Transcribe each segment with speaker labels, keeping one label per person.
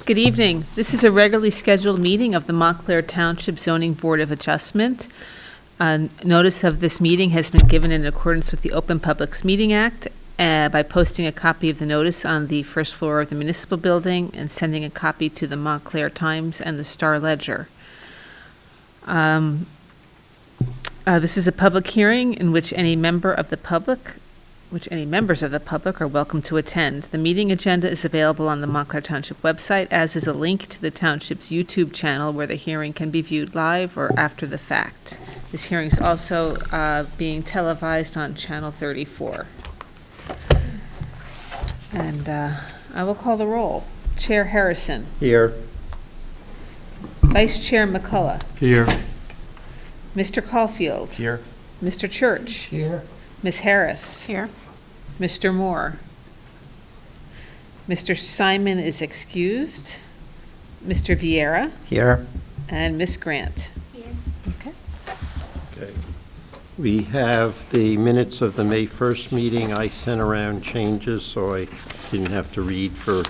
Speaker 1: Good evening. This is a regularly scheduled meeting of the Montclair Township Zoning Board of Adjustment. Notice of this meeting has been given in accordance with the Open Publics Meeting Act by posting a copy of the notice on the first floor of the municipal building and sending a copy to the Montclair Times and the Star Ledger. This is a public hearing in which any members of the public are welcome to attend. The meeting agenda is available on the Montclair Township website, as is a link to the township's YouTube channel where the hearing can be viewed live or after the fact. This hearing is also being televised on Channel 34. And I will call the roll. Chair Harrison.
Speaker 2: Here.
Speaker 1: Vice Chair McCullough.
Speaker 2: Here.
Speaker 1: Mr. Caulfield.
Speaker 2: Here.
Speaker 1: Mr. Church.
Speaker 2: Here.
Speaker 1: Ms. Harris.
Speaker 3: Here.
Speaker 1: Mr. Moore. Mr. Simon is excused. Mr. Vieira.
Speaker 2: Here.
Speaker 1: And Ms. Grant.
Speaker 3: Here.
Speaker 1: Okay.
Speaker 2: Okay. We have the minutes of the May 1st meeting. I sent around changes, so I didn't have to read for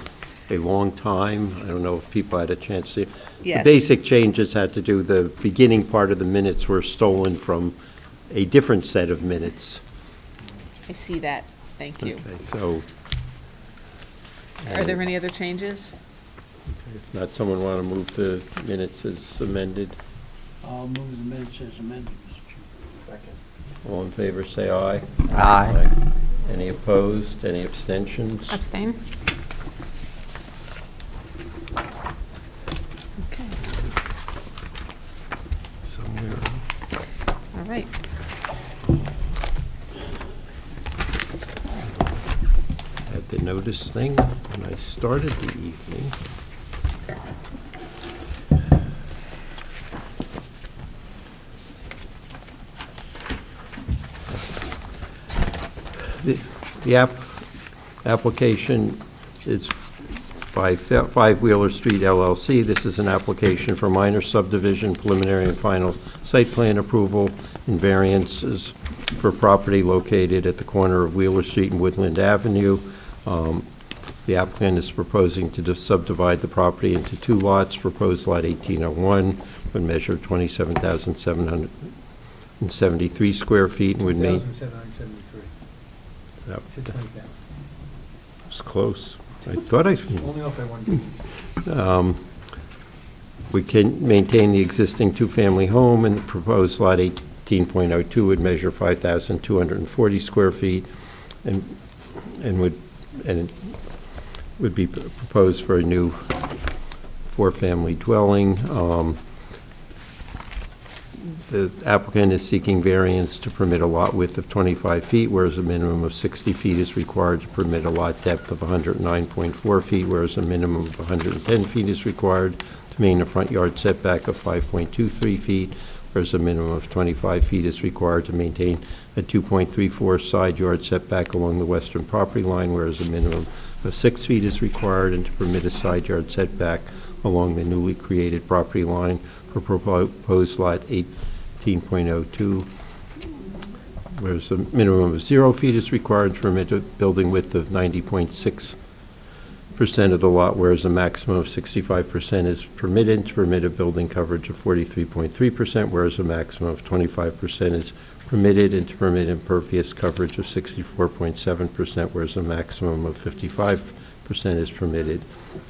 Speaker 2: a long time. I don't know if people had a chance to.
Speaker 1: Yes.
Speaker 2: The basic changes had to do, the beginning part of the minutes were stolen from a different set of minutes.
Speaker 1: I see that. Thank you.
Speaker 2: Okay, so.
Speaker 1: Are there any other changes?
Speaker 2: If not, someone want to move the minutes as amended?
Speaker 4: I'll move the minutes as amended, Mr. Chairman. Second.
Speaker 2: All in favor, say aye.
Speaker 5: Aye.
Speaker 2: Any opposed? Any abstentions?
Speaker 3: Abstain.
Speaker 1: Okay.
Speaker 2: So we're
Speaker 1: All right.
Speaker 2: had the notice thing when I started the evening. The application is by 5 Wheeler Street LLC. This is an application for minor subdivision, preliminary and final site plan approval and variances for property located at the corner of Wheeler Street and Woodland Avenue. The applicant is proposing to subdivide the property into 2 lots. Proposed lot 1801 would measure 27,773 square feet and would make.
Speaker 4: 2,773.
Speaker 2: That
Speaker 4: Should 20,000.
Speaker 2: was close. I thought I.
Speaker 4: Only off by 1.
Speaker 2: We can maintain the existing 2-family home, and the proposed lot 18.02 would measure 5,240 square feet, and it would be proposed for a new 4-family dwelling. The applicant is seeking variance to permit a lot width of 25 feet, whereas a minimum of 60 feet is required to permit a lot depth of 109.4 feet, whereas a minimum of 110 feet is required to maintain a front yard setback of 5.23 feet, whereas a minimum of 25 feet is required to maintain a 2.34 side yard setback along the western property line, whereas a minimum of 6 feet is required, and to permit a side yard setback along the newly created property line for proposed lot 18.02, whereas a minimum of 0 feet is required to permit a building width of 90.6% of the lot, whereas a maximum of 65% is permitted to permit a building coverage of 43.3%, whereas a maximum of 25% is permitted, and to permit impervious coverage of 64.7%, whereas a maximum of 55% is permitted,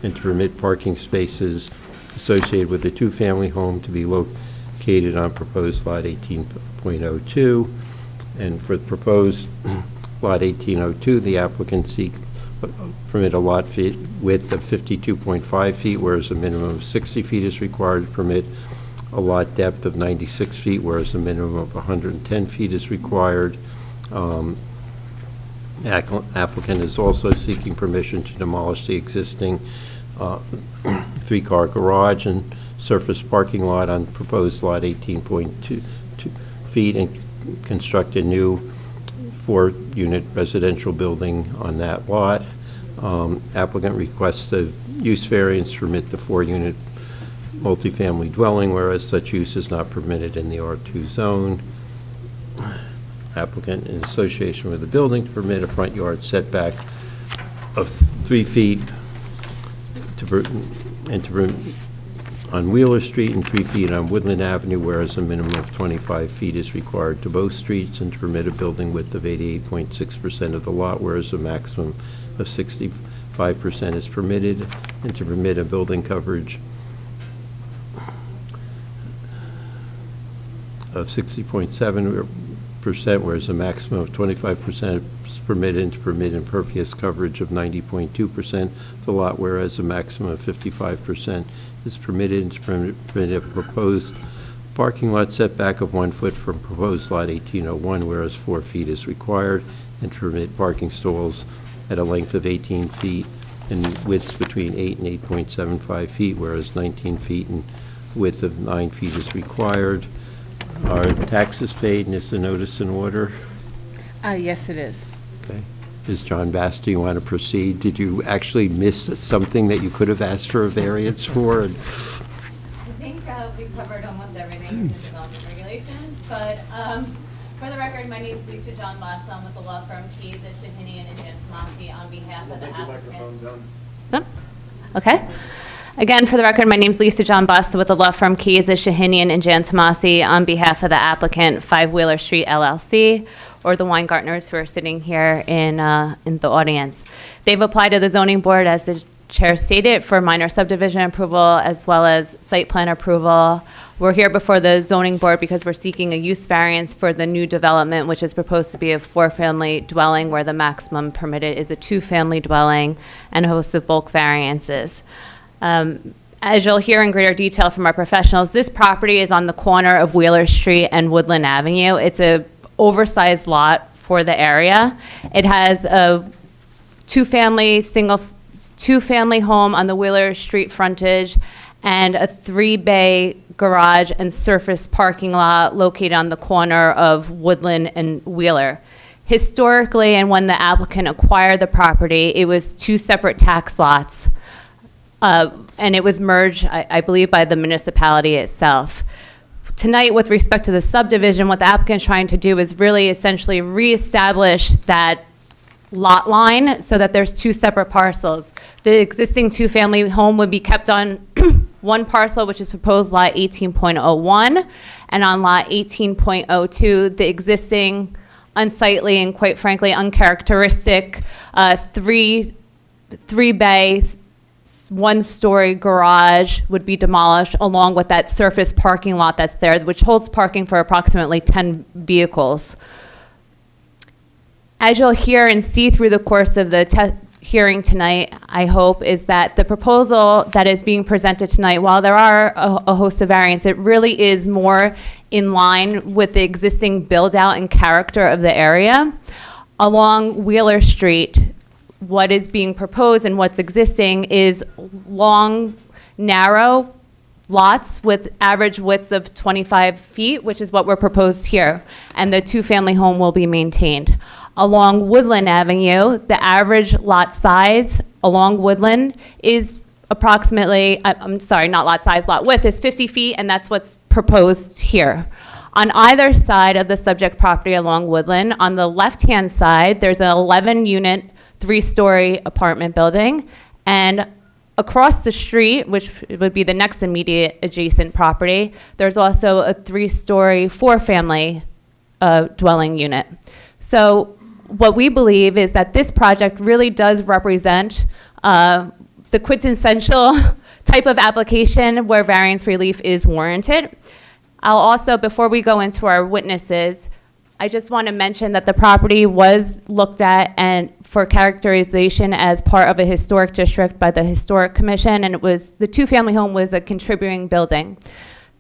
Speaker 2: and to permit parking spaces associated with the 2-family home to be located on proposed lot 18.02. And for the proposed lot 1802, the applicant seeks permit a lot width of 52.5 feet, whereas a minimum of 60 feet is required to permit a lot depth of 96 feet, whereas a minimum of 110 feet is required. Applicant is also seeking permission to demolish the existing 3-car garage and surface parking lot on proposed lot 18.2 feet and construct a new 4-unit residential building on that lot. Applicant requests a use variance to permit the 4-unit multifamily dwelling, whereas such use is not permitted in the R2 zone. Applicant in association with the building to permit a front yard setback of 3 feet and on Wheeler Street and 3 feet on Woodland Avenue, whereas a minimum of 25 feet is required to both streets, and to permit a building width of 88.6% of the lot, whereas a maximum of 65% is permitted, and to permit a building coverage of 60.7%, whereas a maximum of 25% is permitted, and to permit impervious coverage of 90.2% of the lot, whereas a maximum of 55% is permitted, and to permit a proposed parking lot setback of 1 foot from proposed lot 1801, whereas 4 feet is required, and to permit parking stalls at a length of 18 feet and widths between 8 and 8.75 feet, whereas 19 feet and width of 9 feet is required. Are taxes paid, and is the notice in order?
Speaker 1: Yes, it is.
Speaker 2: Okay. Ms. John Bass, do you want to proceed? Did you actually miss something that you could have asked for a variance for?
Speaker 3: I think we've covered almost everything in the development regulations, but for the record, my name is Lisa John Bass. I'm with the law firm Keys at Shahinian and Jantamasi on behalf of the applicant. Okay. Again, for the record, my name is Lisa John Buss with the law firm Keys at Shahinian and Jantamasi on behalf of the applicant, 5 Wheeler Street LLC, or the Weingartners who are sitting here in the audience. They've applied to the zoning board, as the chair stated, for minor subdivision approval as well as site plan approval. We're here before the zoning board because we're seeking a use variance for the new development, which is proposed to be a 4-family dwelling, where the maximum permitted is a 2-family dwelling, and a host of bulk variances. As you'll hear in greater detail from our professionals, this property is on the corner of Wheeler Street and Woodland Avenue. It's a oversized lot for the area. It has a two-family home on the Wheeler Street frontage and a 3-bay garage and surface parking lot located on the corner of Woodland and Wheeler. Historically, and when the applicant acquired the property, it was 2 separate tax lots. And it was merged, I believe, by the municipality itself. Tonight, with respect to the subdivision, what the applicant is trying to do is really essentially reestablish that lot line so that there's 2 separate parcels. The existing 2-family home would be kept on one parcel, which is proposed lot 18.01, and on lot 18.02, the existing unsightly and, quite frankly, uncharacteristic 3-bay 1-story garage would be demolished, along with that surface parking lot that's there, which holds parking for approximately 10 vehicles. As you'll hear and see through the course of the hearing tonight, I hope, is that the proposal that is being presented tonight, while there are a host of variants, it really is more in line with the existing build-out and character of the area. Along Wheeler Street, what is being proposed and what's existing is long, narrow lots with average widths of 25 feet, which is what we're proposed here, and the 2-family home will be maintained. Along Woodland Avenue, the average lot size along Woodland is approximately, I'm sorry, not lot size, lot width is 50 feet, and that's what's proposed here. On either side of the subject property along Woodland, on the left-hand side, there's an 11-unit 3-story apartment building, and across the street, which would be the next immediate adjacent property, there's also a 3-story 4-family dwelling unit. So what we believe is that this project really does represent the quintessential type of application where variance relief is warranted. I'll also, before we go into our witnesses, I just want to mention that the property was looked at and for characterization as part of a historic district by the Historic Commission, and the 2-family home was a contributing building.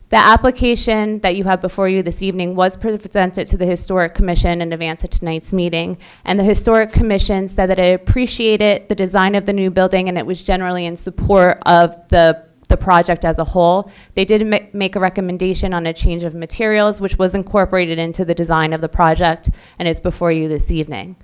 Speaker 3: The application that you have before you this evening was presented to the Historic Commission in advance of tonight's meeting, and the Historic Commission said that it appreciated the design of the new building and it was generally in support of the project as a whole. They did make a recommendation on a change of materials, which was incorporated into the design of the project, and it's before you this evening.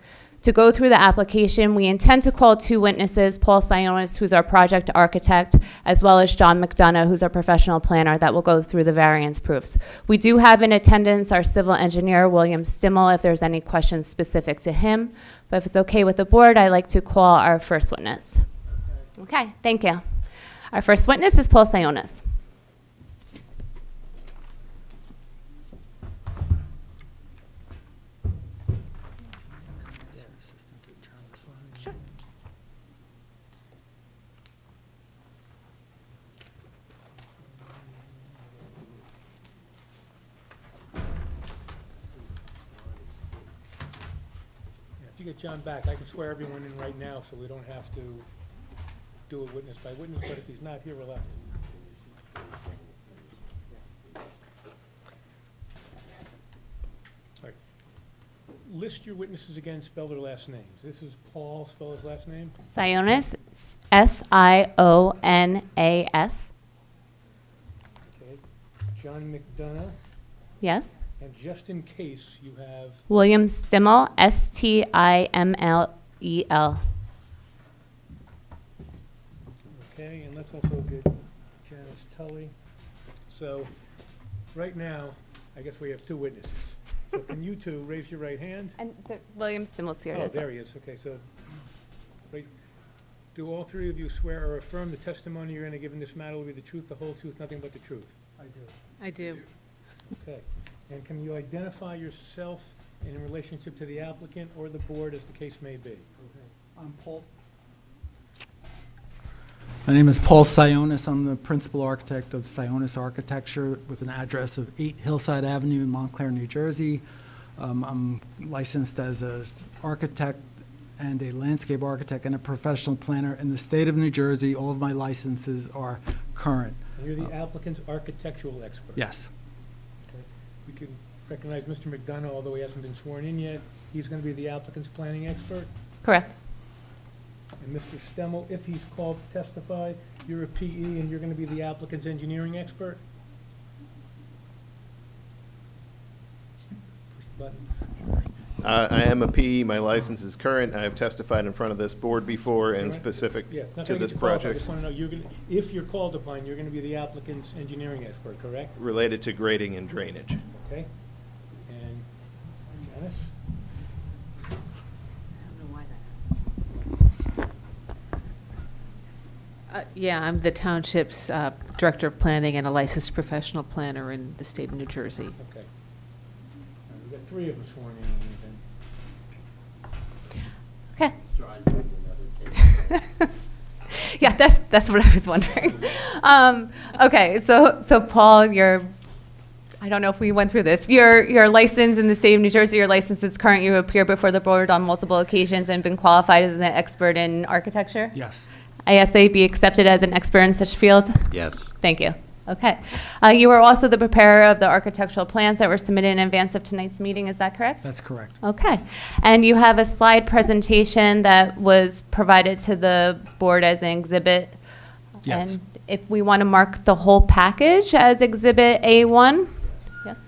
Speaker 3: To go through the application, we intend to call 2 witnesses, Paul Sionas, who's our project architect, as well as John McDonough, who's our professional planner, that will go through the variance proofs. We do have in attendance our civil engineer, William Stimmel, if there's any questions specific to him. But if it's okay with the board, I'd like to call our first witness. Okay, thank you. Our first witness is Paul Sionas. Sure.
Speaker 5: If you get John back, I can swear everyone in right now, so we don't have to do it witness by witness, but if he's not here, we'll have to. All right. List your witnesses again, spell their last names. This is Paul, spell his last name.
Speaker 3: Sionas, S-I-O-N-A-S.
Speaker 5: Okay. John McDonough,
Speaker 3: Yes.
Speaker 5: and just in case, you have
Speaker 3: William Stimmel, S-T-I-M-L-E-L.
Speaker 5: Okay, and let's also get Janice Tully. So, right now, I guess we have two witnesses. So can you two raise your right hand?
Speaker 3: And William Stimmel's here
Speaker 5: Oh,
Speaker 3: as well.
Speaker 5: there he is, okay, so, do all three of you swear or affirm the testimony you're going to give in this matter will be the truth, the whole truth, nothing but the truth?
Speaker 1: I do.
Speaker 5: Okay, and can you identify yourself in relationship to the applicant or the board as the case may be?
Speaker 6: I'm Paul. My name is Paul Sionas. I'm the principal architect of Sionas Architecture with an address of 8 Hillside Avenue in Montclair, New Jersey. I'm licensed as an architect and a landscape architect and a professional planner in the state of New Jersey. All of my licenses are current.
Speaker 5: And you're the applicant's architectural expert?
Speaker 6: Yes.
Speaker 5: Okay. We can recognize Mr. McDonough, although he hasn't been sworn in yet. He's going to be the applicant's planning expert?
Speaker 3: Correct.
Speaker 5: And Mr. Stemmel, if he's called to testify, you're a PE and you're going to be the applicant's engineering expert? Push the button.
Speaker 7: I am a PE, my license is current, I have testified in front of this board before and
Speaker 5: Right.
Speaker 7: specific
Speaker 5: Yeah, not
Speaker 7: to
Speaker 5: gonna
Speaker 7: this
Speaker 5: get you qualified. I
Speaker 7: project
Speaker 5: just want to know, you're going to, if you're called upon, you're going to be the applicant's engineering expert, correct?
Speaker 7: related to grading and drainage.
Speaker 5: Okay? And Janice?
Speaker 1: Yeah, I'm the township's Director of Planning and a licensed professional planner in the state of New Jersey.
Speaker 5: Okay. We've got three of them sworn in.
Speaker 3: Okay. Yeah, that's what I was wondering. Okay, so Paul, I don't know if we went through this. You're licensed in the state of New Jersey. Your license is current. You appear before the board on multiple occasions and been qualified as an expert in architecture.
Speaker 6: Yes.
Speaker 3: I ask that you be accepted as an expert in such field.
Speaker 2: Yes.
Speaker 3: Thank you. Okay. You are also the preparer of the architectural plans that were submitted in advance of tonight's meeting. Is that correct?
Speaker 6: That's correct.
Speaker 3: Okay. And you have a slide presentation that was provided to the board as an exhibit.
Speaker 6: Yes.
Speaker 3: And if we want to mark the whole package as Exhibit A1? Yes?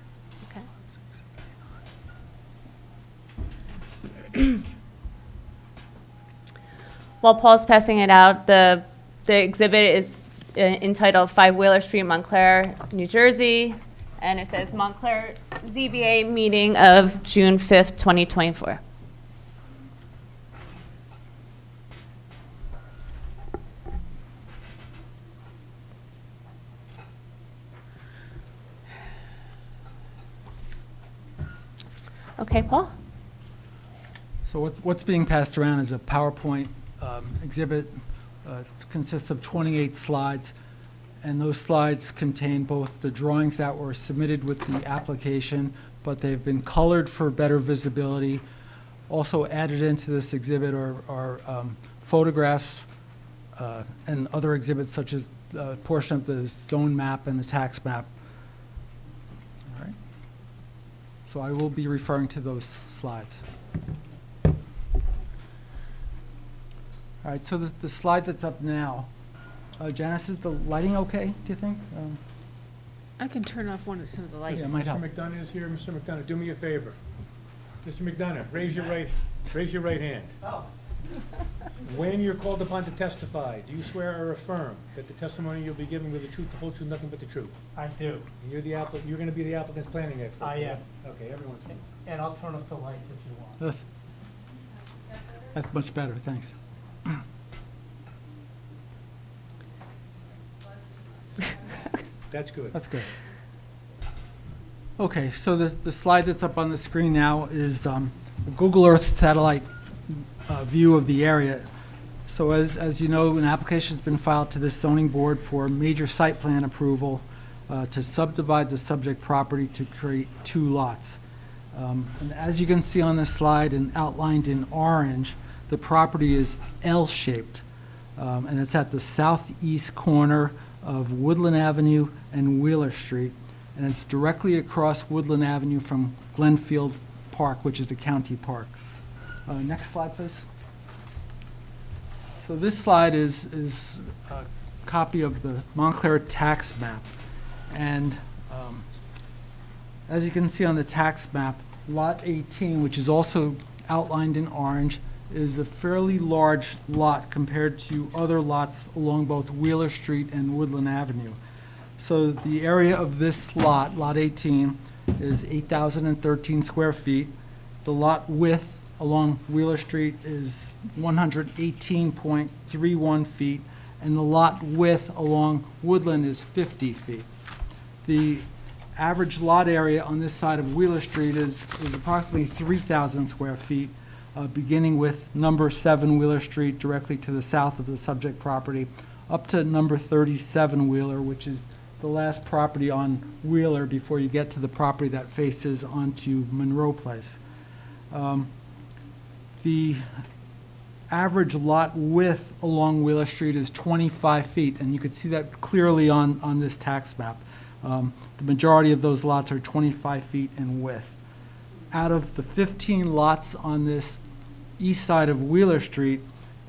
Speaker 3: Okay. While Paul's passing it out, the exhibit is entitled 5 Wheeler Street, Montclair, New Jersey, and it says Montclair ZBA meeting of June 5th, 2024. Okay, Paul?
Speaker 6: So what's being passed around is a PowerPoint exhibit. It consists of 28 slides, and those slides contain both the drawings that were submitted with the application, but they've been colored for better visibility. Also added into this exhibit are photographs and other exhibits such as a portion of the zone map and the tax map. All right. So I will be referring to those slides. All right, so the slide that's up now, Janice, is the lighting okay, do you think?
Speaker 1: I can turn off some of the lights.
Speaker 6: Yeah, it might help.
Speaker 5: Mr. McDonough is here. Mr. McDonough, do me a favor. Mr. McDonough, raise your right hand. When you're called upon to testify, do you swear or affirm that the testimony you'll be giving will be the truth, the whole truth, nothing but the truth?
Speaker 4: I do.
Speaker 5: And you're going to be the applicant's planning expert?
Speaker 4: I am.
Speaker 5: Okay, everyone's.
Speaker 4: And I'll turn off the lights if you want.
Speaker 6: That's much better, thanks.
Speaker 5: That's good.
Speaker 6: That's good. Okay, so the slide that's up on the screen now is a Google Earth satellite view of the area. So as you know, an application's been filed to this zoning board for major site plan approval to subdivide the subject property to create 2 lots. And as you can see on this slide and outlined in orange, the property is L-shaped. And it's at the southeast corner of Woodland Avenue and Wheeler Street. And it's directly across Woodland Avenue from Glenfield Park, which is a county park. Next slide, please. So this slide is a copy of the Montclair tax map. And as you can see on the tax map, Lot 18, which is also outlined in orange, is a fairly large lot compared to other lots along both Wheeler Street and Woodland Avenue. So the area of this lot, Lot 18, is 8,013 square feet. The lot width along Wheeler Street is 118.31 feet, and the lot width along Woodland is 50 feet. The average lot area on this side of Wheeler Street is approximately 3,000 square feet, beginning with number 7 Wheeler Street directly to the south of the subject property, up to number 37 Wheeler, which is the last property on Wheeler before you get to the property that faces onto Monroe Place. The average lot width along Wheeler Street is 25 feet, and you can see that clearly on this tax map. The majority of those lots are 25 feet in width. Out of the 15 lots on this east side of Wheeler Street,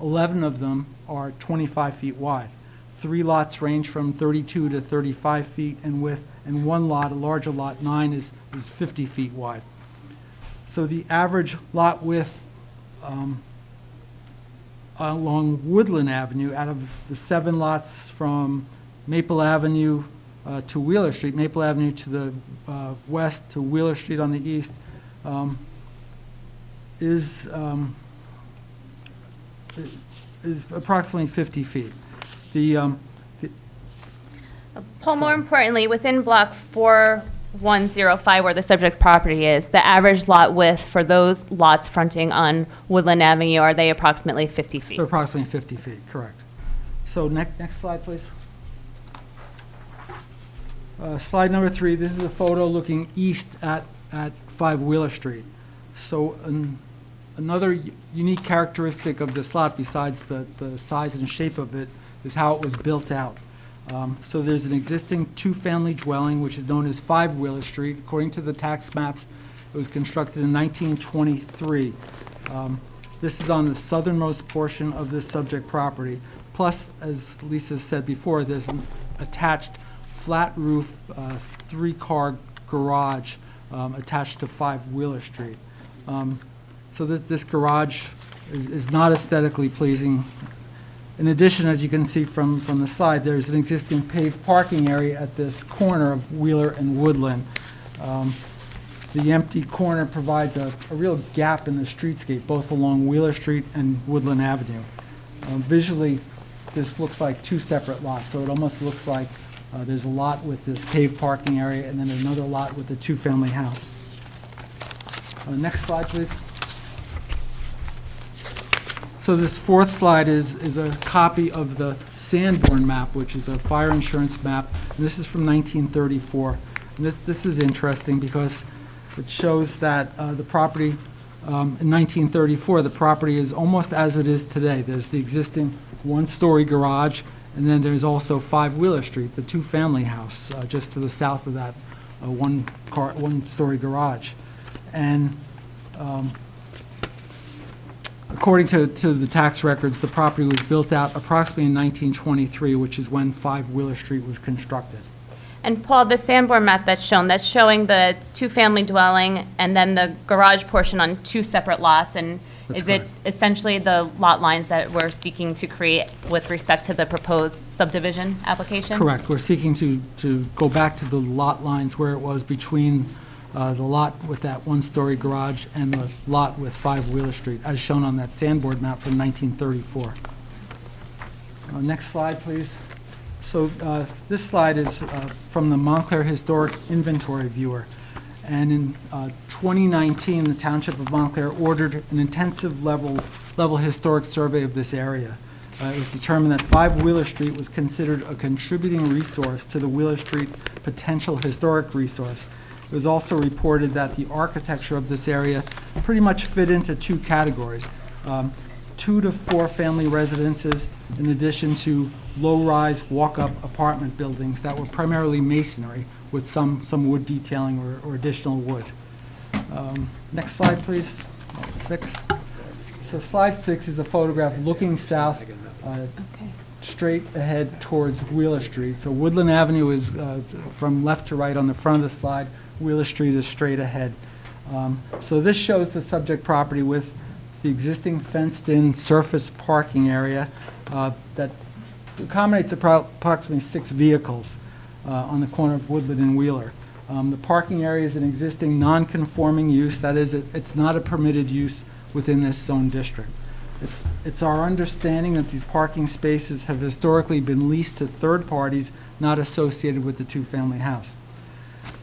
Speaker 6: 11 of them are 25 feet wide. 3 lots range from 32 to 35 feet in width, and 1 lot, a larger lot, 9, is 50 feet wide. So the average lot width along Woodland Avenue, out of the 7 lots from Maple Avenue to Wheeler Street, Maple Avenue to the west to Wheeler Street on the east, is approximately 50 feet.
Speaker 3: Paul, more importantly, within block 4105, where the subject property is, the average lot width for those lots fronting on Woodland Avenue, are they approximately 50 feet?
Speaker 6: They're approximately 50 feet, correct. So next slide, please. Slide number 3, this is a photo looking east at 5 Wheeler Street. So another unique characteristic of this lot, besides the size and shape of it, is how it was built out. So there's an existing 2-family dwelling, which is known as 5 Wheeler Street. According to the tax maps, it was constructed in 1923. This is on the southernmost portion of this subject property. Plus, as Lisa said before, there's an attached flat roof, 3-car garage attached to 5 Wheeler Street. So this garage is not aesthetically pleasing. In addition, as you can see from the slide, there's an existing paved parking area at this corner of Wheeler and Woodland. The empty corner provides a real gap in the streetscape, both along Wheeler Street and Woodland Avenue. Visually, this looks like 2 separate lots, so it almost looks like there's a lot with this paved parking area and then another lot with the 2-family house. Next slide, please. So this 4th slide is a copy of the Sanborn map, which is a fire insurance map. And this is from 1934. And this is interesting because it shows that the property, in 1934, the property is almost as it is today. There's the existing 1-story garage, and then there's also 5 Wheeler Street, the 2-family house, just to the south of that 1-story garage. And according to the tax records, the property was built out approximately in 1923, which is when 5 Wheeler Street was constructed.
Speaker 3: And Paul, the Sanborn map that's showing the 2-family dwelling and then the garage portion on 2 separate lots, and
Speaker 6: That's
Speaker 3: is it
Speaker 6: correct.
Speaker 3: essentially the lot lines that we're seeking to create with respect to the proposed subdivision application?
Speaker 6: Correct. We're seeking to go back to the lot lines where it was between the lot with that 1-story garage and the lot with 5 Wheeler Street, as shown on that Sanborn map from 1934. Next slide, please. So this slide is from the Montclair Historic Inventory Viewer. And in 2019, the Township of Montclair ordered an intensive level historic survey of this area. It was determined that 5 Wheeler Street was considered a contributing resource to the Wheeler Street potential historic resource. It was also reported that the architecture of this area pretty much fit into 2 categories. 2 to 4 family residences, in addition to low-rise walk-up apartment buildings that were primarily masonry with some wood detailing or additional wood. Next slide, please. 6. So slide 6 is a photograph looking south, straight ahead towards Wheeler Street. So Woodland Avenue is from left to right on the front of the slide. Wheeler Street is straight ahead. So this shows the subject property with the existing fenced-in surface parking area that accommodates approximately 6 vehicles on the corner of Woodland and Wheeler. The parking area is an existing non-conforming use. That is, it's not a permitted use within this zone district. It's our understanding that these parking spaces have historically been leased to third parties not associated with the 2-family house.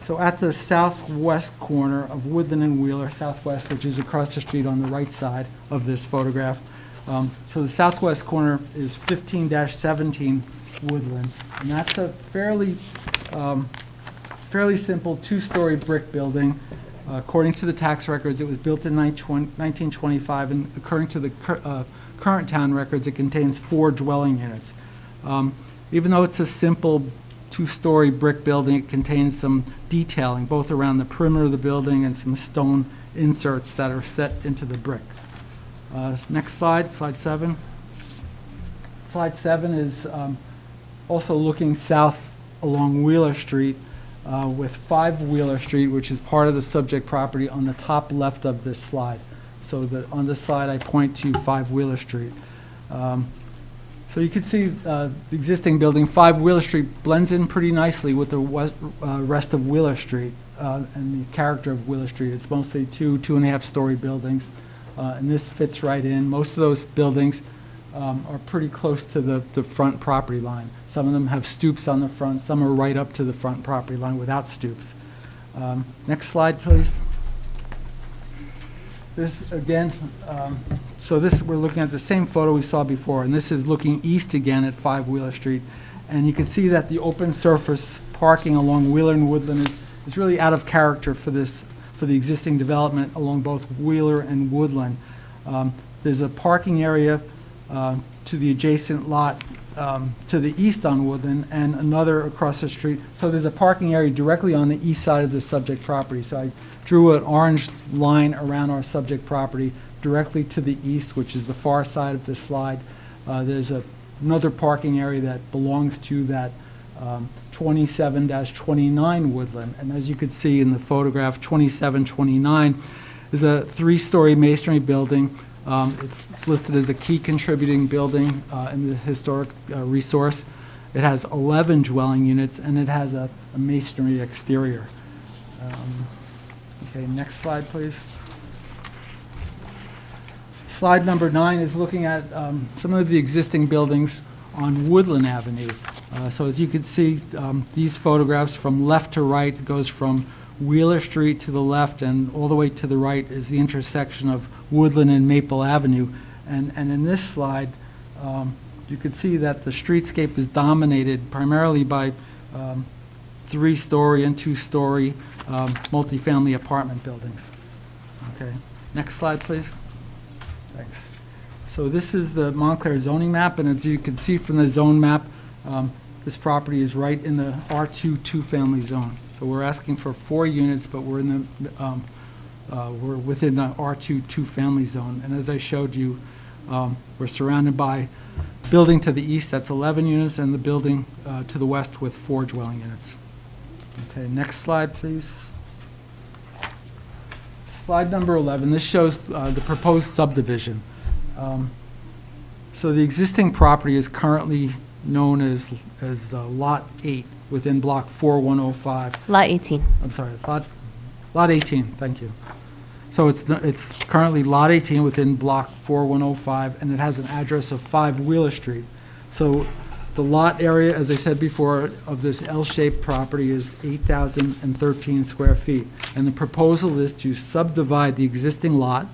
Speaker 6: So at the southwest corner of Woodland and Wheeler, southwest, which is across the street on the right side of this photograph, so the southwest corner is 15-17 Woodland, and that's a fairly simple 2-story brick building. According to the tax records, it was built in 1925, and according to the current town records, it contains 4 dwelling units. Even though it's a simple 2-story brick building, it contains some detailing, both around the perimeter of the building and some stone inserts that are set into the brick. Next slide, slide 7. Slide 7 is also looking south along Wheeler Street, with 5 Wheeler Street, which is part of the subject property on the top left of this slide. So on this slide, I point to 5 Wheeler Street. So you can see the existing building, 5 Wheeler Street, blends in pretty nicely with the rest of Wheeler Street and the character of Wheeler Street. It's mostly 2.5-story buildings, and this fits right in. Most of those buildings are pretty close to the front property line. Some of them have stoops on the front. Some are right up to the front property line without stoops. Next slide, please. This, again, so this, we're looking at the same photo we saw before, and this is looking east again at 5 Wheeler Street. And you can see that the open surface parking along Wheeler and Woodland is really out of character for the existing development along both Wheeler and Woodland. There's a parking area to the adjacent lot to the east on Woodland, and another across the street. So there's a parking area directly on the east side of the subject property. So I drew an orange line around our subject property directly to the east, which is the far side of the slide. There's another parking area that belongs to that 27-29 Woodland. And as you could see in the photograph, 2729 is a 3-story masonry building. It's listed as a key contributing building in the historic resource. It has 11 dwelling units, and it has a masonry exterior. Okay, next slide, please. Slide number 9 is looking at some of the existing buildings on Woodland Avenue. So as you can see, these photographs from left to right goes from Wheeler Street to the left, and all the way to the right is the intersection of Woodland and Maple Avenue. And in this slide, you can see that the streetscape is dominated primarily by 3-story and 2-story multifamily apartment buildings. Okay, next slide, please. Thanks. So this is the Montclair zoning map, and as you can see from the zone map, this property is right in the R2 2-family zone. So we're asking for 4 units, but we're in the we're within the R2 2-family zone. And as I showed you, we're surrounded by building to the east, that's 11 units, and the building to the west with 4 dwelling units. Okay, next slide, please. Slide number 11. This shows the proposed subdivision. So the existing property is currently known as Lot 8 within Block 4105.
Speaker 3: Lot 18.
Speaker 5: I'm sorry, Lot 18, thank you. So it's currently Lot 18 within Block 4105, and it has an address of 5 Wheeler Street. So
Speaker 6: The lot area, as I said before, of this L-shaped property is 8,013 square feet. And the proposal is to subdivide the existing lot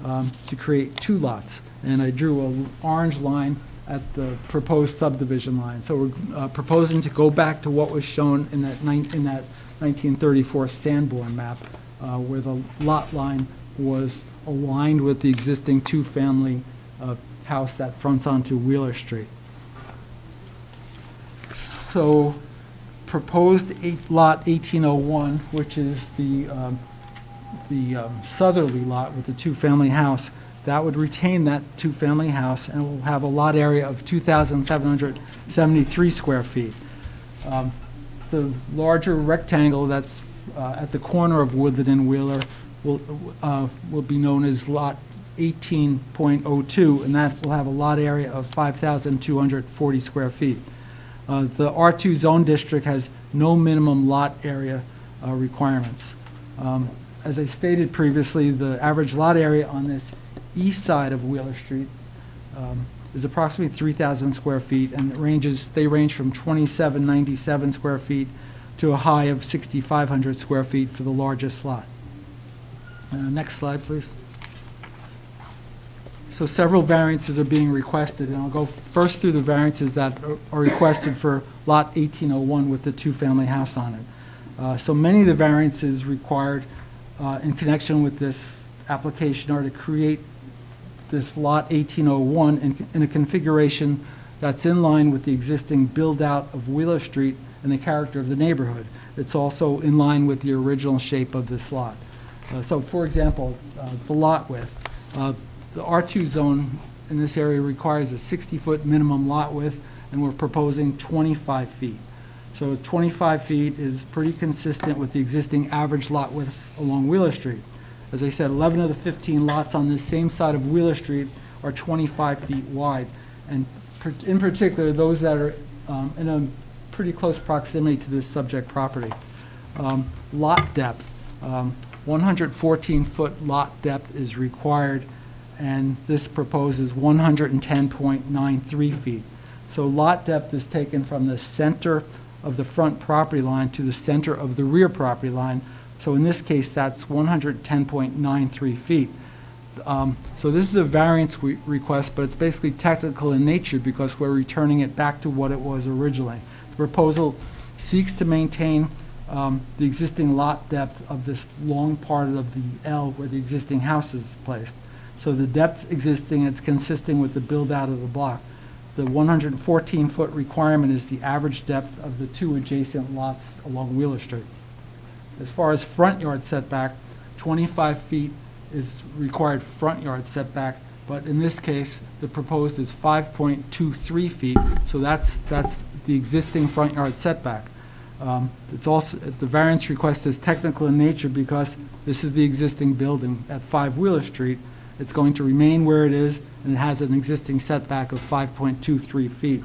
Speaker 6: to create 2 lots. And I drew an orange line at the proposed subdivision line. So we're proposing to go back to what was shown in that 1934 Sanborn map, where the lot line was aligned with the existing 2-family house that fronts onto Wheeler Street. So proposed lot 1801, which is the southerly lot with the 2-family house, that would retain that 2-family house and will have a lot area of 2,773 square feet. The larger rectangle that's at the corner of Woodland and Wheeler will be known as lot 18.02, and that will have a lot area of 5,240 square feet. The R2 zone district has no minimum lot area requirements. As I stated previously, the average lot area on this east side of Wheeler Street is approximately 3,000 square feet, and they range from 2,797 square feet to a high of 6,500 square feet for the largest lot. Next slide, please. So several variances are being requested, and I'll go first through the variances that are requested for lot 1801 with the 2-family house on it. So many of the variances required in connection with this application are to create this lot 1801 in a configuration that's in line with the existing build-out of Wheeler Street and the character of the neighborhood. It's also in line with the original shape of this lot. So for example, the lot width. The R2 zone in this area requires a 60-foot minimum lot width, and we're proposing 25 feet. So 25 feet is pretty consistent with the existing average lot widths along Wheeler Street. As I said, 11 of the 15 lots on this same side of Wheeler Street are 25 feet wide, and in particular, those that are in a pretty close proximity to this subject property. Lot depth, 114-foot lot depth is required, and this proposes 110.93 feet. So lot depth is taken from the center of the front property line to the center of the rear property line. So in this case, that's 110.93 feet. So this is a variance request, but it's basically technical in nature because we're returning it back to what it was originally. The proposal seeks to maintain the existing lot depth of this long part of the L where the existing house is placed. So the depth existing, it's consistent with the build-out of the block. The 114-foot requirement is the average depth of the 2 adjacent lots along Wheeler Street. As far as front yard setback, 25 feet is required front yard setback, but in this case, the proposed is 5.23 feet, so that's the existing front yard setback. It's also, the variance request is technical in nature because this is the existing building at 5 Wheeler Street. It's going to remain where it is, and it has an existing setback of 5.23 feet.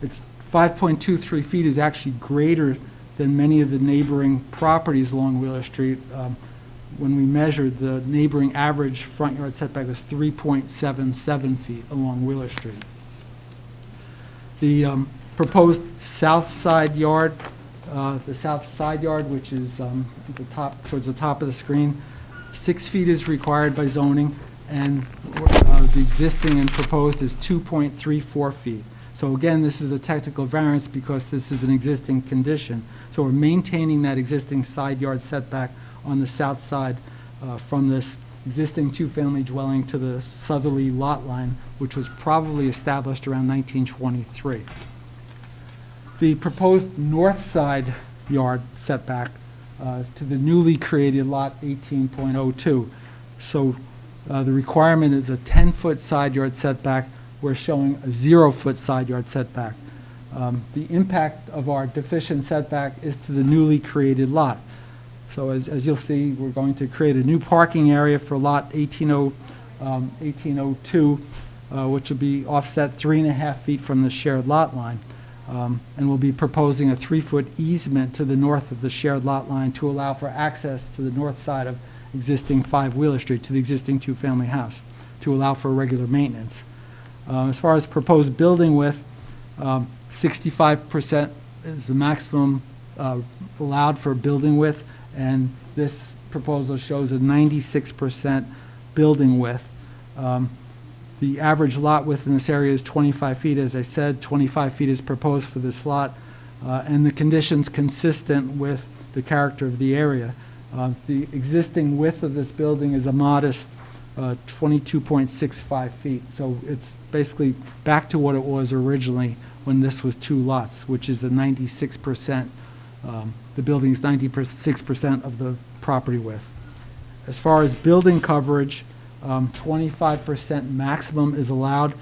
Speaker 6: It's 5.23 feet is actually greater than many of the neighboring properties along Wheeler Street. When we measured, the neighboring average front yard setback was 3.77 feet along Wheeler Street. The proposed south side yard, which is at the top, towards the top of the screen, 6 feet is required by zoning, and the existing and proposed is 2.34 feet. So again, this is a technical variance because this is an existing condition. So we're maintaining that existing side yard setback on the south side from this existing 2-family dwelling to the southerly lot line, which was probably established around 1923. The proposed north side yard setback to the newly created lot 18.02. So the requirement is a 10-foot side yard setback. We're showing a 0-foot side yard setback. The impact of our deficient setback is to the newly created lot. So as you'll see, we're going to create a new parking area for lot 1802, which will be offset 3.5 feet from the shared lot line. And we'll be proposing a 3-foot easement to the north of the shared lot line to allow for access to the north side of existing 5 Wheeler Street, to the existing 2-family house, to allow for regular maintenance. As far as proposed building width, 65% is the maximum allowed for building width, and this proposal shows a 96% building width. The average lot width in this area is 25 feet. As I said, 25 feet is proposed for this lot, and the conditions consistent with the character of the area. The existing width of this building is a modest 22.65 feet. So it's basically back to what it was originally when this was 2 lots, which is a 96%, the building is 96% of the property width. As far as building coverage, 25% maximum is allowed.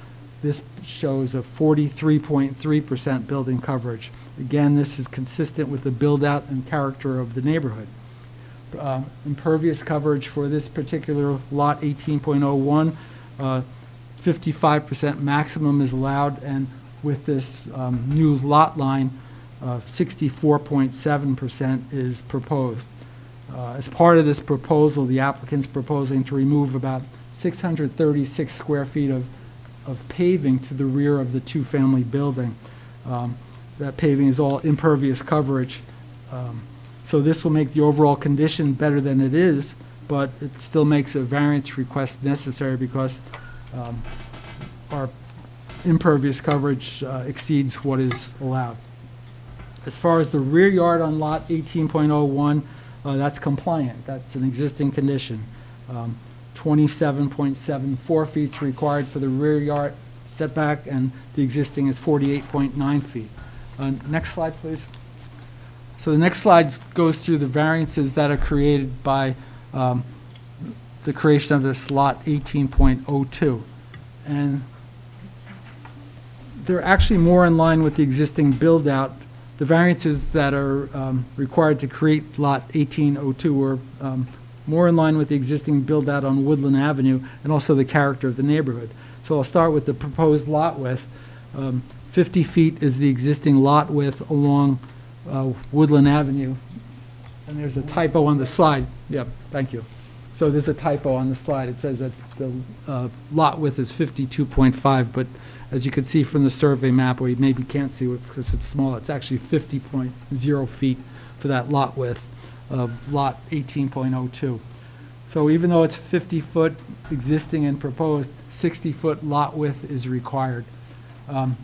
Speaker 6: This shows a 43.3% building coverage. Again, this is consistent with the build-out and character of the neighborhood. Impervious coverage for this particular lot, 18.01, 55% maximum is allowed, and with this new lot line, 64.7% is proposed. As part of this proposal, the applicant's proposing to remove about 636 square feet of paving to the rear of the 2-family building. That paving is all impervious coverage. So this will make the overall condition better than it is, but it still makes a variance request necessary because our impervious coverage exceeds what is allowed. As far as the rear yard on lot 18.01, that's compliant. That's an existing condition. 27.74 feet is required for the rear yard setback, and the existing is 48.9 feet. Next slide, please. So the next slide goes through the variances that are created by the creation of this lot 18.02. And they're actually more in line with the existing build-out. The variances that are required to create lot 1802 were more in line with the existing build-out on Woodland Avenue and also the character of the neighborhood. So I'll start with the proposed lot width. 50 feet is the existing lot width along Woodland Avenue. And there's a typo on the slide. Yep, thank you. So there's a typo on the slide. It says that the lot width is 52.5, but as you can see from the survey map, or you maybe can't see it because it's small, it's actually 50.0 feet for that lot width of lot 18.02. So even though it's 50-foot existing and proposed, 60-foot lot width is required.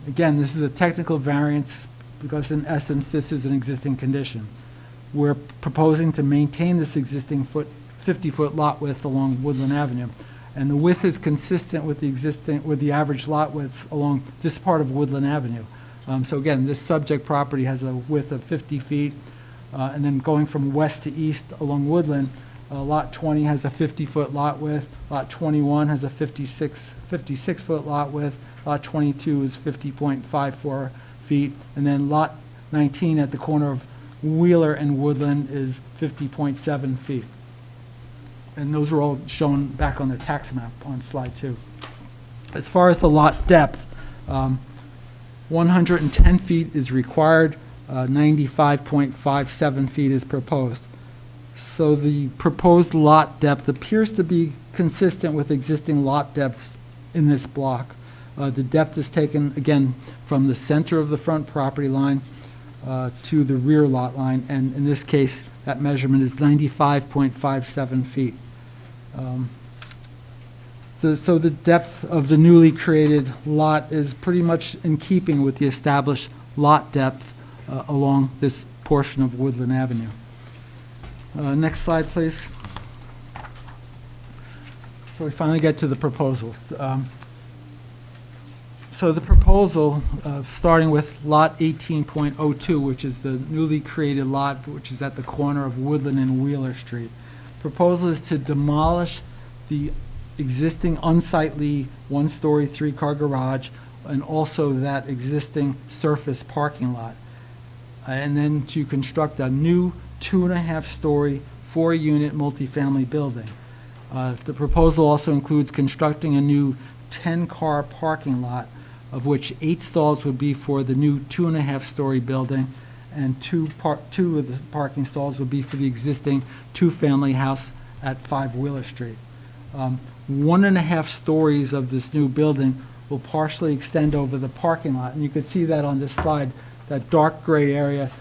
Speaker 6: Again, this is a technical variance because in essence, this is an existing condition. We're proposing to maintain this existing 50-foot lot width along Woodland Avenue. And the width is consistent with the average lot width along this part of Woodland Avenue. So again, this subject property has a width of 50 feet. And then going from west to east along Woodland, lot 20 has a 50-foot lot width. Lot 21 has a 56-foot lot width. Lot 22 is 50.54 feet. And then lot 19 at the corner of Wheeler and Woodland is 50.7 feet. And those are all shown back on the tax map on slide 2. As far as the lot depth, 110 feet is required, 95.57 feet is proposed. So the proposed lot depth appears to be consistent with existing lot depths in this block. The depth is taken, again, from the center of the front property line to the rear lot line, and in this case, that measurement is 95.57 feet. So the depth of the newly created lot is pretty much in keeping with the established lot depth along this portion of Woodland Avenue. Next slide, please. So we finally get to the proposal. So the proposal, starting with lot 18.02, which is the newly created lot, which is at the corner of Woodland and Wheeler Street. Proposal is to demolish the existing unsightly one-story, 3-car garage and also that existing surface parking lot. And then to construct a new 2.5-story, 4-unit multifamily building. The proposal also includes constructing a new 10-car parking lot, of which 8 stalls would be for the new 2.5-story building, and 2 of the parking stalls would be for the existing 2-family house at 5 Wheeler Street. 1.5 stories of this new building will partially extend over the parking lot. And you can see that on this slide, that dark gray area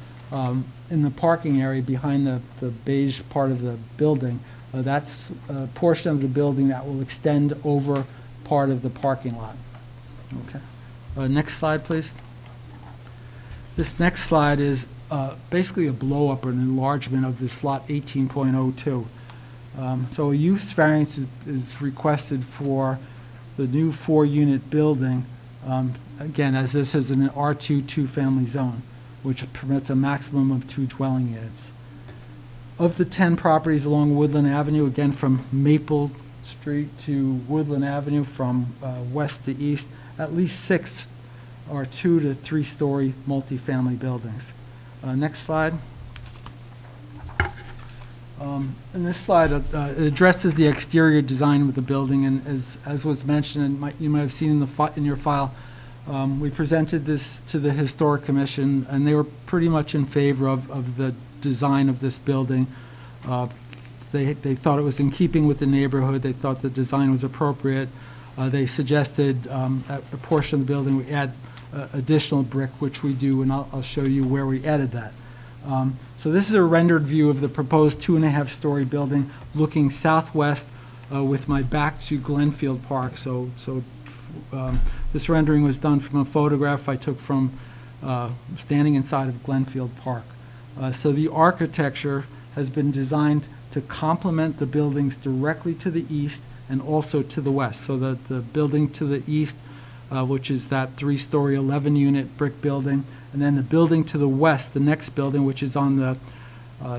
Speaker 6: in the parking area behind the beige part of the building. That's a portion of the building that will extend over part of the parking lot. Okay. Next slide, please. This next slide is basically a blow-up or an enlargement of this lot 18.02. So a use variance is requested for the new 4-unit building, again, as this is an R2 two-family zone, which permits a maximum of 2 dwelling units. Of the 10 properties along Woodland Avenue, again from Maple Street to Woodland Avenue from west to east, at least 6 are 2 to 3 story multifamily buildings. Next slide. In this slide, it addresses the exterior design of the building, and as was mentioned, and you might have seen in your file, we presented this to the Historic Commission, and they were pretty much in favor of the design of this building. They thought it was in keeping with the neighborhood. They thought the design was appropriate. They suggested at a portion of the building we add additional brick, which we do, and I'll show you where we added that. So this is a rendered view of the proposed 2.5-story building looking southwest with my back to Glenfield Park. So this rendering was done from a photograph I took from standing inside of Glenfield Park. So the architecture has been designed to complement the buildings directly to the east and also to the west. So that the building to the east, which is that 3-story, 11-unit brick building, and then the building to the west, the next building, which is on the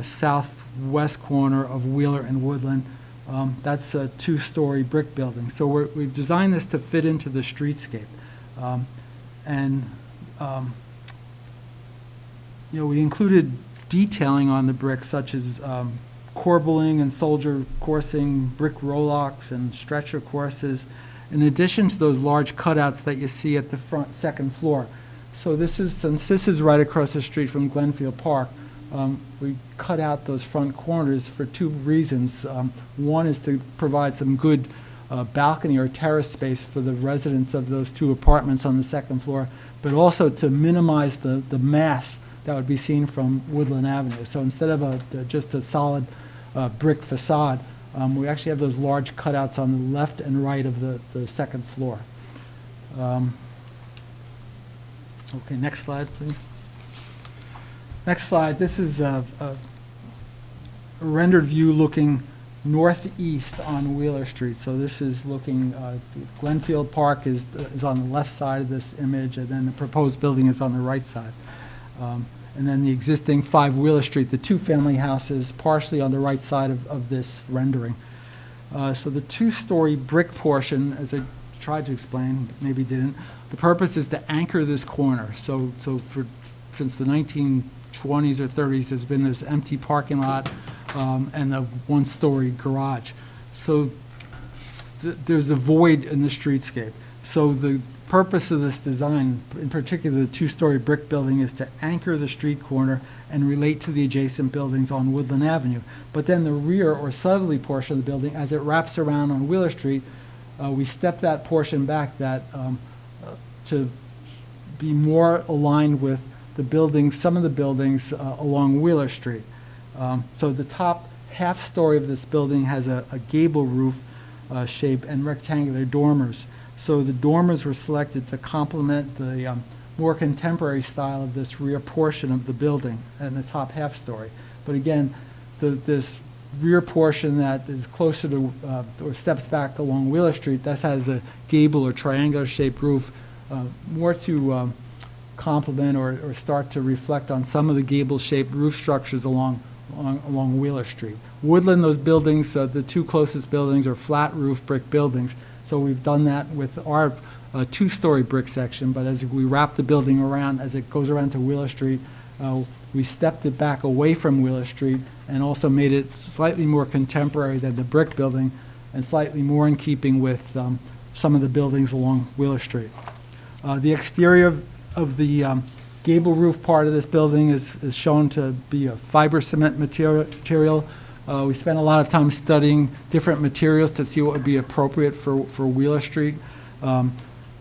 Speaker 6: southwest corner of Wheeler and Woodland, that's a 2-story brick building. So we've designed this to fit into the streetscape. We included detailing on the brick, such as corbelling and soldier coursing, brick rowlocks and stretcher courses, in addition to those large cutouts that you see at the second floor. So since this is right across the street from Glenfield Park, we cut out those front corners for 2 reasons. One is to provide some good balcony or terrace space for the residents of those 2 apartments on the second floor, but also to minimize the mass that would be seen from Woodland Avenue. So instead of just a solid brick facade, we actually have those large cutouts on the left and right of the second floor. Okay, next slide, please. Next slide. This is a rendered view looking northeast on Wheeler Street. So this is looking, Glenfield Park is on the left side of this image, and then the proposed building is on the right side. And then the existing 5 Wheeler Street, the 2-family houses, partially on the right side of this rendering. So the 2-story brick portion, as I tried to explain, maybe didn't, the purpose is to anchor this corner. So since the 1920s or 30s, there's been this empty parking lot and a 1-story garage. So there's a void in the streetscape. So the purpose of this design, in particular the 2-story brick building, is to anchor the street corner and relate to the adjacent buildings on Woodland Avenue. But then the rear or southerly portion of the building, as it wraps around on Wheeler Street, we step that portion back to be more aligned with the buildings, some of the buildings along Wheeler Street. So the top half-story of this building has a gable roof shape and rectangular dormers. So the dormers were selected to complement the more contemporary style of this rear portion of the building and the top half-story. But again, this rear portion that is closer to or steps back along Wheeler Street, that has a gable or triangular shaped roof, more to complement or start to reflect on some of the gable-shaped roof structures along Wheeler Street. Woodland, those buildings, the 2 closest buildings are flat roof brick buildings. So we've done that with our 2-story brick section, but as we wrap the building around, as it goes around to Wheeler Street, we stepped it back away from Wheeler Street and also made it slightly more contemporary than the brick building and slightly more in keeping with some of the buildings along Wheeler Street. The exterior of the gable roof part of this building is shown to be a fiber cement material. We spent a lot of time studying different materials to see what would be appropriate for Wheeler Street.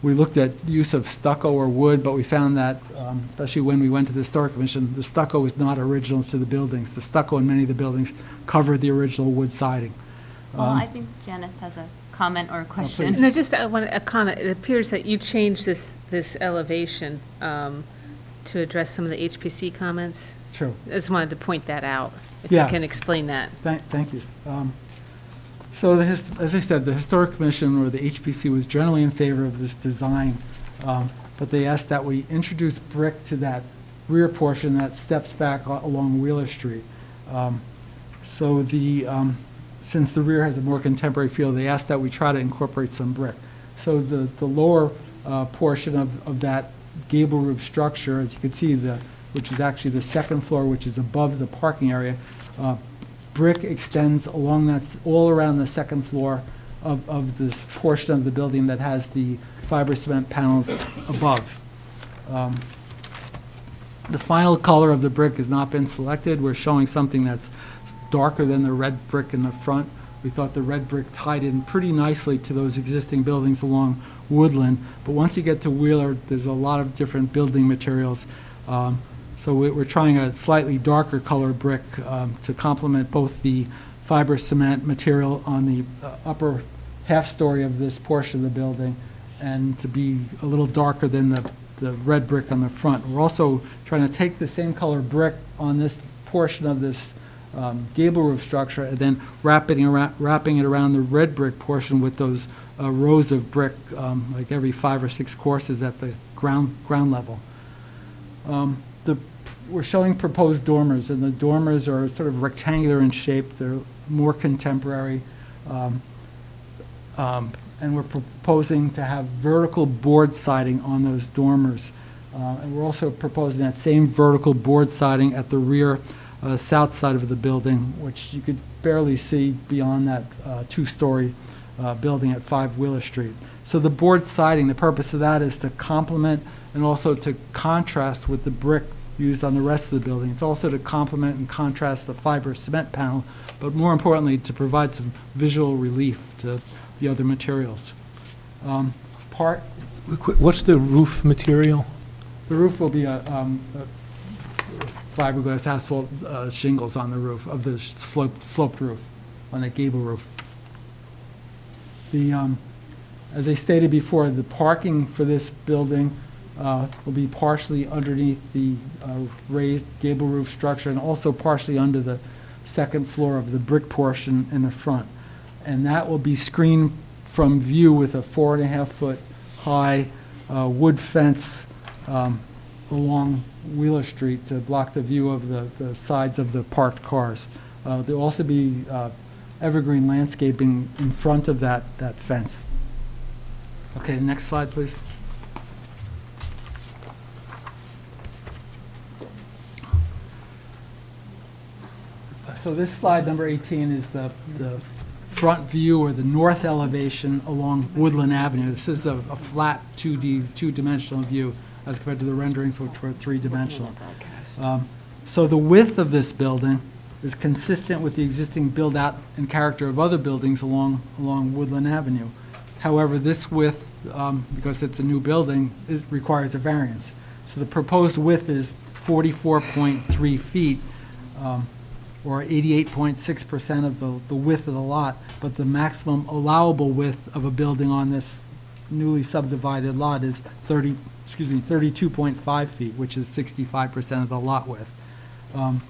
Speaker 6: We looked at use of stucco or wood, but we found that, especially when we went to the Historic Commission, the stucco is not original to the buildings. The stucco in many of the buildings covered the original wood siding.
Speaker 3: Well, I think Janice has a comment or a question.
Speaker 6: please.
Speaker 1: No, just I want a comment. It appears that you changed this elevation to address some of the HPC comments.
Speaker 6: True.
Speaker 1: I just wanted to point that out, if
Speaker 6: Yeah.
Speaker 1: you can explain that.
Speaker 6: Thank you. So as I said, the Historic Commission or the HPC was generally in favor of this design, but they asked that we introduce brick to that rear portion that steps back along Wheeler Street. So since the rear has a more contemporary feel, they asked that we try to incorporate some brick. So the lower portion of that gable roof structure, as you can see, which is actually the second floor, which is above the parking area, brick extends all around the second floor of this portion of the building that has the fiber cement panels above. The final color of the brick has not been selected. We're showing something that's darker than the red brick in the front. We thought the red brick tied in pretty nicely to those existing buildings along Woodland, but once you get to Wheeler, there's a lot of different building materials. So we're trying a slightly darker color brick to complement both the fiber cement material on the upper half story of this portion of the building and to be a little darker than the red brick on the front. We're also trying to take the same color brick on this portion of this gable roof structure and then wrapping it around the red brick portion with those rows of brick, like every 5 or 6 courses at the ground level. We're showing proposed dormers, and the dormers are sort of rectangular in shape. They're more contemporary. And we're proposing to have vertical board siding on those dormers. And we're also proposing that same vertical board siding at the rear south side of the building, which you could barely see beyond that 2-story building at 5 Wheeler Street. So the board siding, the purpose of that is to complement and also to contrast with the brick used on the rest of the building. It's also to complement and contrast the fiber cement panel, but more importantly, to provide some visual relief to the other materials.
Speaker 8: What's the roof material?
Speaker 6: The roof will be a fiberglass asphalt shingles on the roof of the sloped roof, on the gable roof. As I stated before, the parking for this building will be partially underneath the raised gable roof structure and also partially under the second floor of the brick portion in the front. And that will be screened from view with a 4.5-foot high wood fence along Wheeler Street to block the view of the sides of the parked cars. There'll also be evergreen landscaping in front of that fence. Okay, next slide, please. So this slide, number 18, is the front view or the north elevation along Woodland Avenue. This is a flat 2-dimensional view as compared to the renderings, which were 3-dimensional. So the width of this building is consistent with the existing build-out and character of other buildings along Woodland Avenue. However, this width, because it's a new building, it requires a variance. So the proposed width is 44.3 feet, or 88.6% of the width of the lot, but the maximum allowable width of a building on this newly subdivided lot is 32.5 feet, which is 65% of the lot width. A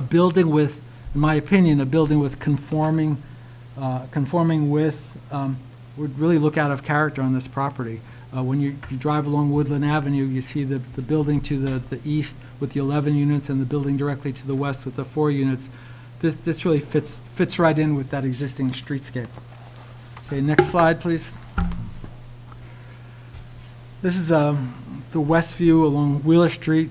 Speaker 6: building with, in my opinion, a building with conforming width would really look out of character on this property. When you drive along Woodland Avenue, you see the building to the east with the 11 units and the building directly to the west with the 4 units. This really fits right in with that existing streetscape. Okay, next slide, please. This is the west view along Wheeler Street.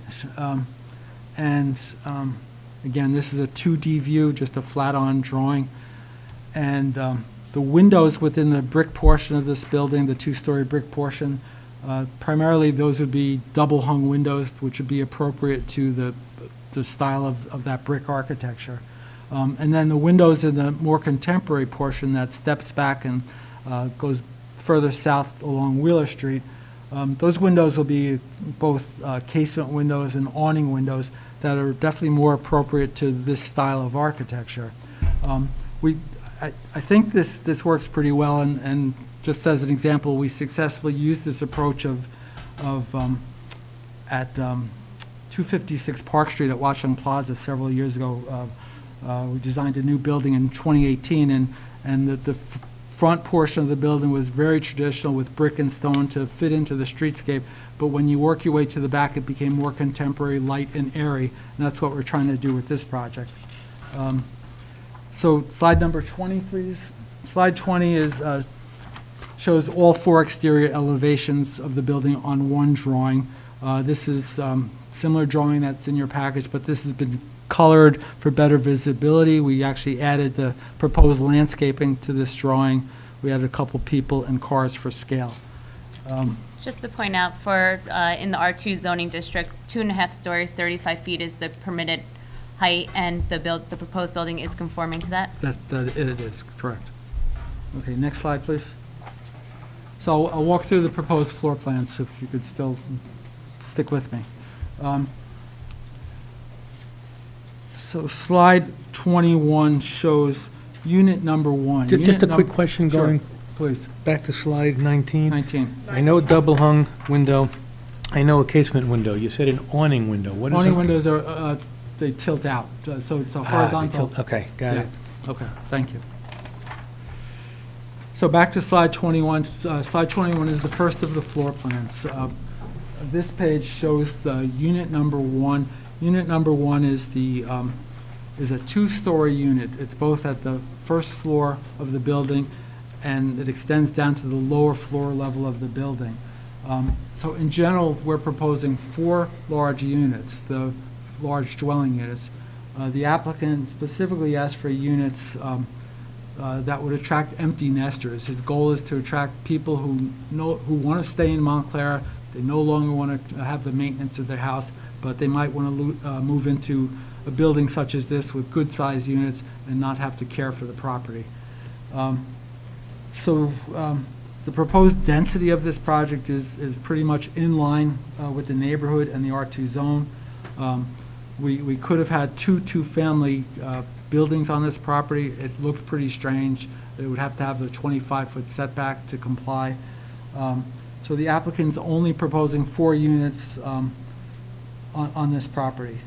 Speaker 6: Again, this is a 2D view, just a flat-on drawing. And the windows within the brick portion of this building, the 2-story brick portion, primarily those would be double-hung windows, which would be appropriate to the style of that brick architecture. And then the windows in the more contemporary portion that steps back and goes further south along Wheeler Street. Those windows will be both casement windows and awning windows that are definitely more appropriate to this style of architecture. I think this works pretty well, and just as an example, we successfully used this approach at 256 Park Street at Watchung Plaza several years ago. We designed a new building in 2018, and the front portion of the building was very traditional with brick and stone to fit into the streetscape, but when you work your way to the back, it became more contemporary, light, and airy, and that's what we're trying to do with this project. So slide number 20, please. Slide 20 shows all 4 exterior elevations of the building on one drawing. This is similar drawing that's in your package, but this has been colored for better visibility. We actually added the proposed landscaping to this drawing. We added a couple people and cars for scale.
Speaker 3: Just to point out, for in the R2 zoning district, 2.5 stories, 35 feet is the permitted height, and the proposed building is conforming to that?
Speaker 6: That it is, correct. Okay, next slide, please. So I'll walk through the proposed floor plans, if you could still stick with me. So slide 21 shows unit number 1.
Speaker 8: Just a quick question
Speaker 6: Sure,
Speaker 8: going
Speaker 6: please.
Speaker 8: back to slide 19.
Speaker 6: 19.
Speaker 8: I know double hung window. I know a casement window. You said an awning window. What is
Speaker 6: Awning
Speaker 8: it?
Speaker 6: windows are, they tilt out, so it's a
Speaker 8: Ah, they
Speaker 6: horizontal.
Speaker 8: tilt- Okay, got
Speaker 6: Yeah.
Speaker 8: it.
Speaker 6: Okay, thank you. So back to slide 21. Slide 21 is the first of the floor plans. This page shows the unit number 1. Unit number 1 is is a 2-story unit. It's both at the first floor of the building, and it extends down to the lower floor level of the building. So in general, we're proposing 4 large units, the large dwelling units. The applicant specifically asked for units that would attract empty nesters. His goal is to attract people who want to stay in Montclair. They no longer want to have the maintenance of their house, but they might want to move into a building such as this with good-sized units and not have to care for the property. The proposed density of this project is pretty much in line with the neighborhood and the R2 zone. We could have had 2 two-family buildings on this property. It looked pretty strange. It would have to have the 25-foot setback to comply. So the applicant's only proposing 4 units on this property.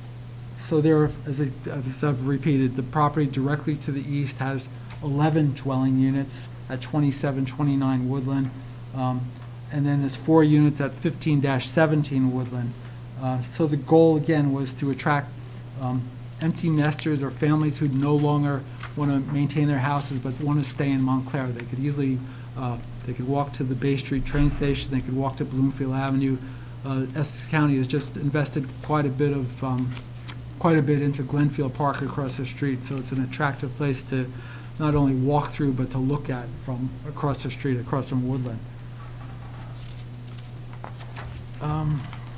Speaker 6: So there, as I've repeated, the property directly to the east has 11 dwelling units at 2729 Woodland. And then there's 4 units at 15-17 Woodland. So the goal, again, was to attract empty nesters or families who no longer want to maintain their houses but want to stay in Montclair. They could easily, they could walk to the Bay Street train station, they could walk to Bloomfield Avenue. Essex County has just invested quite a bit into Glenfield Park across the street, so it's an attractive place to not only walk through but to look at from across the street, across from Woodland.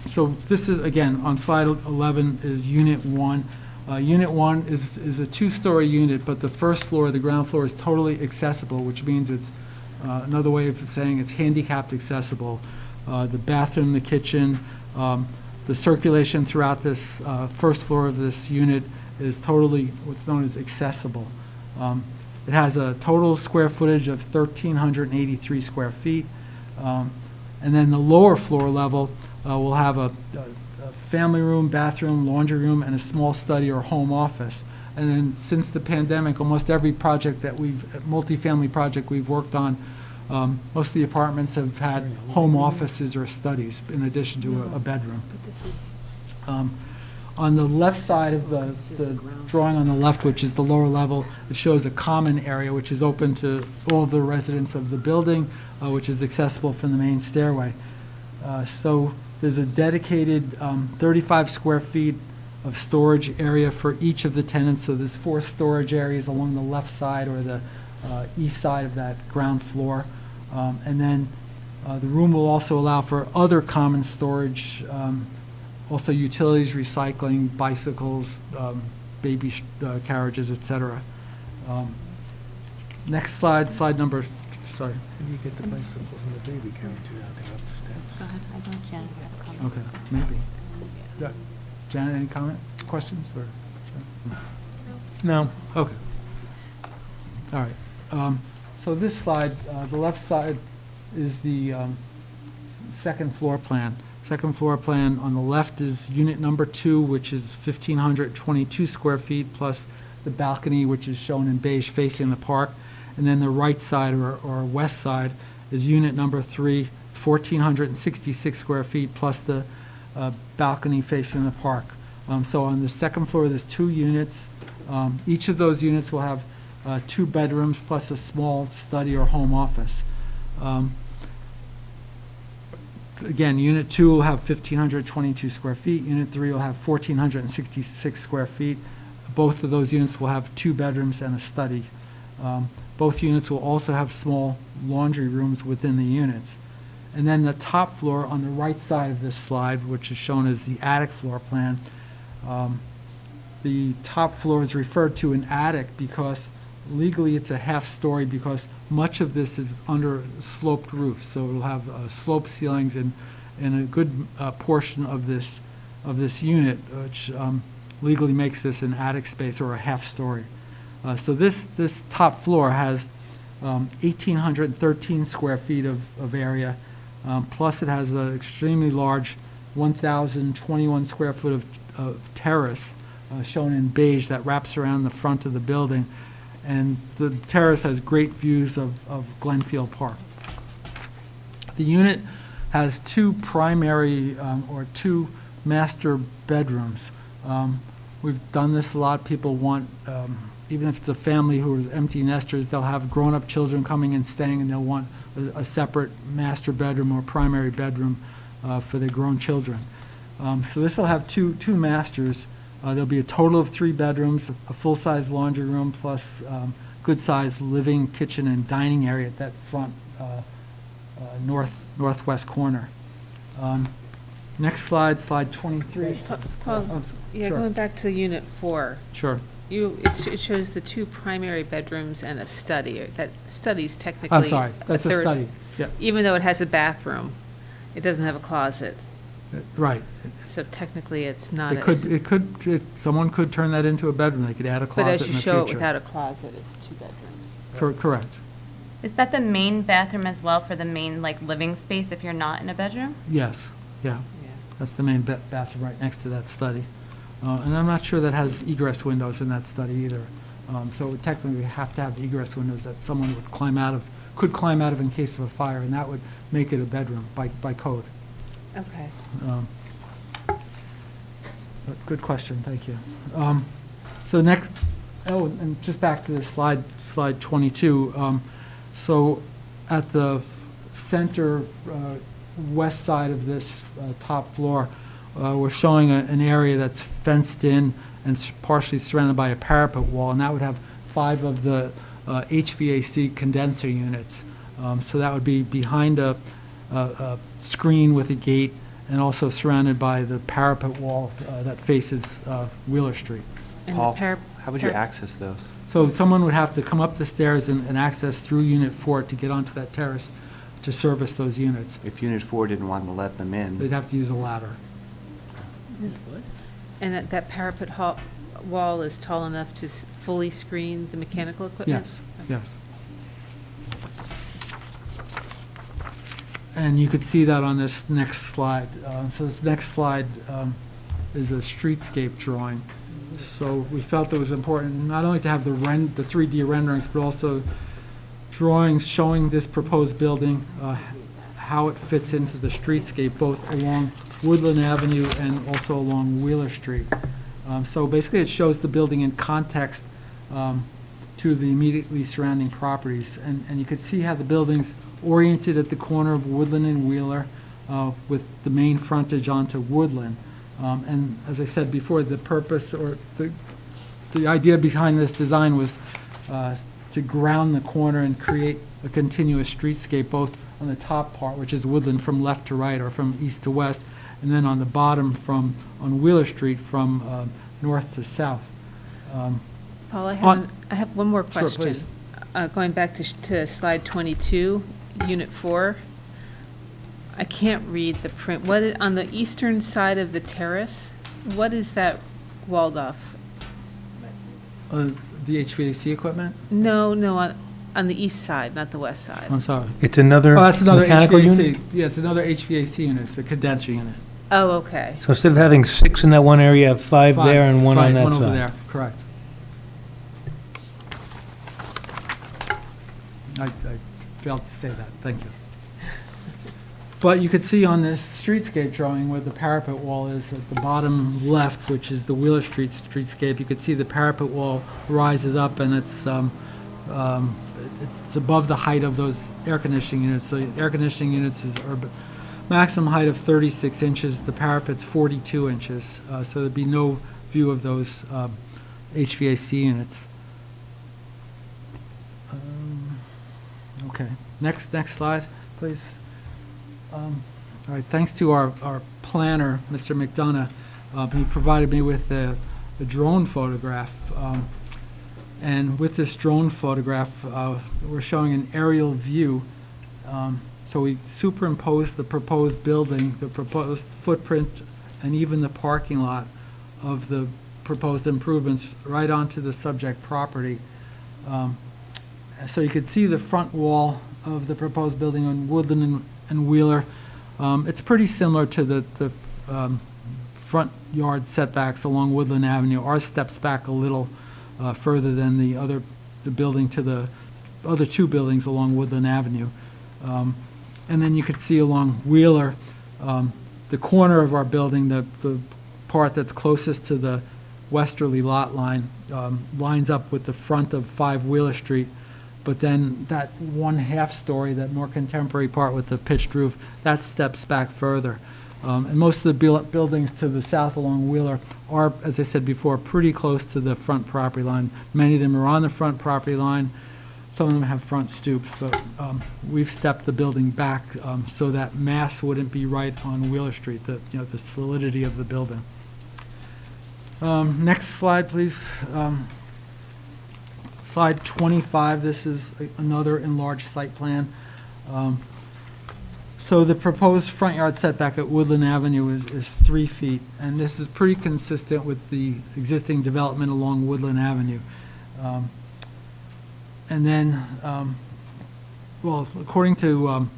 Speaker 6: So this is, again, on slide 11 is Unit 1. Unit 1 is a 2-story unit, but the first floor, the ground floor, is totally accessible, which means it's, another way of saying it's handicapped accessible. The bathroom, the kitchen, the circulation throughout this first floor of this unit is totally what's known as accessible. It has a total square footage of 1,383 square feet. And then the lower floor level will have a family room, bathroom, laundry room, and a small study or home office. And then since the pandemic, almost every project that multifamily project we've worked on, most of the apartments have had home offices or studies in addition to a bedroom. On the left side of the drawing on the left, which is the lower level, it shows a common area which is open to all the residents of the building, which is accessible from the main stairway. So there's a dedicated 35 square feet of storage area for each of the tenants. So there's 4 storage areas along the left side or the east side of that ground floor. And then the room will also allow for other common storage, also utilities, recycling, bicycles, baby carriages, etc. Next slide, slide number sorry.
Speaker 8: How do you get the bicycles and the baby carriage out there up the steps?
Speaker 3: Go ahead, I don't Janice have a comment.
Speaker 6: Okay, maybe. Janet, any comment, questions, or?
Speaker 8: No.
Speaker 6: Okay. All right. So this slide, the left side is the second floor plan. Second floor plan on the left is unit number 2, which is 1,522 square feet, plus the balcony, which is shown in beige facing the park. And then the right side, or west side, is unit number 3, 1,466 square feet, plus the balcony facing the park. So on the second floor, there's 2 units. Each of those units will have 2 bedrooms plus a small study or home office. Again, Unit 2 will have 1,522 square feet. Unit 3 will have 1,466 square feet. Both of those units will have 2 bedrooms and a study. Both units will also have small laundry rooms within the units. And then the top floor on the right side of this slide, which is shown as the attic floor plan, the top floor is referred to an attic because legally it's a half story, because much of this is under sloped roof. So it'll have sloped ceilings and a good portion of this unit, which legally makes this an attic space or a half story. So this top floor has 1,813 square feet of area, plus it has an extremely large 1,021 square foot of terrace shown in beige that wraps around the front of the building. And the terrace has great views of Glenfield Park. The unit has 2 primary or 2 master bedrooms. We've done this a lot. People want, even if it's a family who are empty nesters, they'll have grown-up children coming and staying, and they'll want a separate master bedroom or primary bedroom for their grown children. So this will have two masters. There'll be a total of 3 bedrooms, a full-size laundry room, plus good-sized living, kitchen, and dining area at that front northwest corner. Next slide, slide 23.
Speaker 1: Paul, yeah,
Speaker 6: sure.
Speaker 1: going back to Unit 4,
Speaker 6: Sure.
Speaker 1: it shows the 2 primary bedrooms and a study. That study's technically
Speaker 6: I'm sorry, that's a
Speaker 1: third-
Speaker 6: study. Yeah,
Speaker 1: Even though it has a bathroom, it doesn't have a closet.
Speaker 6: right.
Speaker 1: So technically, it's not.
Speaker 6: Someone could turn that into a bedroom. They could add a
Speaker 1: But
Speaker 6: closet
Speaker 1: as
Speaker 6: in
Speaker 1: you
Speaker 6: the
Speaker 1: show it
Speaker 6: future.
Speaker 1: without a closet, it's 2 bedrooms.
Speaker 6: Correct.
Speaker 3: Is that the main bathroom as well for the main, like, living space if you're not in a bedroom?
Speaker 6: Yes, yeah.
Speaker 1: Yeah.
Speaker 6: That's the main bathroom right next to that study. And I'm not sure that has egress windows in that study either. So technically, we have to have egress windows that someone could climb out of in case of a fire, and that would make it a bedroom by code.
Speaker 1: Okay.
Speaker 6: But good question, thank you. So next, and just back to the slide 22. So at the center west side of this top floor, we're showing an area that's fenced in and partially surrounded by a parapet wall, and that would have 5 of the HVAC condenser units. So that would be behind a screen with a gate, and also surrounded by the parapet wall that faces Wheeler Street.
Speaker 1: And
Speaker 9: Paul,
Speaker 1: the
Speaker 9: how would you access those?
Speaker 6: So someone would have to come up the stairs and access through Unit 4 to get onto that terrace to service those units.
Speaker 9: If Unit 4 didn't want to let them
Speaker 6: They'd
Speaker 9: in,
Speaker 6: have to use a ladder.
Speaker 1: And that parapet wall is tall enough to fully screen the mechanical equipment?
Speaker 6: Yes, yes. And you could see that on this next slide. So this next slide is a streetscape drawing. So we felt it was important not only to have the 3D renderings, but also drawings showing this proposed building, how it fits into the streetscape, both along Woodland Avenue and also along Wheeler Street. So basically, it shows the building in context to the immediately surrounding properties. And you could see how the building's oriented at the corner of Woodland and Wheeler with the main frontage onto Woodland. And as I said before, the purpose or the idea behind this design was to ground the corner and create a continuous streetscape, both on the top part, which is Woodland, from left to right or from east to west, and then on the bottom on Wheeler Street from north to south.
Speaker 1: Paul, I
Speaker 6: On-
Speaker 1: have one more
Speaker 6: Sure,
Speaker 1: question.
Speaker 6: please.
Speaker 1: going back to slide 22, unit 4, I can't read the print. On the eastern side of the terrace, what is that walled off?
Speaker 6: The HVAC equipment?
Speaker 1: No, on the east side, not the west side.
Speaker 6: I'm sorry.
Speaker 8: It's another
Speaker 6: Oh, that's another
Speaker 8: mechanical
Speaker 6: HVAC.
Speaker 8: unit?
Speaker 6: Yeah, it's another HVAC unit. It's a condenser unit.
Speaker 1: Oh, okay.
Speaker 8: So instead of having 6 in that one area, you have 5 there and 1 on
Speaker 6: Right,
Speaker 8: that
Speaker 6: one over
Speaker 8: side.
Speaker 6: there, correct. I failed to say that, thank you. But you could see on this streetscape drawing where the parapet wall is at the bottom left, which is the Wheeler Street streetscape, you could see the parapet wall rises up and it's above the height of those air conditioning units. The air conditioning units are maximum height of 36 inches, the parapet's 42 inches, so there'd be no view of those HVAC units. Okay, next slide, please. All right, thanks to our planner, Mr. McDonough, he provided me with a drone photograph. And with this drone photograph, we're showing an aerial view. So we superimposed the proposed building, the proposed footprint, and even the parking lot of the proposed improvements right onto the subject property. So you could see the front wall of the proposed building on Woodland and Wheeler. It's pretty similar to the front yard setbacks along Woodland Avenue. Ours steps back a little further than the building to the other two buildings along Woodland Avenue. And then you could see along Wheeler, the corner of our building, the part that's closest to the westerly lot line, lines up with the front of 5 Wheeler Street. But then that 1/2 story, that more contemporary part with the pitched roof, that steps back further. And most of the buildings to the south along Wheeler are, as I said before, pretty close to the front property line. Many of them are on the front property line. Some of them have front stoops, but we've stepped the building back so that mass wouldn't be right on Wheeler Street, the solidity of the building. Next slide, please. Slide 25, this is another enlarged site plan. So the proposed front yard setback at Woodland Avenue is 3 feet, and this is pretty consistent with the existing development along Woodland Avenue. And then, well, according to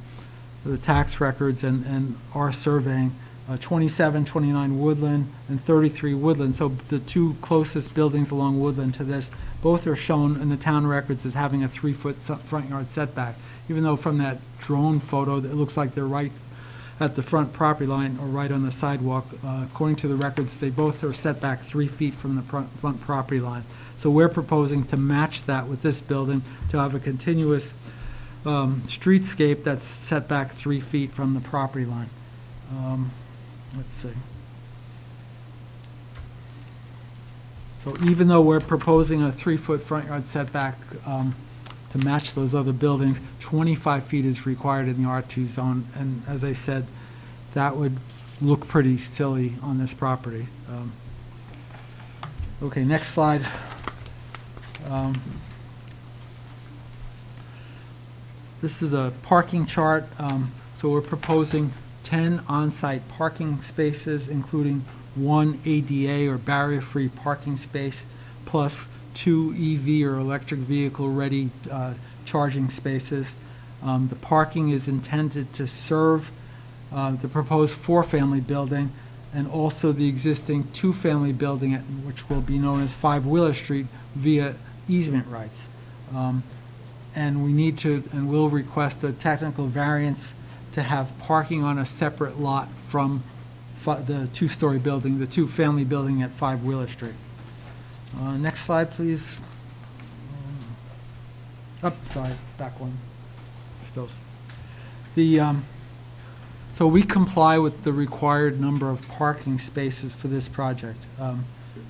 Speaker 6: the tax records and our surveying, 27, 29 Woodland, and 33 Woodland. So the two closest buildings along Woodland to this, both are shown in the town records as having a 3-foot front yard setback, even though from that drone photo, it looks like they're right at the front property line or right on the sidewalk. According to the records, they both are set back 3 feet from the front property line. So we're proposing to match that with this building, to have a continuous streetscape that's set back 3 feet from the property line. Let's see. So even though we're proposing a 3-foot front yard setback to match those other buildings, 25 feet is required in the R2 zone. And as I said, that would look pretty silly on this property. Okay, next slide. This is a parking chart. So we're proposing 10 on-site parking spaces, including 1 ADA or barrier-free parking space, plus 2 EV or electric vehicle-ready charging spaces. The parking is intended to serve the proposed 4-family building and also the existing 2-family building, which will be known as 5 Wheeler Street, via easement rights. And we need to and will request a technical variance to have parking on a separate lot from the 2-story building, the 2-family building at 5 Wheeler Street. Next slide, please. Sorry, back one. Still. So we comply with the required number of parking spaces for this project.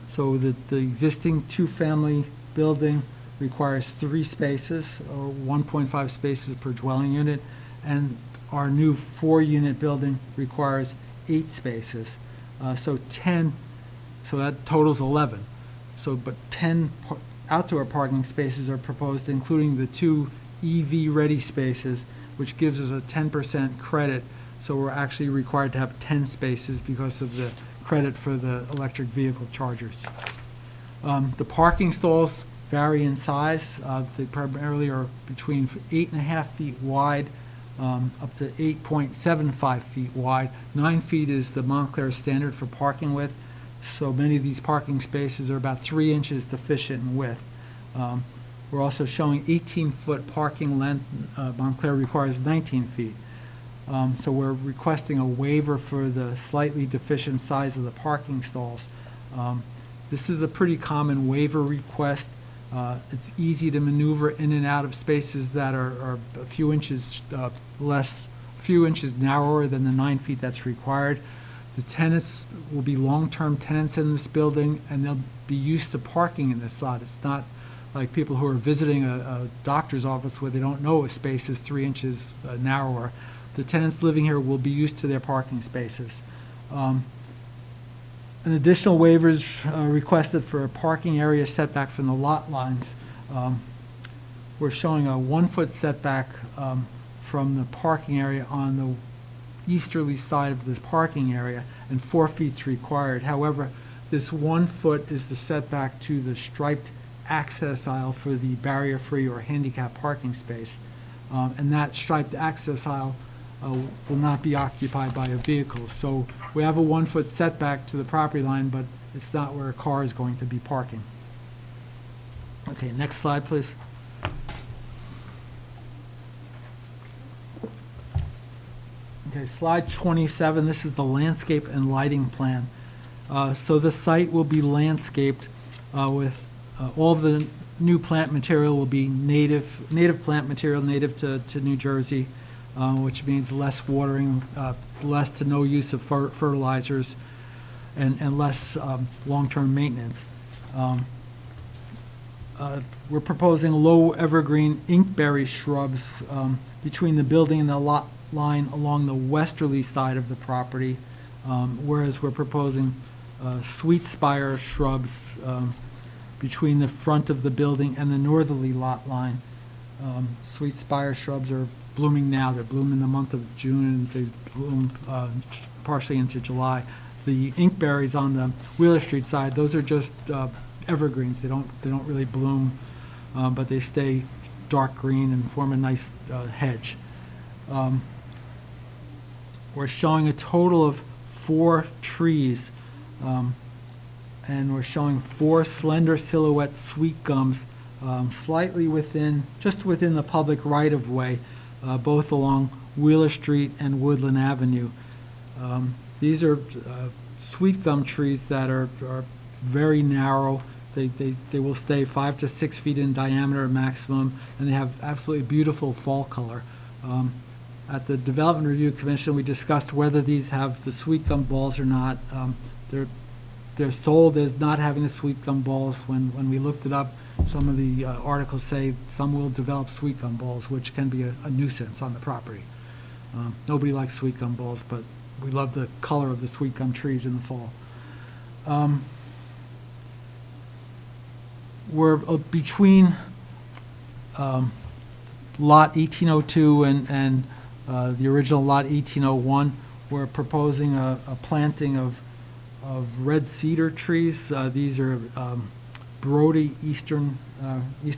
Speaker 6: So the existing 2-family building requires 3 spaces, or 1.5 spaces per dwelling unit, and our new 4-unit building requires 8 spaces. So 10, so that totals 11. So, but 10 outdoor parking spaces are proposed, including the 2 EV-ready spaces, which gives us a 10% credit. So we're actually required to have 10 spaces because of the credit for the electric vehicle chargers. The parking stalls vary in size. They primarily are between 8.5 feet wide up to 8.75 feet wide. 9 feet is the Montclair standard for parking width. So many of these parking spaces are about 3 inches deficient in width. We're also showing 18-foot parking length. Montclair requires 19 feet. So we're requesting a waiver for the slightly deficient size of the parking stalls. This is a pretty common waiver request. It's easy to maneuver in and out of spaces that are a few inches narrower than the 9 feet that's required. The tenants will be long-term tenants in this building, and they'll be used to parking in this lot. It's not like people who are visiting a doctor's office where they don't know a space is 3 inches narrower. The tenants living here will be used to their parking spaces. An additional waiver is requested for a parking area setback from the lot lines. We're showing a 1-foot setback from the parking area on the easterly side of the parking area, and 4 feet's required. However, this 1 foot is the setback to the striped access aisle for the barrier-free or handicap parking space. And that striped access aisle will not be occupied by a vehicle. So we have a 1 foot setback to the property line, but it's not where a car is going to be parking. Okay, next slide, please. Okay, slide 27, this is the landscape and lighting plan. So the site will be landscaped with all of the new plant material will be native plant material, native to New Jersey, which means less watering, less to no use of fertilizers, and less long-term maintenance. We're proposing low evergreen inkberry shrubs between the building and the lot line along the westerly side of the property, whereas we're proposing sweet spire shrubs between the front of the building and the northerly lot line. Sweet spire shrubs are blooming now. They bloom in the month of June, and they bloom partially into July. The inkberries on the Wheeler Street side, those are just evergreens. They don't really bloom, but they stay dark green and form a nice hedge. We're showing a total of 4 trees, and we're showing 4 slender silhouette sweet gums slightly just within the public right-of-way, both along Wheeler Street and Woodland Avenue. These are sweet gum trees that are very narrow. They will stay 5 to 6 feet in diameter maximum, and they have absolutely beautiful fall color. At the Development Review Commission, we discussed whether these have the sweet gum balls or not. They're sold as not having the sweet gum balls. When we looked it up, some of the articles say some will develop sweet gum balls, which can be a nuisance on the property. Nobody likes sweet gum balls, but we love the color of the sweet gum trees in the fall. We're between lot 1802 and the original lot 1801. We're proposing a planting of red cedar trees. These are Brody Eastern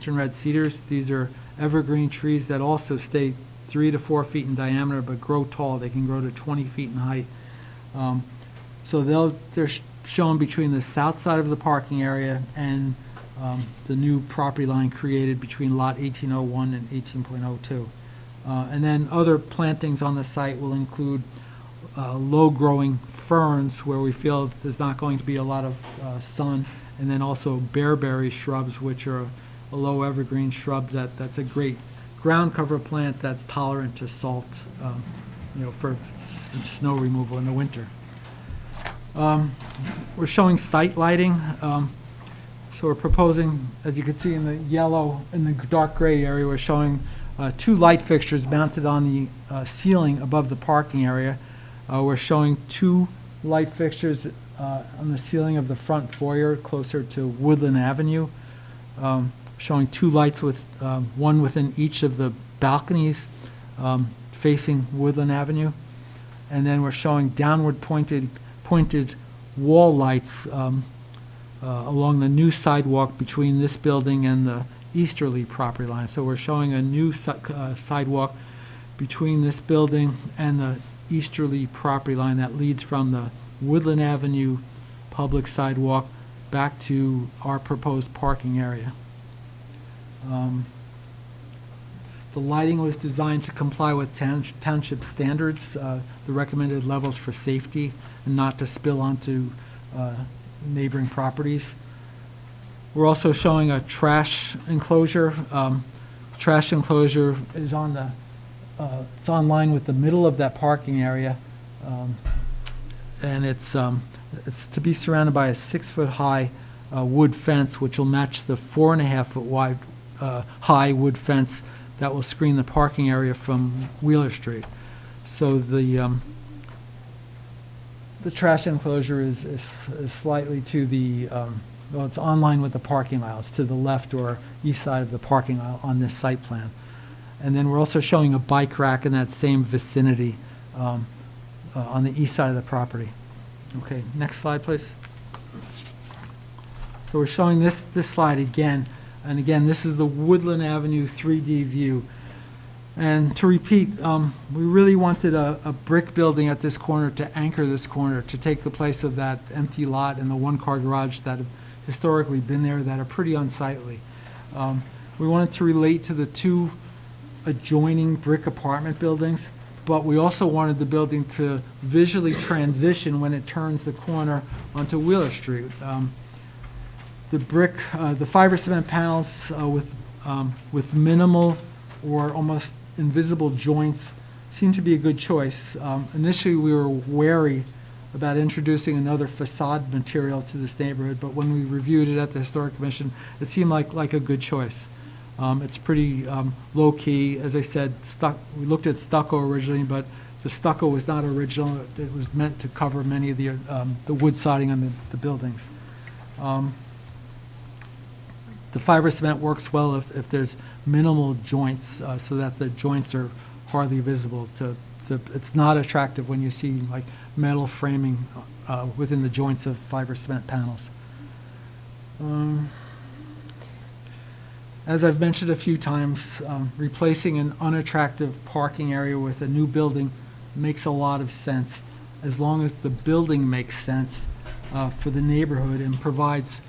Speaker 6: red cedars. These are evergreen trees that also stay 3 to 4 feet in diameter but grow tall. They can grow to 20 feet in height. So they're shown between the south side of the parking area and the new property line created between lot 1801 and 18.02. And then other plantings on the site will include low-growing ferns where we feel there's not going to be a lot of sun, and then also bearberry shrubs, which are a low evergreen shrub that's a great ground cover plant that's tolerant to salt, for snow removal in the winter. We're showing site lighting. So we're proposing, as you can see in the yellow, in the dark gray area, we're showing 2 light fixtures mounted on the ceiling above the parking area. We're showing 2 light fixtures on the ceiling of the front foyer closer to Woodland Avenue. showing 2 lights with one within each of the balconies facing Woodland Avenue. And then we're showing downward pointed wall lights along the new sidewalk between this building and the easterly property line. So we're showing a new sidewalk between this building and the easterly property line that leads from the Woodland Avenue public sidewalk back to our proposed parking area. The lighting was designed to comply with township standards, the recommended levels for safety, and not to spill onto neighboring properties. We're also showing a trash enclosure. Trash enclosure is on the, it's on line with the middle of that parking area. And it's to be surrounded by a 6-foot-high wood fence, which will match the 4.5-foot wide high wood fence that will screen the parking area from Wheeler Street. So the trash enclosure is slightly to the, well, it's on line with the parking aisles, to the left or east side of the parking aisle on this site plan. And then we're also showing a bike rack in that same vicinity on the east side of the property. Okay, next slide, please. So we're showing this slide again. And again, this is the Woodland Avenue 3D view. And to repeat, we really wanted a brick building at this corner to anchor this corner, to take the place of that empty lot and the one-car garage that have historically been there that are pretty unsightly. We wanted to relate to the 2 adjoining brick apartment buildings, but we also wanted the building to visually transition when it turns the corner onto Wheeler Street. The brick, the fiber cement panels with minimal or almost invisible joints seem to be a good choice. Initially, we were wary about introducing another facade material to this neighborhood, but when we reviewed it at the Historic Commission, it seemed like a good choice. It's pretty low-key. As I said, we looked at stucco originally, but the stucco was not original. It was meant to cover many of the wood siding on the buildings. The fiber cement works well if there's minimal joints, so that the joints are hardly visible. It's not attractive when you see like metal framing within the joints of fiber cement panels. As I've mentioned a few times, replacing an unattractive parking area with a new building makes a lot of sense, as long as the building makes sense for the neighborhood and provides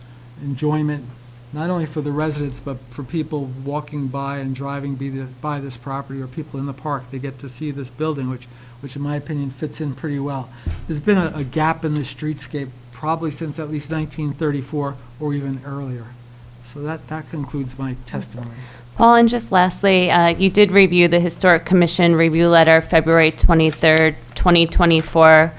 Speaker 6: enjoyment not only for the residents, but for people walking by and driving by this property, or people in the park. They get to see this building, which in my opinion fits in pretty well. There's been a gap in the streetscape probably since at least 1934 or even earlier. So that concludes my testimony.
Speaker 3: Paul, and just lastly, you did review the Historic Commission review letter, February 23rd, 2024.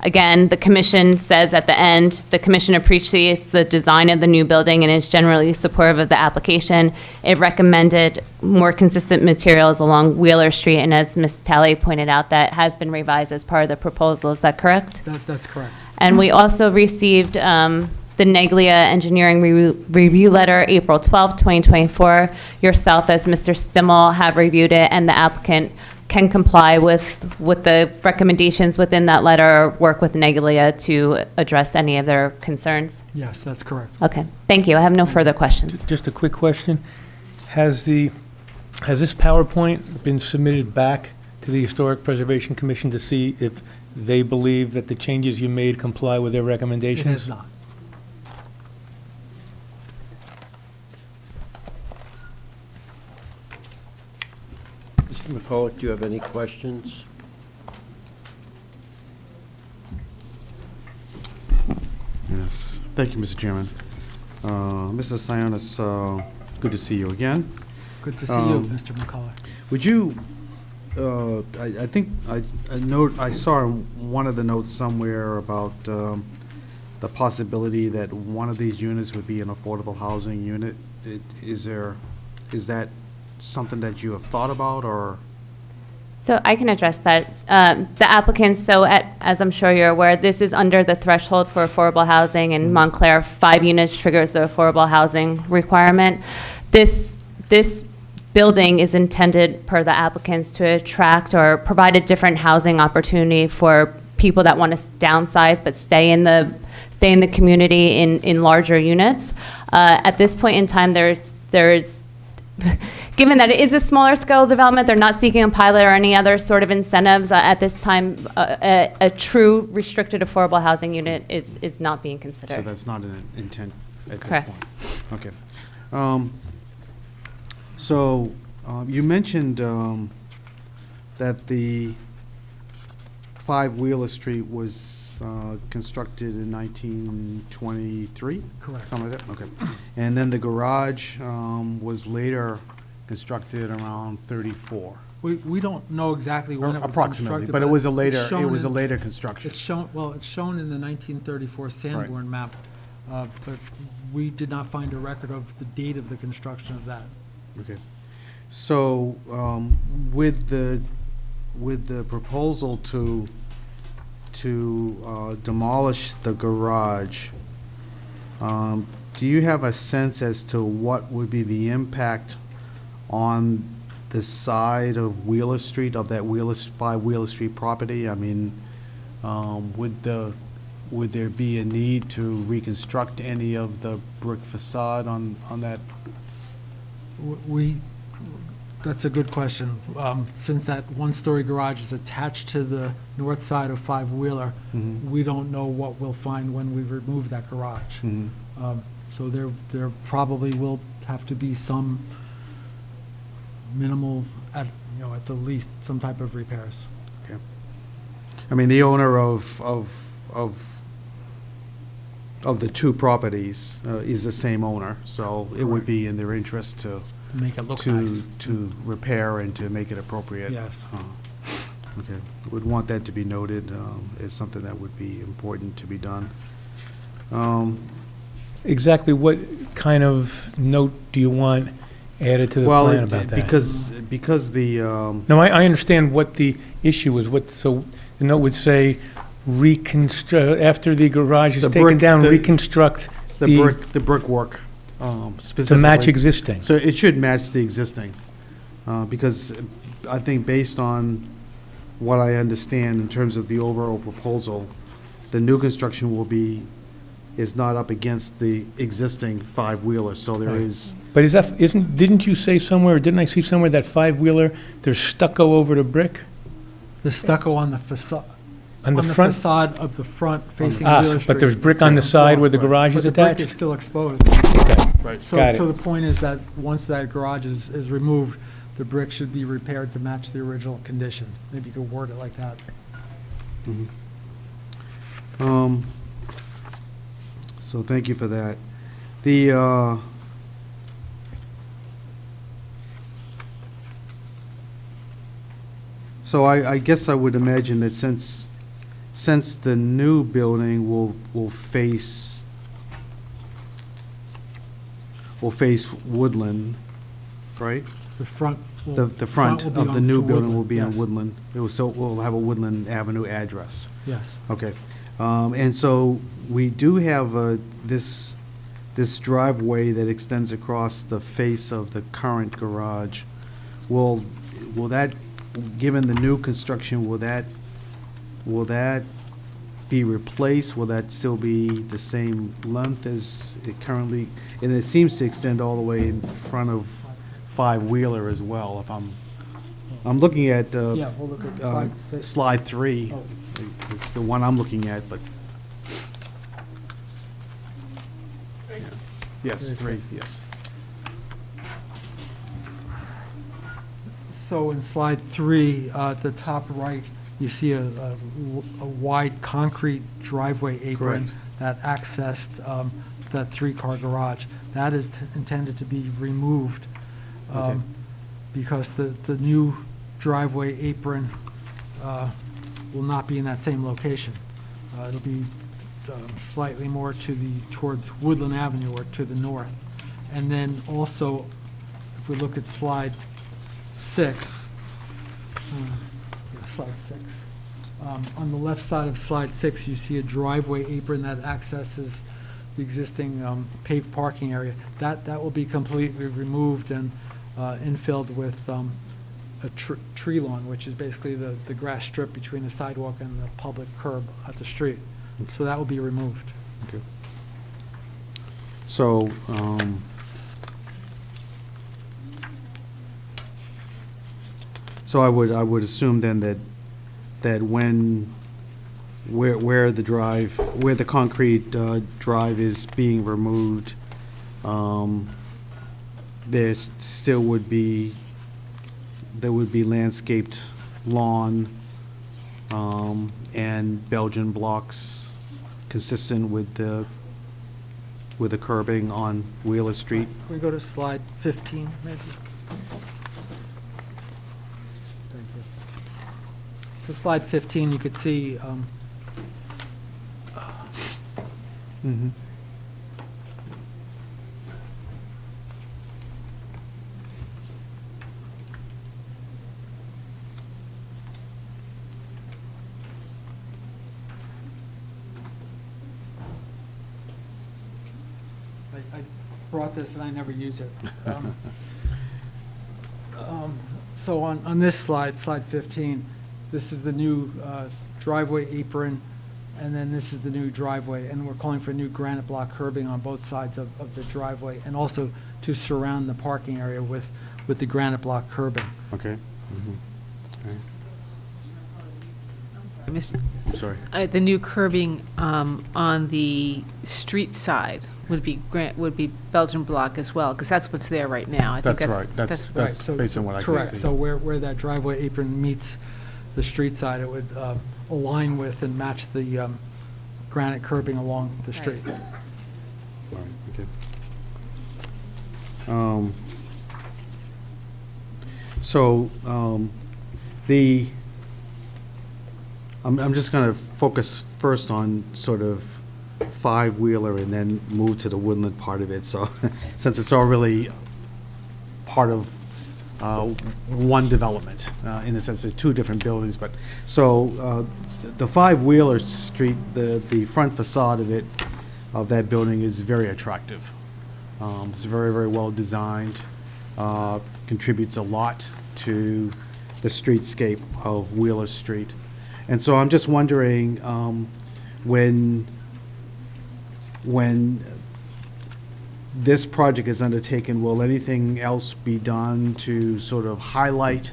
Speaker 3: Again, the commission says at the end, the commission appreciates the design of the new building and is generally supportive of the application. It recommended more consistent materials along Wheeler Street, and as Ms. Talley pointed out, that has been revised as part of the proposal. Is that correct?
Speaker 6: That's correct.
Speaker 3: And we also received the Neglia Engineering review letter, April 12th, 2024. Yourself, as Mr. Stimmel, have reviewed it, and the applicant can comply with the recommendations within that letter, or work with Neglia to address any of their concerns?
Speaker 6: Yes, that's correct.
Speaker 3: Okay, thank you. I have no further questions.
Speaker 8: Just a quick question. Has this PowerPoint been submitted back to the Historic Preservation Commission to see if they believe that the changes you made comply with their recommendations?
Speaker 6: It has not.
Speaker 2: Mr. McCulloch, do you have any questions?
Speaker 10: Yes, thank you, Mr. Chairman. Mrs. Sionas, good to see you again.
Speaker 6: Good to see you, Mr. McCulloch.
Speaker 10: Would you, I think I saw in one of the notes somewhere about the possibility that one of these units would be an affordable housing unit. Is that something that you have thought about, or?
Speaker 3: So I can address that. The applicants, as I'm sure you're aware, this is under the threshold for affordable housing. In Montclair, 5 units triggers the affordable housing requirement. This building is intended, per the applicants, to attract or provide a different housing opportunity for people that want to downsize but stay in the community in larger units. At this point in time, there's given that it is a smaller scale development, they're not seeking a pilot or any other sort of incentives. At this time, a true restricted affordable housing unit is not being considered.
Speaker 10: So that's not an intent at
Speaker 3: Correct.
Speaker 10: this point? Okay. So you mentioned that the 5 Wheeler Street was constructed in 1923?
Speaker 6: Correct.
Speaker 10: Something like that? Okay. And then the garage was later constructed around 34?
Speaker 6: We don't know exactly when it was
Speaker 10: Approximately,
Speaker 6: constructed.
Speaker 10: but it was a later,
Speaker 6: it's shown
Speaker 10: it was a
Speaker 6: in-
Speaker 10: later construction.
Speaker 6: It's shown in the 1934 Sanborn map, but we did not find a record of the date of the construction of that.
Speaker 10: Okay. So, with the proposal to demolish the garage, do you have a sense as to what would be the impact on the side of Wheeler Street, of that 5 Wheeler Street property? I mean, would there be a need to reconstruct any of the brick facade on that?
Speaker 6: That's a good question. Since that one-story garage is attached to the north side of 5 Wheeler, we don't know what we'll find when we remove that garage. So there probably will have to be some minimal, at the least, some type of repairs.
Speaker 10: Okay. I mean, the owner of the 2 properties is the same owner, so it would be in their interest to
Speaker 6: Make it look nice.
Speaker 10: to repair and to make it appropriate.
Speaker 6: Yes.
Speaker 10: Okay. Would want that to be noted as something that would be important to be done.
Speaker 8: Exactly what kind of note do you want added to the plan about that?
Speaker 10: Because the,
Speaker 8: No, I understand what the issue is, so the note would say, after the garage is
Speaker 10: The
Speaker 8: taken
Speaker 10: brick-
Speaker 8: down,
Speaker 10: the-
Speaker 8: reconstruct
Speaker 10: the brickwork specifically.
Speaker 8: to match existing.
Speaker 10: So it should match the existing, because I think based on what I understand in terms of the overall proposal, the new construction is not up against the existing 5-wheeler, so there
Speaker 8: Right.
Speaker 10: is,
Speaker 8: But didn't you say somewhere, didn't I see somewhere that 5-wheeler, there's stucco over the brick?
Speaker 6: The stucco on the facade.
Speaker 8: On the
Speaker 6: On the
Speaker 8: front?
Speaker 6: facade of the front facing
Speaker 8: Ah,
Speaker 6: Wheeler Street.
Speaker 8: but there's brick on the side where the garage is
Speaker 6: But the brick
Speaker 8: attached?
Speaker 6: is still exposed.
Speaker 10: right.
Speaker 6: So,
Speaker 8: Got it.
Speaker 6: so the point is that once that garage is removed, the brick should be repaired to match the original condition. Maybe you could word it like that.
Speaker 10: So thank you for that. So I guess I would imagine that since the new building will face woodland, right?
Speaker 6: The front.
Speaker 10: The front
Speaker 6: will be
Speaker 10: of the
Speaker 6: on
Speaker 10: new
Speaker 6: to
Speaker 10: building will be on
Speaker 6: yes.
Speaker 10: Woodland. We'll have a Woodland Avenue address.
Speaker 6: Yes.
Speaker 10: Okay. And so we do have this driveway that extends across the face of the current garage. Will that, given the new construction, will that be replaced? Will that still be the same length as it currently? And it seems to extend all the way in front of 5-wheeler as well, if I'm looking at
Speaker 6: Yeah, we'll look at slide 6.
Speaker 10: slide 3.
Speaker 6: Oh.
Speaker 10: It's the one I'm looking at, but. Yes, 3, yes.
Speaker 6: So in slide 3, at the top right, you see a wide concrete driveway apron
Speaker 10: Correct.
Speaker 6: that accessed that 3-car garage. That is intended to be removed
Speaker 10: Okay.
Speaker 6: because the new driveway apron will not be in that same location. It'll be slightly more towards Woodland Avenue or to the north. And then also, if we look at slide 6, slide 6. On the left side of slide 6, you see a driveway apron that accesses the existing paved parking area. That will be completely removed and infilled with a tree lawn, which is basically the grass strip between the sidewalk and the public curb at the street. So that will be removed.
Speaker 10: Okay. So, so I would assume then that where the concrete drive is being removed, there would be landscaped lawn and Belgian blocks consistent with the curbing on Wheeler Street.
Speaker 6: Can we go to slide 15, maybe? Thank you. So slide 15, you could see
Speaker 10: Mm-hmm.
Speaker 6: I brought this and I never use it. So on this slide, slide 15, this is the new driveway apron, and then this is the new driveway, and we're calling for new granite block curbing on both sides of the driveway, and also to surround the parking area with the granite block curbing.
Speaker 10: Okay. Mhm.
Speaker 1: Mr.
Speaker 10: I'm sorry.
Speaker 1: The new curbing on the street side would be Belgian block as well, because that's what's there right now. I think
Speaker 10: That's right. That's
Speaker 6: Right, so-
Speaker 10: based on what I can see.
Speaker 6: Correct, so where that driveway apron meets the street side, it would align with and match the granite curbing along the street.
Speaker 10: Right, okay. So, I'm just gonna focus first on sort of five-wheeler and then move to the woodland part of it, so, since it's all really part of one development, in the sense of two different buildings, but, so, the five-wheeler street, the front facade of it, of that building is very attractive. It's very, very well designed, contributes a lot to the streetscape of Wheeler Street. And so I'm just wondering, when this project is undertaken, will anything else be done to sort of highlight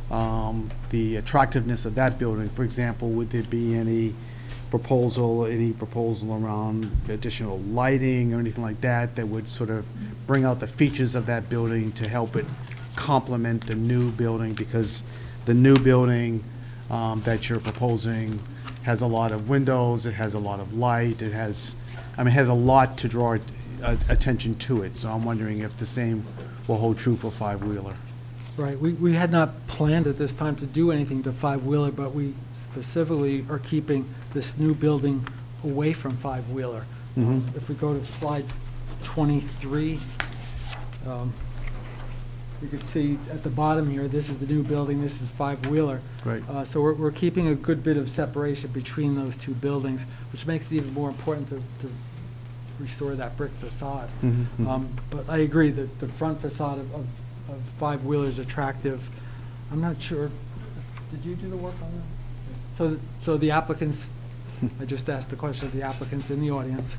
Speaker 10: the attractiveness of that building? For example, would there be any proposal around additional lighting or anything like that that would sort of bring out the features of that building to help it complement the new building? Because the new building that you're proposing has a lot of windows, it has a lot of light, it has a lot to draw attention to it. So I'm wondering if the same will hold true for five-wheeler.
Speaker 6: Right, we had not planned at this time to do anything to five-wheeler, but we specifically are keeping this new building away from five-wheeler.
Speaker 10: Mhm.
Speaker 6: If we go to slide 23, you can see at the bottom here, this is the new building, this is five-wheeler.
Speaker 10: Right.
Speaker 6: So we're keeping a good bit of separation between those two buildings, which makes it even more important to restore that brick facade.
Speaker 10: Mhm, mhm.
Speaker 6: But I agree that the front facade of five-wheeler is attractive. I'm not sure, did you do the work on that? So the applicants, I just asked the question of the applicants in the audience.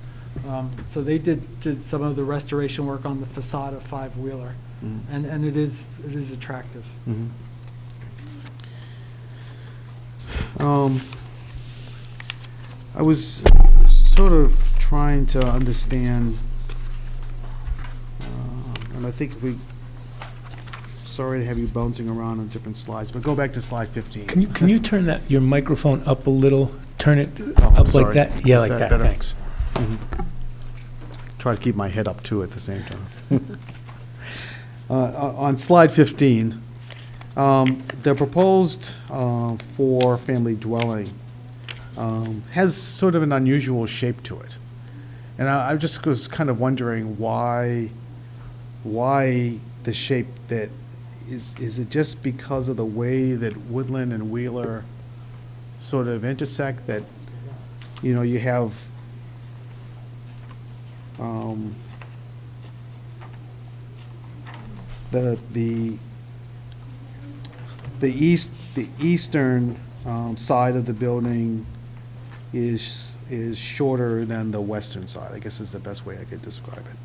Speaker 6: So they did some of the restoration work on the facade of five-wheeler,
Speaker 10: Mhm.
Speaker 6: and it is attractive.
Speaker 10: Mhm. I was sort of trying to understand, and I think if we, sorry to have you bouncing around on different slides, but go back to slide 15.
Speaker 8: Can you turn your microphone up a little? Turn it
Speaker 10: Oh, I'm
Speaker 8: up like
Speaker 10: sorry.
Speaker 8: that? Yeah,
Speaker 10: Is
Speaker 8: like
Speaker 10: that
Speaker 8: that,
Speaker 10: better?
Speaker 8: thanks.
Speaker 10: Try to keep my head up too at the same time. On slide 15, the proposed four-family dwelling has sort of an unusual shape to it. And I just was kind of wondering why the shape that is it just because of the way that Woodland and Wheeler sort of intersect that, you know, you have, the eastern, side of the building is shorter than the western side, I guess is the best way I could describe it.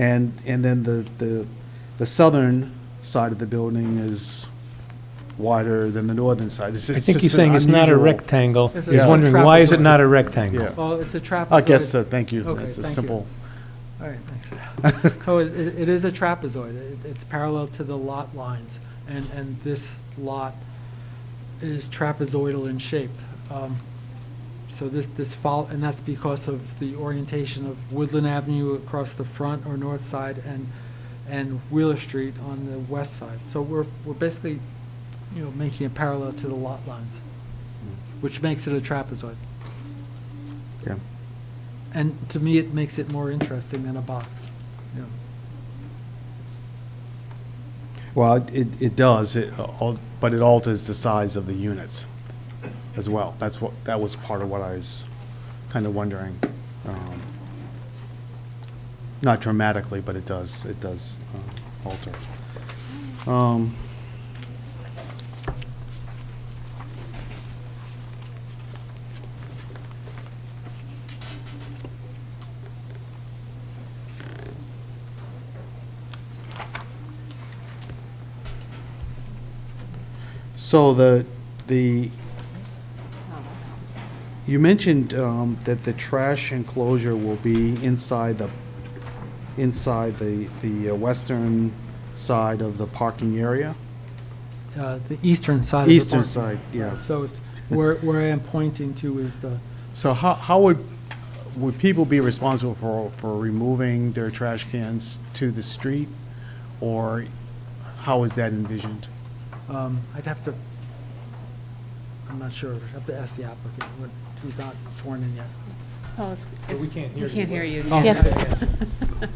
Speaker 10: And then the southern side of the building is wider than the northern side. It's
Speaker 8: I
Speaker 10: just-
Speaker 8: think
Speaker 10: just
Speaker 8: he's
Speaker 10: an
Speaker 8: saying it's not a
Speaker 10: unusual-
Speaker 8: rectangle.
Speaker 6: It's
Speaker 8: He's
Speaker 6: a
Speaker 8: wondering, why is it
Speaker 6: trapezoid.
Speaker 8: not a rectangle?
Speaker 10: Yeah.
Speaker 6: Well, it's a trapezoid.
Speaker 10: I guess, thank you.
Speaker 6: Okay,
Speaker 10: It's a
Speaker 6: thank you.
Speaker 10: simple,
Speaker 6: All right, thanks. So it is a trapezoid. It's parallel to the lot lines, and this lot is trapezoidal in shape. So and that's because of the orientation of Woodland Avenue across the front or north side and Wheeler Street on the west side. So we're basically, you know, making it parallel to the lot lines, which makes it a trapezoid.
Speaker 10: yeah.
Speaker 6: And to me, it makes it more interesting than a box. You know.
Speaker 10: Well, it does, but it alters the size of the units as well. That was part of what I was kind of wondering. Not dramatically, but it does alter. So you mentioned that the trash enclosure will be inside the western side of the parking area?
Speaker 6: The eastern side of the
Speaker 10: Eastern
Speaker 6: parking
Speaker 10: side, yeah.
Speaker 6: So it's, where I am pointing to is the,
Speaker 10: So how would people be responsible for removing their trash cans to the street? Or how is that envisioned?
Speaker 6: I'd have to, I'm not sure, I'd have to ask the applicant, he's not sworn in yet.
Speaker 1: Oh,
Speaker 5: we can't hear
Speaker 1: we can't
Speaker 5: you.
Speaker 1: hear you.
Speaker 6: Oh.
Speaker 1: Yeah.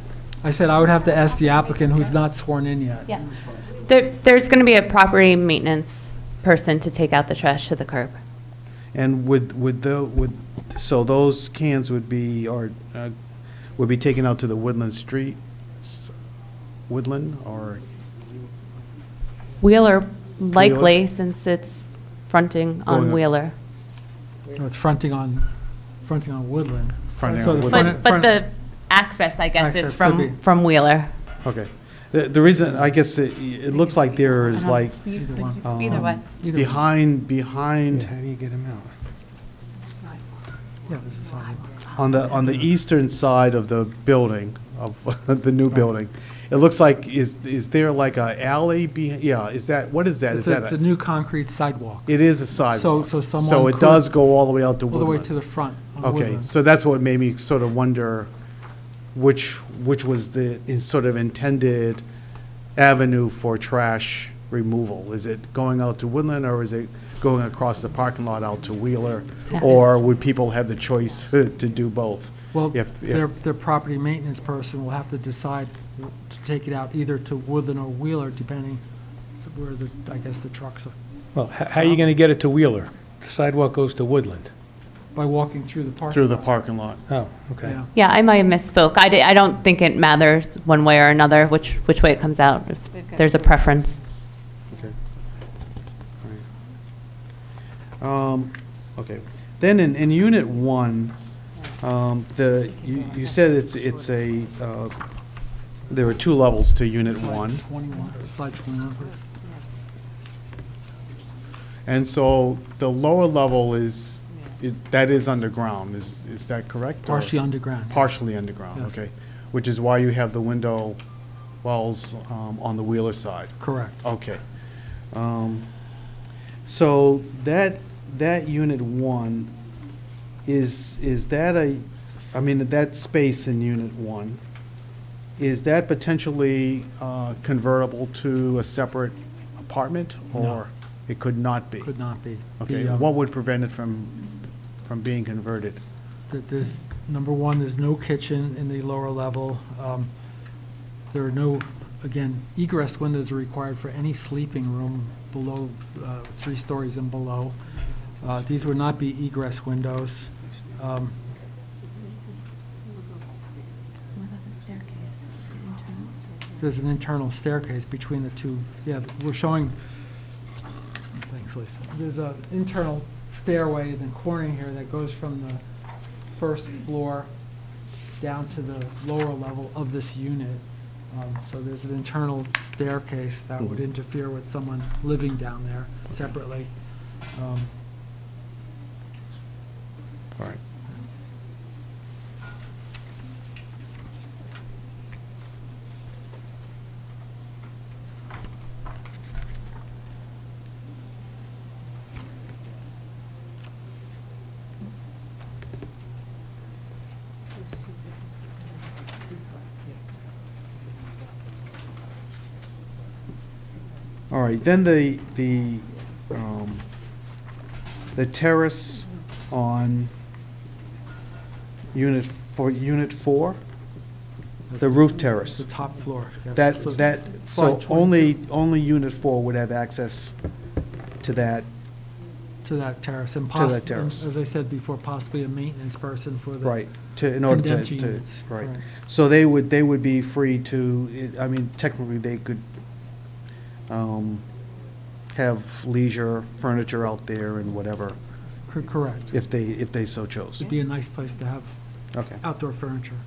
Speaker 6: I said I would have to ask the applicant who's not sworn in yet.
Speaker 3: Yeah. There's going to be a property maintenance person to take out the trash to the curb.
Speaker 10: And so those cans would be taken out to the Woodland Street, Woodland, or?
Speaker 3: Wheeler, likely, since it's fronting
Speaker 10: Going
Speaker 3: on
Speaker 10: up.
Speaker 3: Wheeler.
Speaker 6: No, it's fronting on Woodland.
Speaker 10: Fronting
Speaker 6: So
Speaker 10: on
Speaker 6: the
Speaker 10: Woodland.
Speaker 3: But the access, I guess,
Speaker 6: Access
Speaker 3: is
Speaker 6: could be.
Speaker 3: from Wheeler.
Speaker 10: Okay. The reason, I guess, it looks like there is like
Speaker 6: Either one.
Speaker 3: Either way.
Speaker 6: Either
Speaker 10: behind,
Speaker 8: How do you get him out?
Speaker 6: Yeah, this is on.
Speaker 10: on the eastern side of the building, of the new building, it looks like, is there like a alley yeah, what is that? Is
Speaker 6: It's a
Speaker 10: that
Speaker 6: new concrete sidewalk,
Speaker 10: it is a sidewalk.
Speaker 6: So someone
Speaker 10: So it
Speaker 6: could-
Speaker 10: does go all the way out to
Speaker 6: all the way
Speaker 10: Woodland.
Speaker 6: to the front on
Speaker 10: Okay,
Speaker 6: Woodland.
Speaker 10: so that's what made me sort of wonder which was the sort of intended avenue for trash removal. Is it going out to Woodland, or is it going across the parking lot out to Wheeler?
Speaker 3: Yeah.
Speaker 10: Or would people have the choice to do both?
Speaker 6: Well,
Speaker 10: if-
Speaker 6: their property maintenance person will have to decide to take it out either to Woodland or Wheeler, depending where I guess the trucks are,
Speaker 8: Well, how are you going to get it to Wheeler? The sidewalk goes to Woodland.
Speaker 6: by walking through the parking
Speaker 10: Through the
Speaker 6: lot.
Speaker 10: parking lot?
Speaker 8: Oh, okay.
Speaker 6: Yeah.
Speaker 3: Yeah, I might have misspoke. I don't think it matters one way or another, which way it comes out, if there's a preference.
Speaker 10: Okay. All right. Okay. Then in Unit 1, you said it's a, there are 2 levels to Unit 1.
Speaker 6: Slide 21, please.
Speaker 10: And so the lower level that is underground, is that correct? or-
Speaker 6: Partially underground.
Speaker 10: Partially underground,
Speaker 6: Yes.
Speaker 10: okay. Which is why you have the window wells on the Wheeler side.
Speaker 6: Correct.
Speaker 10: Okay. So that Unit 1, is that that space in Unit 1, is that potentially convertible to a separate apartment?
Speaker 6: No.
Speaker 10: Or it could not be?
Speaker 6: Could not be.
Speaker 10: Okay,
Speaker 6: The,
Speaker 10: what would prevent it from being converted?
Speaker 6: There's, number one, there's no kitchen in the lower level. There are no Again, egress windows are required for any sleeping room below 3 stories and below. These would not be egress windows. There's an internal staircase between the two. Yeah, we're showing, thanks, Lisa. There's an internal stairway in the corner here that goes from the first floor down to the lower level of this unit. So there's an internal staircase that would interfere with someone living down there separately.
Speaker 10: All right. All right, then the terrace on unit 4,
Speaker 6: That's
Speaker 10: the roof terrace.
Speaker 6: The top floor. yes.
Speaker 10: That,
Speaker 6: So
Speaker 10: that,
Speaker 6: slide
Speaker 10: so
Speaker 6: 20
Speaker 10: only unit 4 would have access to that.
Speaker 6: To that terrace, and
Speaker 10: To that
Speaker 6: possibly,
Speaker 10: terrace.
Speaker 6: as I said before, possibly a maintenance person for the.
Speaker 10: Right, in order
Speaker 6: condenser
Speaker 10: to,
Speaker 6: units,
Speaker 10: right.
Speaker 6: right.
Speaker 10: So they would be free to, I mean, technically, they could have leisure furniture out there and whatever,
Speaker 6: Correct.
Speaker 10: if they so chose.
Speaker 6: It'd be a nice place to have
Speaker 10: Okay.
Speaker 6: outdoor furniture.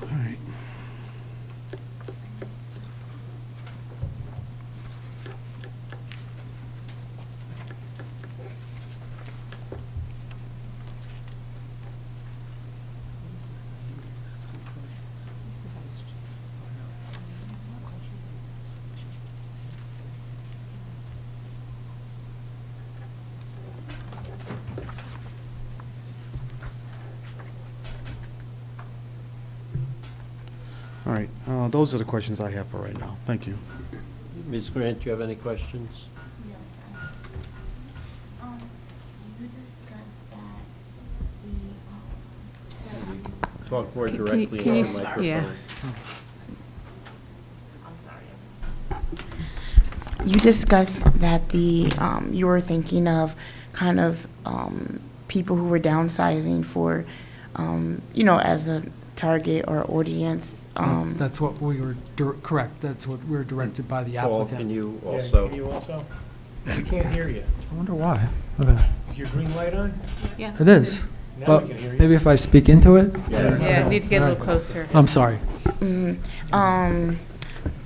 Speaker 10: All right. All right, those are the questions I have for right now. Thank you.
Speaker 2: Ms. Grant, do you have any questions?
Speaker 11: You discussed that
Speaker 2: Talk more
Speaker 1: Can you-
Speaker 2: directly
Speaker 1: can you
Speaker 2: into
Speaker 1: s-
Speaker 2: the microphone.
Speaker 1: yeah.
Speaker 11: you discussed that you were thinking of kind of people who were downsizing for, as a target or audience.
Speaker 6: That's what we were, correct, that's what we were directed by the
Speaker 2: Paul,
Speaker 6: applicant.
Speaker 2: can you
Speaker 5: Yeah,
Speaker 2: also?
Speaker 5: Can you also? We can't hear you.
Speaker 6: I wonder why. Okay.
Speaker 5: Is your green light on?
Speaker 1: Yeah.
Speaker 6: It is.
Speaker 5: Now
Speaker 6: Well,
Speaker 5: we can hear you.
Speaker 6: maybe if I speak into it?
Speaker 1: Yeah, need to get a little
Speaker 6: All right.
Speaker 1: closer.
Speaker 6: I'm sorry.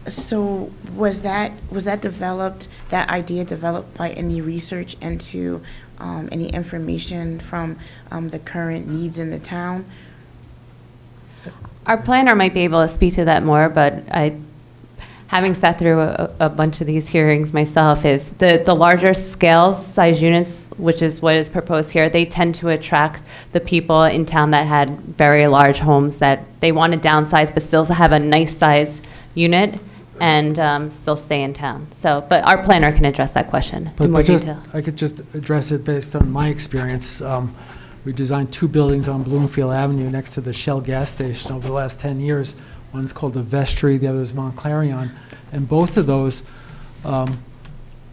Speaker 11: So was that developed, that idea developed by any research into any information from the current needs in the town?
Speaker 3: Our planner might be able to speak to that more, but having sat through a bunch of these hearings myself, is the larger scale size units, which is what is proposed here, they tend to attract the people in town that had very large homes that they want to downsize but still have a nice size unit and still stay in town. So, but our planner can address that question in more detail.
Speaker 6: I could just address it based on my experience. We designed 2 buildings on Bloomfield Avenue next to the Shell gas station over the last 10 years. One's called the Vestry, the other is Montclair. And both of those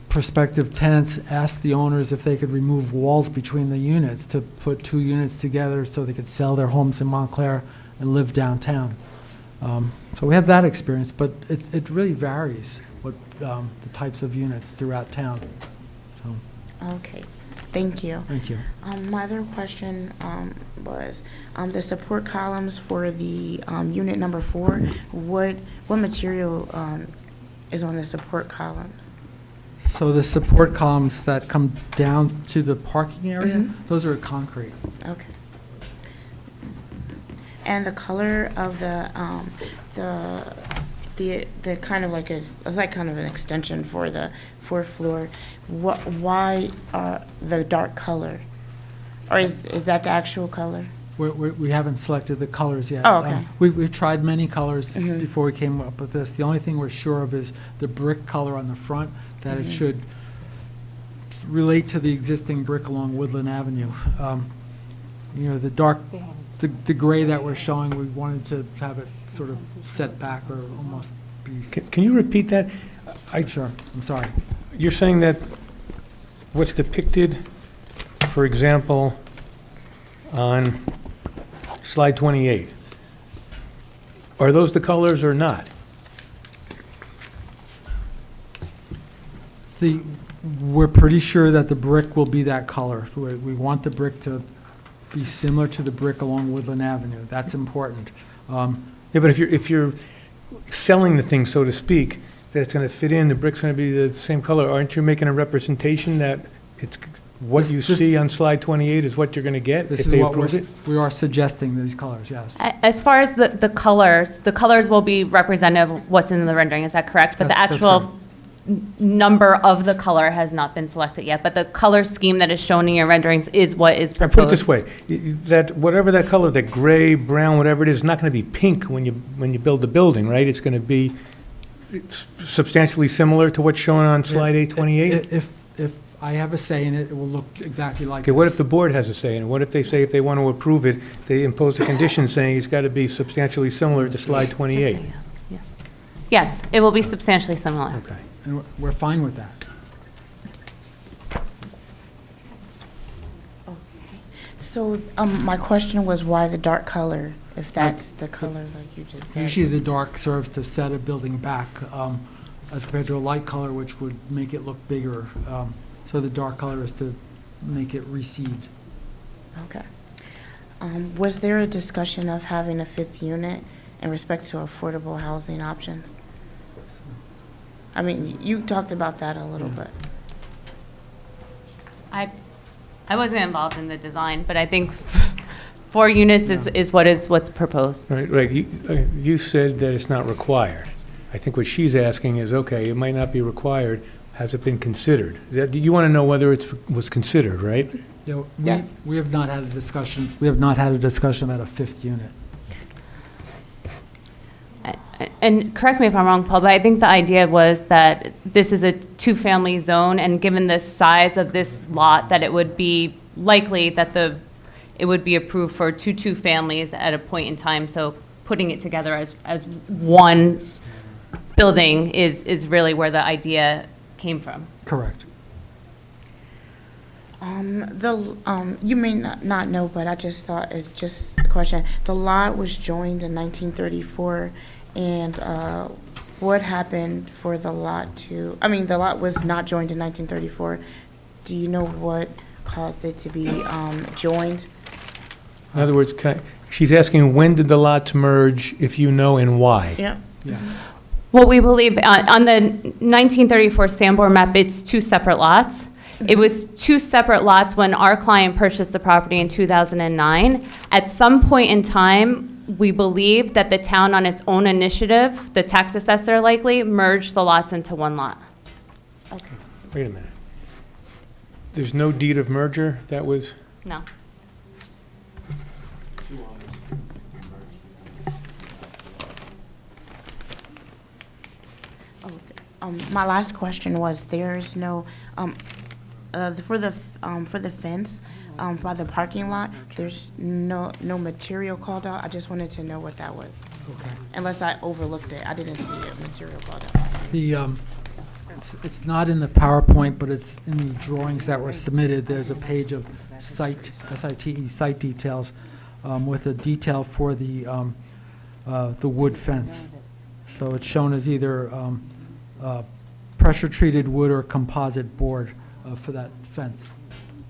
Speaker 6: prospective tenants asked the owners if they could remove walls between the units to put 2 units together so they could sell their homes in Montclair and live downtown. So we have that experience, but it really varies what the types of units throughout town. So,
Speaker 11: Okay, thank you.
Speaker 6: thank you.
Speaker 11: My other question was the support columns for the unit number 4. What material is on the support columns?
Speaker 6: So the support columns that come down to the parking area,
Speaker 11: Mhm.
Speaker 6: those are concrete.
Speaker 11: Okay. And the color of the kind of like it's like kind of an extension for the 4th floor. Why the dark color? Or is that the actual color?
Speaker 6: We haven't selected the colors yet.
Speaker 11: Oh, okay.
Speaker 6: We've tried many colors
Speaker 11: Mhm.
Speaker 6: before we came up with this. The only thing we're sure of is the brick color on the front, that it should relate to the existing brick along Woodland Avenue. You know, the dark, the gray that we're showing, we wanted to have it sort of set back or almost be.
Speaker 8: Can you repeat that?
Speaker 6: Sure, I'm sorry.
Speaker 8: You're saying that what's depicted, for example, on slide 28, are those the colors or not?
Speaker 6: We're pretty sure that the brick will be that color. So we want the brick to be similar to the brick along Woodland Avenue. That's important.
Speaker 8: Yeah, but if you're selling the thing, so to speak, that it's going to fit in, the brick's going to be the same color, aren't you making a representation that it's what you see on slide 28 is what you're going to get
Speaker 6: This
Speaker 8: if
Speaker 6: is
Speaker 8: they
Speaker 6: what
Speaker 8: approve it?
Speaker 6: we are suggesting, these colors, yes.
Speaker 3: As far as the colors will be representative of what's in the rendering, is that correct? But the
Speaker 6: That's
Speaker 3: actual number of the color has not been selected yet, but the color scheme that is shown in your renderings is what is
Speaker 8: I
Speaker 3: proposed.
Speaker 8: put it this way, that whatever that color, that gray, brown, whatever it is, not going to be pink when you build the building, right? It's going to be substantially similar to what's shown on slide 828?
Speaker 6: If I have a say in it, it will look exactly like
Speaker 8: Okay, what
Speaker 6: this.
Speaker 8: if the board has a say in it? What if they say if they want to approve it, they impose a condition saying it's got to be substantially similar to slide 28?
Speaker 3: Yes, it will be substantially similar.
Speaker 8: Okay.
Speaker 6: And we're fine with that.
Speaker 11: So, my question was why the dark color, if that's the color like you just said?
Speaker 6: Usually the dark serves to set a building back as compared to a light color, which would make it look bigger. So the dark color is to make it recede.
Speaker 11: Okay. Was there a discussion of having a fifth unit in respect to affordable housing options? I mean, you talked about that a little bit.
Speaker 3: I wasn't involved in the design, but I think 4 units is what's proposed.
Speaker 8: Right. You said that it's not required. I think what she's asking is, okay, it might not be required. Has it been considered? You want to know whether it was considered, right?
Speaker 6: You know,
Speaker 11: Yes.
Speaker 6: we have not had a discussion. We have not had a discussion about a fifth unit.
Speaker 3: And correct me if I'm wrong, Paul, but I think the idea was that this is a 2-family zone, and given the size of this lot, that it would be likely that it would be approved for 2 families at a point in time. So putting it together as one building is really where the idea came from.
Speaker 6: Correct.
Speaker 11: You may not know, but I just thought, it's just a question. The lot was joined in 1934, and what happened for the lot to, the lot was not joined in 1934. Do you know what caused it to be joined?
Speaker 8: In other words, she's asking when did the lots merge, if you know, and why?
Speaker 11: Yeah.
Speaker 6: Yeah.
Speaker 3: What we believe, on the 1934 Sanborn map, it's 2 separate lots. It was 2 separate lots when our client purchased the property in 2009. At some point in time, we believe that the town, on its own initiative, the tax assessor likely, merged the lots into 1 lot.
Speaker 11: Okay.
Speaker 8: Wait a minute. There's no deed of merger that was,
Speaker 3: No.
Speaker 11: My last question was, there's no, for the fence, by the parking lot, there's no material called out. I just wanted to know what that was.
Speaker 6: Okay.
Speaker 11: Unless I overlooked it. I didn't see it, material called out.
Speaker 6: The, it's not in the PowerPoint, but it's in the drawings that were submitted. There's a page of site, S-I-T-E, site details, with a detail for the wood fence. So it's shown as either pressure-treated wood or composite board for that fence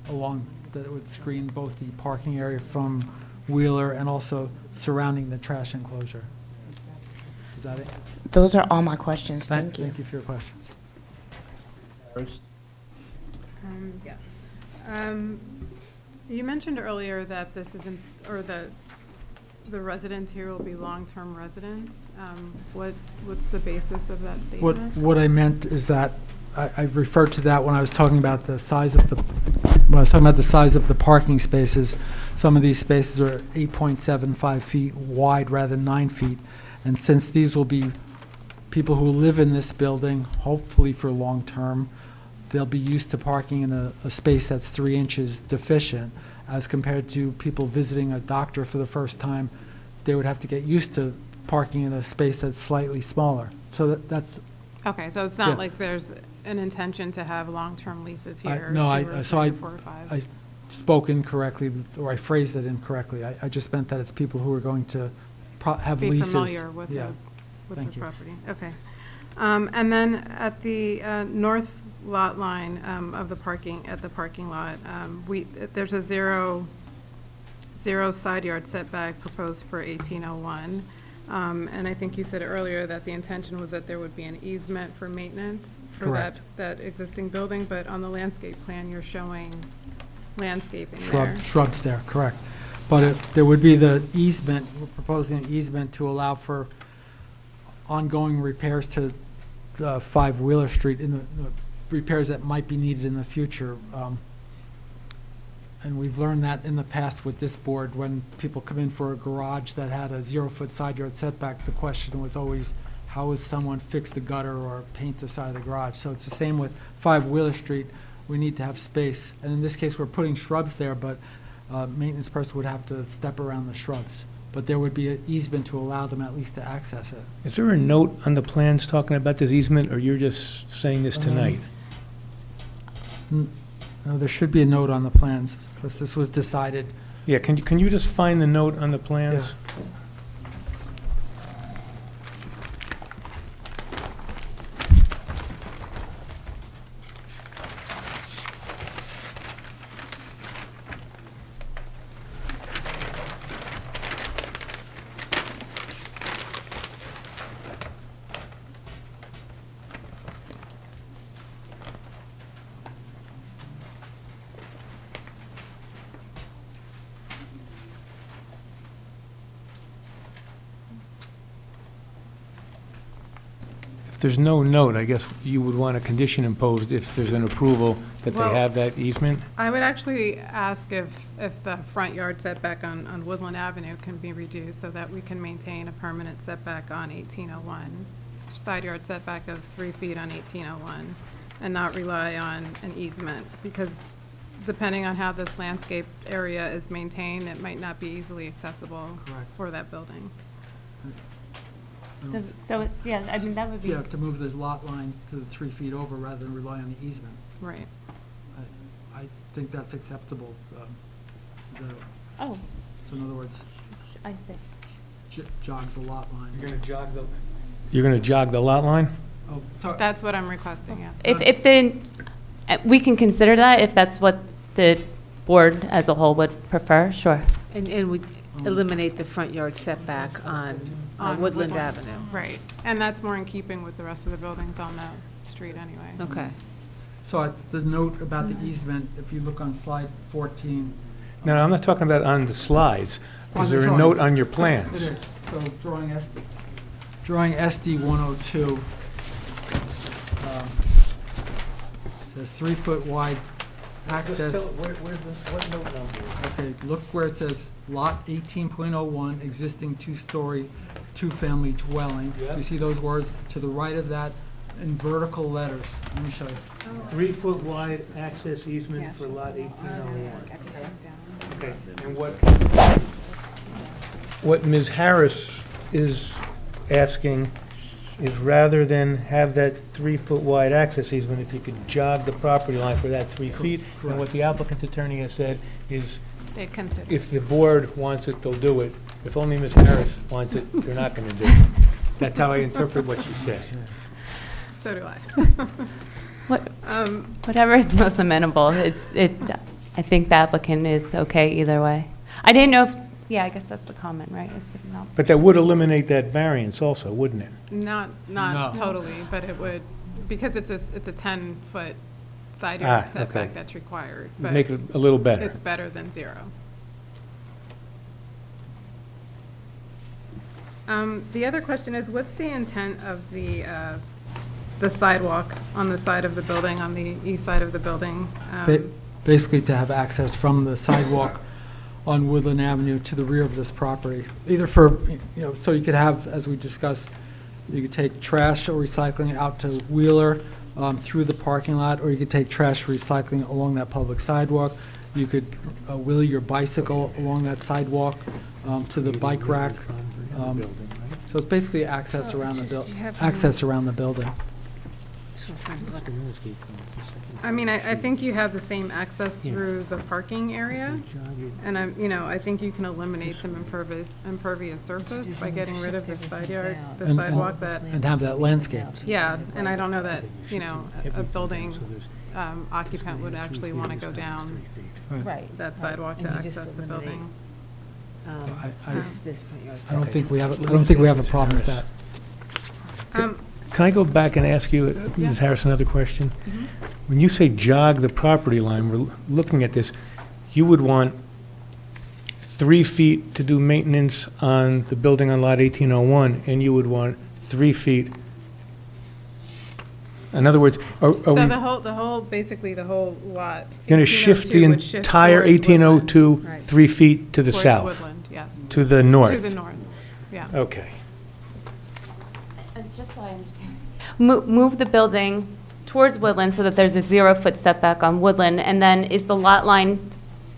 Speaker 6: along, that would screen both the parking area from Wheeler and also surrounding the trash enclosure. Is that it?
Speaker 11: Those are all my questions. Thank you.
Speaker 6: Thank you for your questions.
Speaker 12: Yes. You mentioned earlier that this isn't, or the residents here will be long-term residents. What's the basis of that statement?
Speaker 6: What I meant is that I referred to that when I was talking about the size of the when I was talking about the size of the parking spaces, some of these spaces are 8.75 feet wide rather than 9 feet. And since these will be people who live in this building, hopefully for long-term, they'll be used to parking in a space that's 3 inches deficient, as compared to people visiting a doctor for the first time. They would have to get used to parking in a space that's slightly smaller. So that's,
Speaker 12: Okay, so it's
Speaker 6: Yeah.
Speaker 12: not like there's an intention to have long-term leases here?
Speaker 6: no,
Speaker 12: 2
Speaker 6: I-
Speaker 12: or
Speaker 6: so
Speaker 12: 3
Speaker 6: I-
Speaker 12: or 4 or 5?
Speaker 6: I spoke incorrectly, or I phrased it incorrectly. I just meant that it's people who are going to have
Speaker 12: Be
Speaker 6: leases.
Speaker 12: familiar with
Speaker 6: Yeah.
Speaker 12: the
Speaker 6: Thank you.
Speaker 12: property. Okay. And then at the north lot line of the parking, at the parking lot, there's a zero side yard setback proposed for 1801. And I think you said earlier that the intention was that there would be an easement for maintenance for
Speaker 6: Correct.
Speaker 12: that existing building, but on the landscape plan, you're showing landscaping there.
Speaker 6: Shrubs there, correct. But there would be the easement, we're proposing an easement to allow for ongoing repairs to 5 Wheeler Street, in the repairs that might be needed in the future. And we've learned that in the past with this board, when people come in for a garage that had a 0-foot side yard setback, the question was always, how is someone fix the gutter or paint the side of the garage? So it's the same with 5 Wheeler Street. We need to have space. And in this case, we're putting shrubs there, but maintenance person would have to step around the shrubs. But there would be an easement to allow them at least to access it.
Speaker 8: Is there a note on the plans talking about this easement, or you're just saying this tonight?
Speaker 6: No, there should be a note on the plans, because this was decided.
Speaker 8: Yeah, can you just find the note on the plans? If there's no note, I guess you would want a condition imposed if there's an approval that they
Speaker 12: Well-
Speaker 8: have that easement?
Speaker 12: I would actually ask if the front yard setback on Woodland Avenue can be reduced so that we can maintain a permanent setback on 1801, side yard setback of 3 feet on 1801, and not rely on an easement, because depending on how this landscape area is maintained, it might not be easily accessible
Speaker 6: Correct.
Speaker 12: for that building.
Speaker 3: So, yeah, I mean, that would be.
Speaker 6: Yeah, to move the lot line to the 3 feet over rather than rely on the easement.
Speaker 12: Right.
Speaker 6: I think that's acceptable.
Speaker 3: Oh,
Speaker 6: So in other words,
Speaker 3: I see.
Speaker 6: jog the lot line.
Speaker 8: You're gonna jog the lot line?
Speaker 6: Oh, sorry.
Speaker 12: That's what I'm requesting, yeah.
Speaker 3: If we can consider that, if that's what the board as a whole would prefer, sure.
Speaker 1: And we eliminate the front yard setback on Woodland Avenue.
Speaker 12: Right, and that's more in keeping with the rest of the buildings on the street anyway.
Speaker 1: Okay.
Speaker 6: So the note about the easement, if you look on slide 14.
Speaker 8: No, I'm not talking about on the slides.
Speaker 6: On
Speaker 8: Is
Speaker 6: the
Speaker 8: there a note
Speaker 6: drawings.
Speaker 8: on your plans?
Speaker 6: It is. So drawing SD 102, there's 3-foot wide access.
Speaker 8: What note number?
Speaker 6: Okay, look where it says lot 18.01, existing 2-story, 2-family dwelling.
Speaker 8: Yeah.
Speaker 6: You see those words? To the right of that, in vertical letters. Let me show you.
Speaker 8: 3-foot wide access easement for lot 1801. Okay, and what Ms. Harris is asking is, rather than have that 3-foot wide access easement, if you could jog the property line for that 3 feet. And what the applicant's attorney has said is,
Speaker 12: They consider.
Speaker 8: if the board wants it, they'll do it. If only Ms. Harris wants it, they're not gonna do it. That's how I interpret what she said.
Speaker 12: So do I.
Speaker 3: Whatever is most amenable, I think the applicant is okay either way. I didn't know if, yeah, I guess that's the comment, right? Is it not-
Speaker 8: But that would eliminate that variance also, wouldn't it?
Speaker 12: Not
Speaker 6: No.
Speaker 12: totally, but it would, because it's a 10-foot side
Speaker 8: Ah,
Speaker 12: yard setback
Speaker 8: okay.
Speaker 12: that's required. But
Speaker 8: Make it a little better.
Speaker 12: it's better than 0. The other question is, what's the intent of the sidewalk on the side of the building, on the east side of the building?
Speaker 6: basically to have access from the sidewalk on Woodland Avenue to the rear of this property, either for, so you could have, as we discussed, you could take trash or recycling out to Wheeler through the parking lot, or you could take trash recycling along that public sidewalk. You could wheel your bicycle along that sidewalk to the bike rack. So it's basically access around the building.
Speaker 12: I mean, I think you have the same access through the parking area, and I think you can eliminate some impervious surface by getting rid of the sidewalk that.
Speaker 6: And have that landscaped.
Speaker 12: Yeah, and I don't know that, a building occupant would actually want to go down
Speaker 1: Right.
Speaker 12: that sidewalk to
Speaker 1: And you just
Speaker 12: access the building.
Speaker 6: I
Speaker 1: This front yard
Speaker 6: don't
Speaker 1: setback.
Speaker 6: think we have a problem with that.
Speaker 8: Can I go back and ask you, Ms. Harris, another question? When you say jog the property line, we're looking at this, you would want 3 feet to do maintenance on the building on lot 1801, and you would want 3 feet. In other words, are we
Speaker 12: Basically the whole lot.
Speaker 8: going to shift the
Speaker 12: 1802 would shift
Speaker 8: entire
Speaker 12: towards Woodland.
Speaker 8: 1802
Speaker 1: Right.
Speaker 8: 3 feet to the
Speaker 12: Towards
Speaker 8: south?
Speaker 12: Woodland, yes.
Speaker 8: To the north?
Speaker 12: To the north, yeah.
Speaker 8: Okay.
Speaker 3: And just so I understand. Move the building towards Woodland so that there's a 0-foot setback on Woodland, and then is the lot line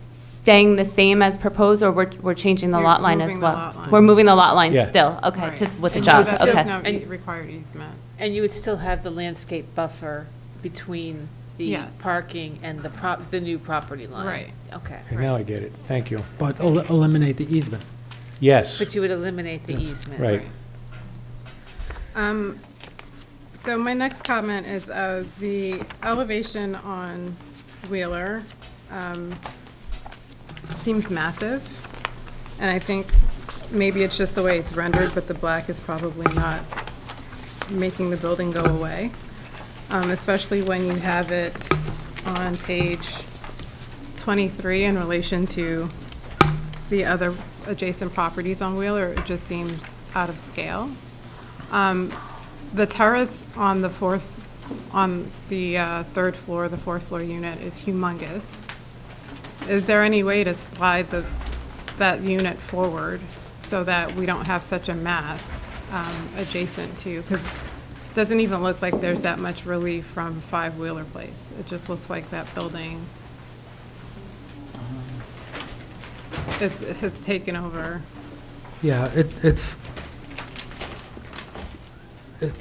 Speaker 3: staying the same as proposed, or we're changing the
Speaker 12: We're
Speaker 3: lot line as
Speaker 12: moving the
Speaker 3: well?
Speaker 12: lot line.
Speaker 3: We're moving the lot line
Speaker 8: Yeah.
Speaker 3: still, okay,
Speaker 12: Right.
Speaker 3: with the
Speaker 12: And
Speaker 3: jogs,
Speaker 12: so that
Speaker 3: okay.
Speaker 12: there's no
Speaker 1: And-
Speaker 12: required easement.
Speaker 1: And you would still have the landscape buffer between the
Speaker 12: Yes.
Speaker 1: parking and the new property line?
Speaker 12: Right.
Speaker 1: Okay.
Speaker 8: Okay, now I get it. Thank you.
Speaker 6: But eliminate the easement.
Speaker 8: Yes,
Speaker 1: But you would eliminate the easement?
Speaker 8: right.
Speaker 12: So my next comment is the elevation on Wheeler seems massive, and I think maybe it's just the way it's rendered, but the black is probably not making the building go away, especially when you have it on page 23 in relation to the other adjacent properties on Wheeler. It just seems out of scale. The terrace on the third floor, the fourth floor unit is humongous. Is there any way to slide that unit forward so that we don't have such a mass adjacent to, because it doesn't even look like there's that much relief from 5 Wheeler Place. It just looks like that building has taken over.
Speaker 6: Yeah, it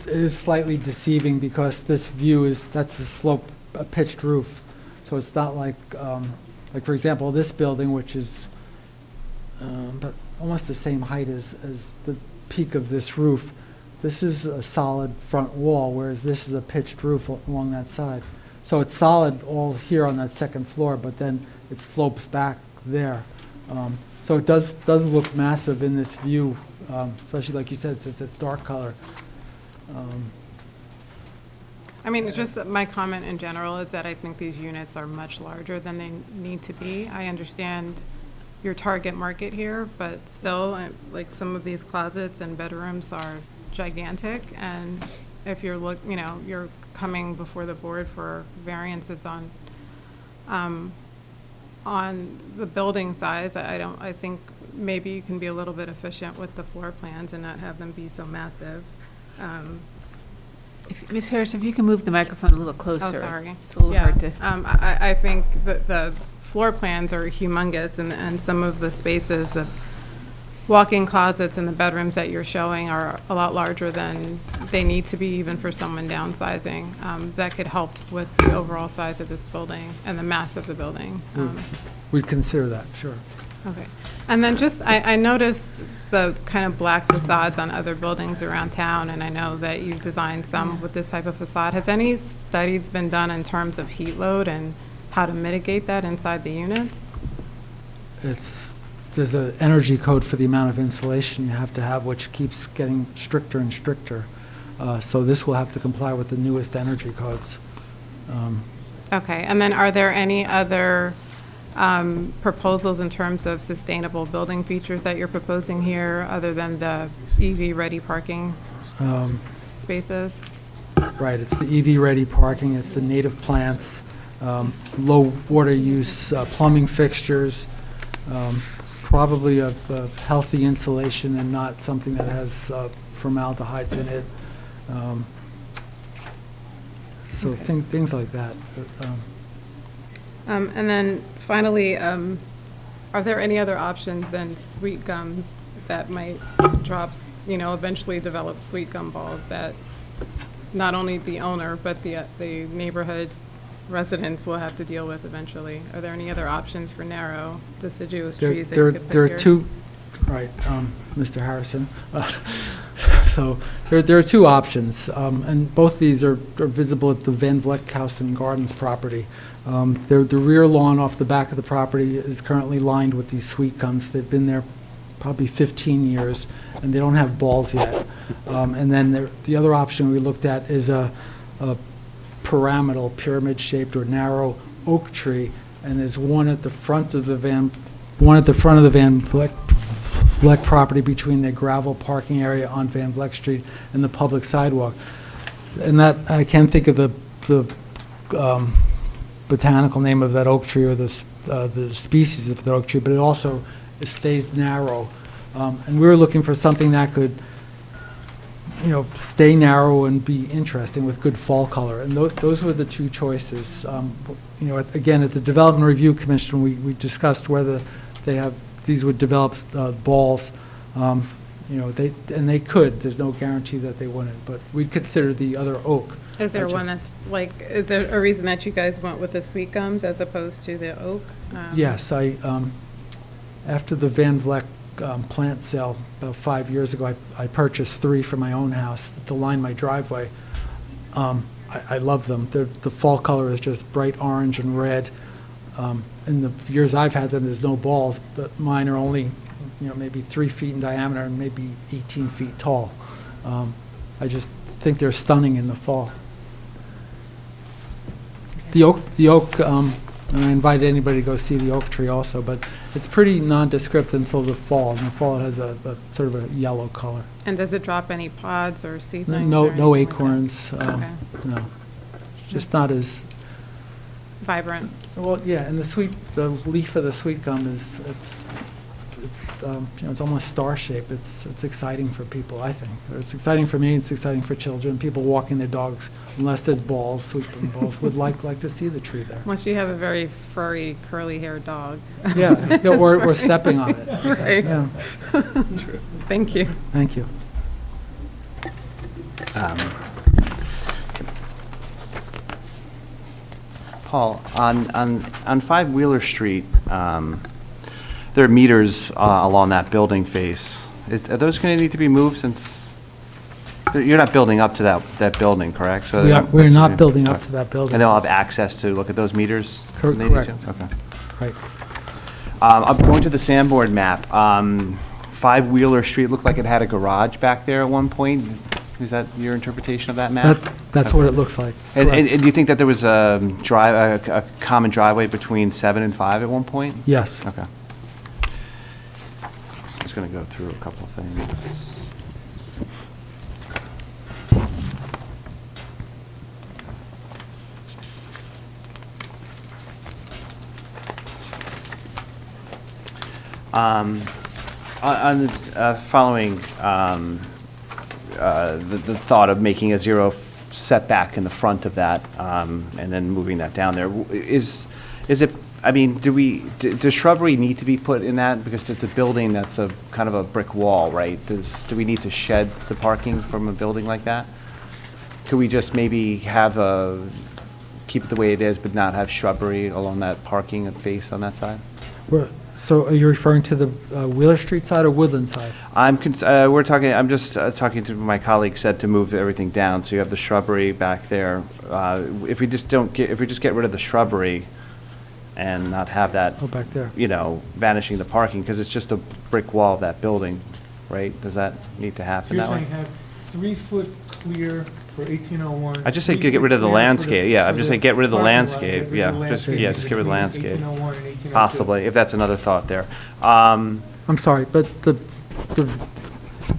Speaker 6: is slightly deceiving because this view that's a pitched roof. So it's not like for example, this building, which is but almost the same height as the peak of this roof. This is a solid front wall, whereas this is a pitched roof along that side. So it's solid all here on that second floor, but then it slopes back there. So it does look massive in this view, especially like you said, since it's dark color.
Speaker 12: I mean, it's just that my comment in general is that I think these units are much larger than they need to be. I understand your target market here, but still, like some of these closets and bedrooms are gigantic, and if you're you're coming before the board for variances on the building size, I think maybe you can be a little bit efficient with the floor plans and not have them be so massive.
Speaker 1: Ms. Harris, if you can move the microphone a little closer.
Speaker 12: Oh, sorry.
Speaker 1: It's a little
Speaker 12: Yeah.
Speaker 1: hard to.
Speaker 12: I think that the floor plans are humongous, and some of the spaces, the walk-in closets and the bedrooms that you're showing are a lot larger than they need to be, even for someone downsizing. That could help with the overall size of this building and the mass of the building.
Speaker 6: We'd consider that, sure.
Speaker 12: Okay. And then just, I noticed the kind of black facades on other buildings around town, and I know that you've designed some with this type of facade. Has any studies been done in terms of heat load and how to mitigate that inside the units?
Speaker 6: There's an energy code for the amount of insulation you have to have, which keeps getting stricter and stricter. So this will have to comply with the newest energy codes.
Speaker 12: Okay, and then are there any other proposals in terms of sustainable building features that you're proposing here, other than the EV-ready parking spaces?
Speaker 6: Right, it's the EV-ready parking, it's the native plants, low water use plumbing fixtures, probably a healthy insulation and not something that has formaldehydes in it. So things like that.
Speaker 12: And then finally, are there any other options than sweet gums that might eventually develop sweet gum balls that not only the owner, but the neighborhood residents will have to deal with eventually? Are there any other options for narrow deciduous trees that you could put
Speaker 6: There are
Speaker 12: here?
Speaker 6: two, right, Mr. Harrison. So there are two options, and both these are visible at the Van Vleck House and Gardens property. The rear lawn off the back of the property is currently lined with these sweet gums. They've been there probably 15 years, and they don't have balls yet. And then the other option we looked at is a pyramidal, pyramid-shaped or narrow oak tree, and there's one at the front of the Van Vleck property between the gravel parking area on Van Vleck Street and the public sidewalk. And that, I can't think of the botanical name of that oak tree or the species of the oak tree, but it also stays narrow. And we were looking for something that could, stay narrow and be interesting with good fall color. And those were the two choices. Again, at the Development Review Commission, we discussed whether these would develop balls. They could. There's no guarantee that they wouldn't, but we'd consider the other oak.
Speaker 12: Is there one that's is there a reason that you guys went with the sweet gums as opposed to the oak?
Speaker 6: Yes, after the Van Vleck plant sale about 5 years ago, I purchased 3 for my own house to line my driveway. I love them. The fall color is just bright orange and red. In the years I've had them, there's no balls, but mine are only, maybe 3 feet in diameter and maybe 18 feet tall. I just think they're stunning in the fall. The oak, and I invite anybody to go see the oak tree also, but it's pretty nondescript until the fall. In the fall, it has a sort of a yellow color.
Speaker 12: And does it drop any pods or seedlings?
Speaker 6: No
Speaker 12: or anything like that?
Speaker 6: acorns.
Speaker 12: Okay.
Speaker 6: No, just not as
Speaker 12: Vibrant.
Speaker 6: well. Yeah, and the leaf of the sweet gum is it's almost star shaped. It's exciting for people, I think. It's exciting for me. It's exciting for children. People walking their dogs, unless there's balls, sweet gum balls, would like to see the tree there.
Speaker 12: Unless you have a very furry, curly-haired dog.
Speaker 6: Yeah, or stepping on it.
Speaker 12: Right.
Speaker 6: Yeah.
Speaker 12: Thank you.
Speaker 6: Thank you.
Speaker 9: Paul, on 5 Wheeler Street, there are meters along that building face. Are those going to need to be moved since you're not building up to that building, correct? So
Speaker 6: We're not building up to that building.
Speaker 9: And they'll have access to look at those meters? when they need
Speaker 6: Correct.
Speaker 9: to? Okay.
Speaker 6: Right.
Speaker 9: I'm going to the Sanborn map. 5 Wheeler Street looked like it had a garage back there at one point. Is that your interpretation of that map?
Speaker 6: That's what it looks like.
Speaker 9: And
Speaker 6: Correct.
Speaker 9: do you think that there was a common driveway between 7 and 5 at one point?
Speaker 6: Yes.
Speaker 9: Okay. Just going to go through a couple of things. On the following, the thought of making a 0 setback in the front of that, and then moving that down there, is it, I mean, does shrubbery need to be put in that? Because it's a building that's a kind of a brick wall, right? Do we need to shed the parking from a building like that? Could we just maybe keep it the way it is, but not have shrubbery along that parking face on that side?
Speaker 6: So are you referring to the Wheeler Street side or Woodland side?
Speaker 9: I'm just talking to my colleague, said to move everything down, so you have the shrubbery back there. If we just get rid of the shrubbery and not have that,
Speaker 6: Oh, back there.
Speaker 9: vanishing the parking, because it's just a brick wall of that building, right? Does that need to happen
Speaker 5: You're
Speaker 9: that way?
Speaker 5: saying have 3 foot clear for 1801.
Speaker 9: I just say
Speaker 5: 3
Speaker 9: get
Speaker 5: foot
Speaker 9: rid of the
Speaker 5: clear for
Speaker 9: landscape, yeah, I'm
Speaker 5: for
Speaker 9: just saying get rid of the
Speaker 5: parking lot,
Speaker 9: landscape,
Speaker 5: get rid
Speaker 9: yeah,
Speaker 5: of the
Speaker 9: just get rid of the
Speaker 5: between
Speaker 9: landscape.
Speaker 5: 1801 and 1802.
Speaker 9: Possibly, if that's another thought there.
Speaker 6: I'm sorry, but the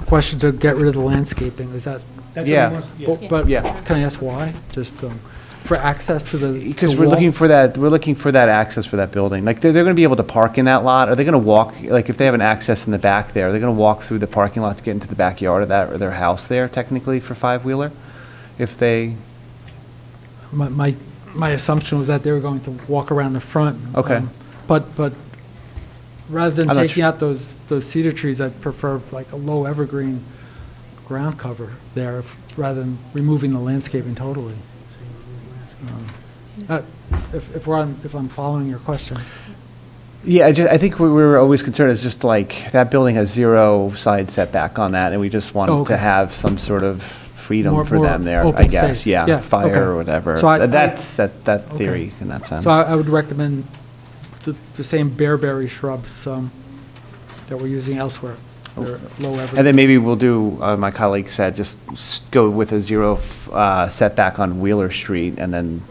Speaker 6: question to get rid of the landscaping, is that,
Speaker 5: That's what
Speaker 9: Yeah.
Speaker 5: he wants-
Speaker 6: but
Speaker 9: Yeah.
Speaker 6: can I ask why? Just, For access to the
Speaker 9: Because
Speaker 6: the
Speaker 9: we're
Speaker 6: wall?
Speaker 9: looking for that access for that building. Like, they're going to be able to park in that lot? Are they going to walk, like, if they have an access in the back there, are they going to walk through the parking lot to get into the backyard of that, or their house there, technically, for five-wheeler? If they,
Speaker 6: My assumption was that they were going to walk around the front.
Speaker 9: Okay.
Speaker 6: But rather than
Speaker 9: I'm not
Speaker 6: taking
Speaker 9: su-
Speaker 6: out those cedar trees, I'd prefer like a low evergreen ground cover there, rather than removing the landscaping totally. If I'm following your question.
Speaker 9: yeah, I think we were always concerned, it's just like, that building has 0 side setback on that, and we just
Speaker 6: Oh,
Speaker 9: wanted
Speaker 6: okay.
Speaker 9: to have some sort of freedom
Speaker 6: More-
Speaker 9: for
Speaker 6: more
Speaker 9: them there, I
Speaker 6: open
Speaker 9: guess.
Speaker 6: space. Yeah, okay.
Speaker 9: Fire or whatever.
Speaker 6: So I-
Speaker 9: That's that
Speaker 6: Okay.
Speaker 9: theory in that sense.
Speaker 6: So I would recommend the same bearberry shrubs that we're using elsewhere. They're low evergreen.
Speaker 9: And then maybe we'll do, my colleague said, just go with a 0 setback on Wheeler Street, and then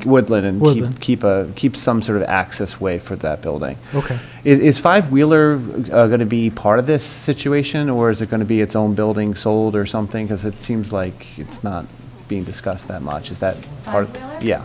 Speaker 9: Woodland, and
Speaker 6: Woodland.
Speaker 9: keep some sort of access way for that building.
Speaker 6: Okay.
Speaker 9: Is five-wheeler going to be part of this situation, or is it going to be its own building sold or something? Because it seems like it's not being discussed that much. Is that part? Yeah.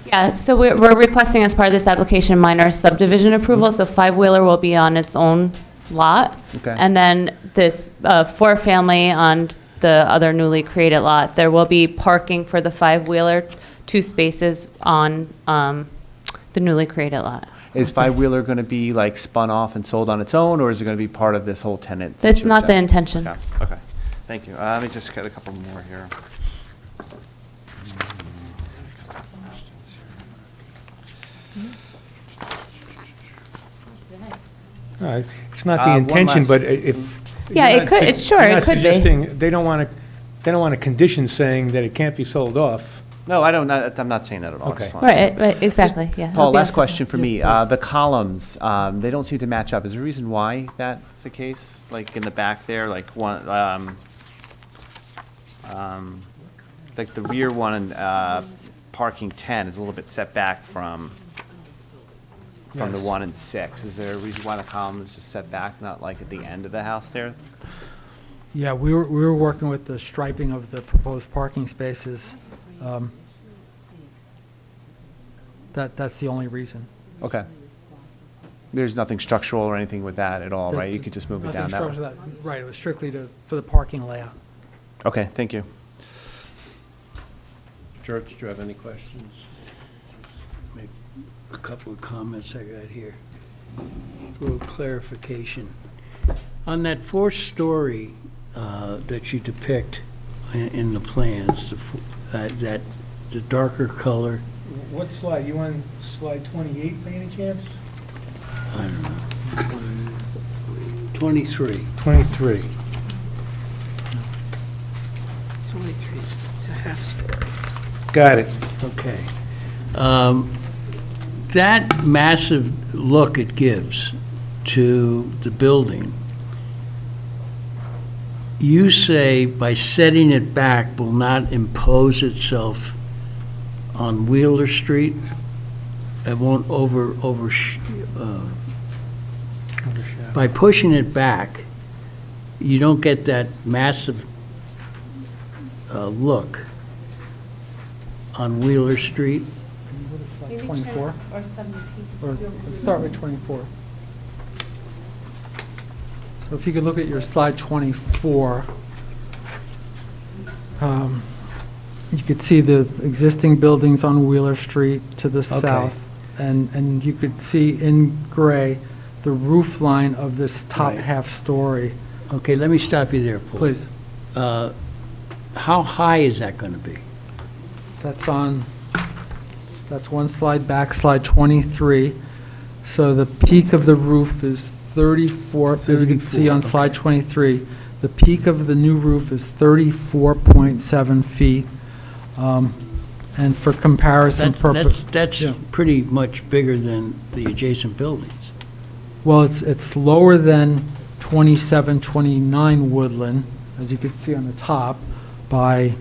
Speaker 3: Yeah, so we're requesting as part of this application minor subdivision approval, so five-wheeler will be on its own lot.
Speaker 9: Okay.
Speaker 3: And then this four-family on the other newly created lot, there will be parking for the five-wheeler, 2 spaces on the newly created lot.
Speaker 9: Is five-wheeler going to be like spun off and sold on its own, or is it going to be part of this whole tenant
Speaker 3: That's not the
Speaker 9: situation?
Speaker 3: intention.
Speaker 9: Okay, okay. Thank you. Let me just get a couple more here.
Speaker 8: It's not the
Speaker 9: One
Speaker 8: intention,
Speaker 9: last-
Speaker 8: but if.
Speaker 3: Yeah,
Speaker 8: you're
Speaker 3: it
Speaker 8: not
Speaker 3: could-
Speaker 8: sug-
Speaker 3: it- sure,
Speaker 8: you're
Speaker 3: it
Speaker 8: not
Speaker 3: could be.
Speaker 8: suggesting, they don't want a condition saying that it can't be sold off.
Speaker 9: No, I'm not saying that at all. I
Speaker 8: Okay.
Speaker 9: just wanted-
Speaker 3: Right, exactly, yeah.
Speaker 9: Paul,
Speaker 3: It'll be
Speaker 9: last
Speaker 3: on-
Speaker 9: question for me.
Speaker 8: Yeah, please.
Speaker 9: The columns, they don't seem to match up. Is there a reason why that's the case? Like in the back there, like one, like the rear one, parking 10 is a little bit set back from the
Speaker 8: Yes.
Speaker 9: 1 and 6. Is there a reason why the column is just set back, not like at the end of the house there?
Speaker 6: Yeah, we were working with the striping of the proposed parking spaces. That's the only reason.
Speaker 9: Okay. There's nothing structural or anything with that at all, right? You
Speaker 6: That's-
Speaker 9: could just move it
Speaker 6: nothing
Speaker 9: down that way?
Speaker 6: structural Right, it was strictly for the parking layout.
Speaker 9: Okay, thank you.
Speaker 2: George, do you have any questions?
Speaker 4: Make a couple of comments I got here. For a little clarification. On that 4-story that you depict in the plans, the darker color,
Speaker 5: What slide? You on slide 28 by any chance?
Speaker 4: I don't know, 23.
Speaker 5: 23.
Speaker 4: 23, it's a half story.
Speaker 5: Got it.
Speaker 4: Okay. That massive look it gives to the building, you say by setting it back will not impose itself on Wheeler Street? It won't by pushing it back, you don't get that massive look on Wheeler Street?
Speaker 6: What is slide 24? Or let's start with 24. So if you could look at your slide 24, you could see the existing buildings on Wheeler Street to the south. And you could see in gray the roof line of this top
Speaker 4: Right.
Speaker 6: half-story.
Speaker 4: Okay, let me stop you there, Paul.
Speaker 6: Please.
Speaker 4: How high is that going to be?
Speaker 6: That's one slide back, slide 23. So the peak of the roof is 34, as you can see
Speaker 4: 34,
Speaker 6: on slide
Speaker 4: okay.
Speaker 6: 23. The peak of the new roof is 34.7 feet. And for comparison purpose,
Speaker 4: That's
Speaker 6: Yeah.
Speaker 4: pretty much bigger than the adjacent buildings.
Speaker 6: well, it's lower than 2729 Woodland, as you can see on the top, by,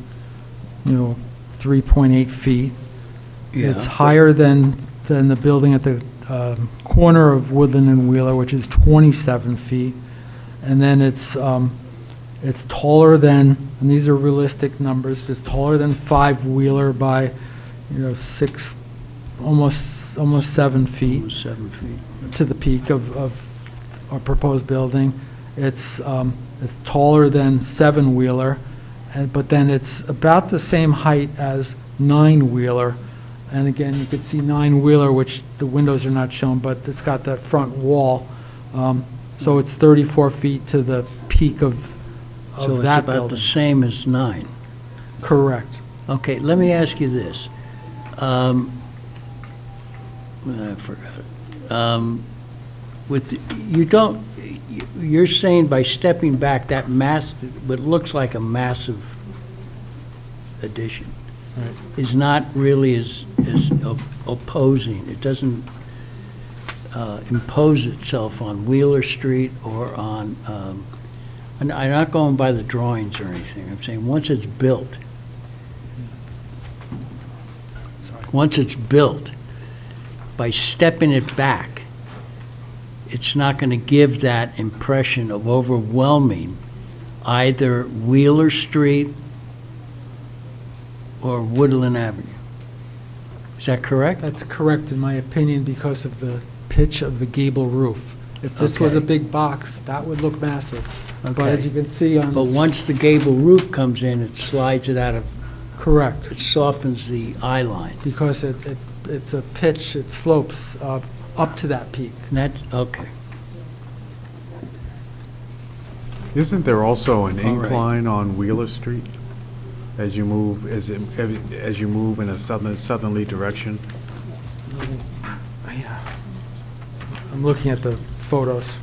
Speaker 6: 3.8 feet. It's higher than the building at the corner of Woodland and Wheeler, which is 27 feet. And then it's taller than, and these are realistic numbers, it's taller than 5 Wheeler by, 6, almost 7 feet.
Speaker 4: Almost 7 feet.
Speaker 6: To the peak of our proposed building. It's taller than 7-Wheeler, but then it's about the same height as 9-Wheeler. And again, you could see 9-Wheeler, which the windows are not shown, but it's got that front wall. So it's 34 feet to the peak of
Speaker 4: So it's
Speaker 6: that
Speaker 4: about the
Speaker 6: building.
Speaker 4: same as 9.
Speaker 6: Correct.
Speaker 4: Okay, let me ask you this. I forgot it. You're saying by stepping back, that what looks like a massive addition is not really as opposing. It doesn't impose itself on Wheeler Street or on, and I'm not going by the drawings or anything. I'm saying once it's built, by stepping it back, it's not going to give that impression of overwhelming either Wheeler Street or Woodland Avenue. Is that correct?
Speaker 6: That's correct in my opinion because of the pitch of the gable roof. If this was a
Speaker 4: Okay.
Speaker 6: big box, that would look massive. But
Speaker 4: Okay.
Speaker 6: as you can see on.
Speaker 4: But once the gable roof comes in, it slides it out of,
Speaker 6: Correct.
Speaker 4: it softens the eye line.
Speaker 6: Because it's a pitch, it slopes up to that peak.
Speaker 4: And that's, okay.
Speaker 10: Isn't there also an
Speaker 4: All right.
Speaker 10: incline on Wheeler Street as you move, as you move in a southerly direction?
Speaker 6: Yeah. I'm looking at the photos.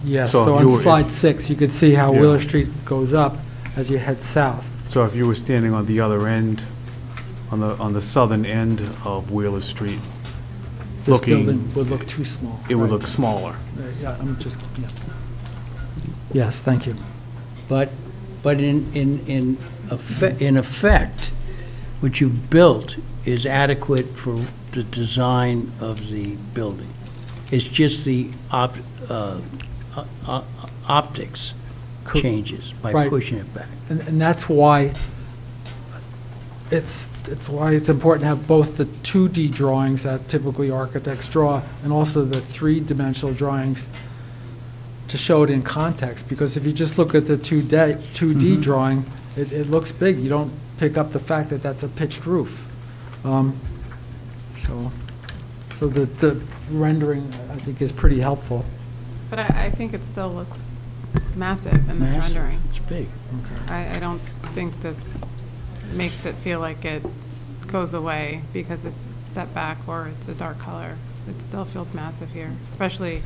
Speaker 6: Yes,
Speaker 10: So if
Speaker 6: so
Speaker 10: you
Speaker 6: on
Speaker 10: were-
Speaker 6: slide 6, you can see how
Speaker 10: Yeah.
Speaker 6: Wheeler Street goes up as you head south.
Speaker 10: So if you were standing on the other end, on the southern end of Wheeler Street,
Speaker 6: This
Speaker 10: looking,
Speaker 6: building would look too small.
Speaker 10: it would
Speaker 6: Right.
Speaker 10: look smaller.
Speaker 6: Yeah, I'm just, yeah. Yes, thank you.
Speaker 4: But in effect, what you've built is adequate for the design of the building. It's just the optics changes by
Speaker 6: Right.
Speaker 4: pushing it back.
Speaker 6: And that's why it's important to have both the 2D drawings that typically architects draw and also the 3-dimensional drawings to show it in context. Because if you just look at the 2D drawing, it looks big. You don't pick up the fact that that's a pitched roof. So the rendering, I think, is pretty helpful.
Speaker 12: But I think it still looks massive in this
Speaker 4: Massive.
Speaker 12: rendering.
Speaker 4: It's big.
Speaker 12: I don't think this makes it feel like it goes away because it's set back or it's a dark color. It still feels massive here, especially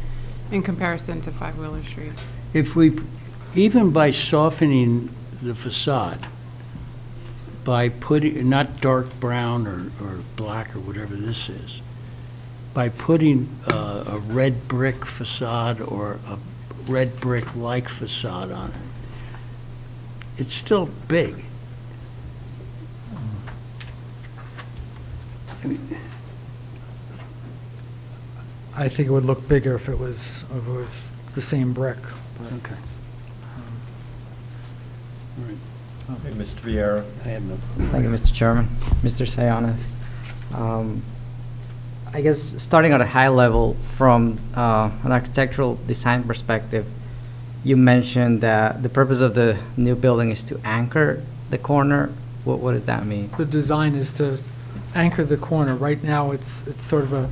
Speaker 12: in comparison to 5 Wheeler Street.
Speaker 4: If we, even by softening the facade, by putting, not dark brown or black or whatever this is, by putting a red brick facade or a red brick-like facade on it, it's still big.
Speaker 6: I think it would look bigger if it was the same brick.
Speaker 4: Okay.
Speaker 2: Mr. Viera?
Speaker 4: I have no.
Speaker 13: Thank you, Mr. Chairman. Mr. Sionas. I guess starting at a high level from an architectural design perspective, you mentioned that the purpose of the new building is to anchor the corner. What does that mean?
Speaker 6: The design is to anchor the corner. Right now, it's sort of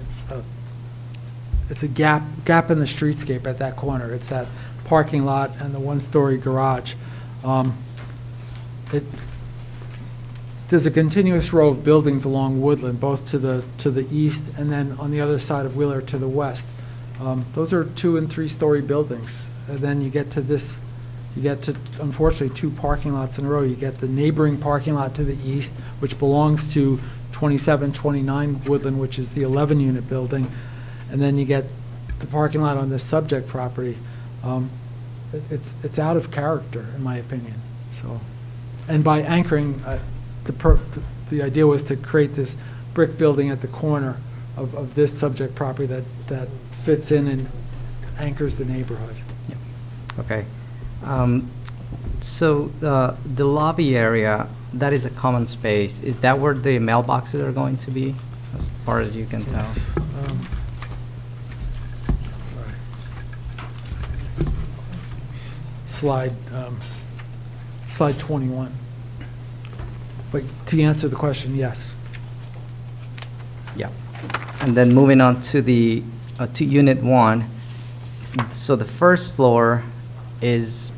Speaker 6: it's a gap in the streetscape at that corner. It's that parking lot and the one-story garage. There's a continuous row of buildings along Woodland, both to the east and then on the other side of Wheeler to the west. Those are 2- and 3-story buildings. And then you get to this, you get to, unfortunately, 2 parking lots in a row. You get the neighboring parking lot to the east, which belongs to 2729 Woodland, which is the 11-unit building. And then you get the parking lot on this subject property. It's out of character, in my opinion, so. And by anchoring, the idea was to create this brick building at the corner of this subject property that fits in and anchors the neighborhood.
Speaker 13: Okay. So the lobby area, that is a common space. Is that where the mailboxes are going to be, as far as you can tell?
Speaker 6: Yes. Sorry. Slide 21. But to answer the question, yes.
Speaker 13: Yeah. And then moving on to the, to Unit 1. So the first floor is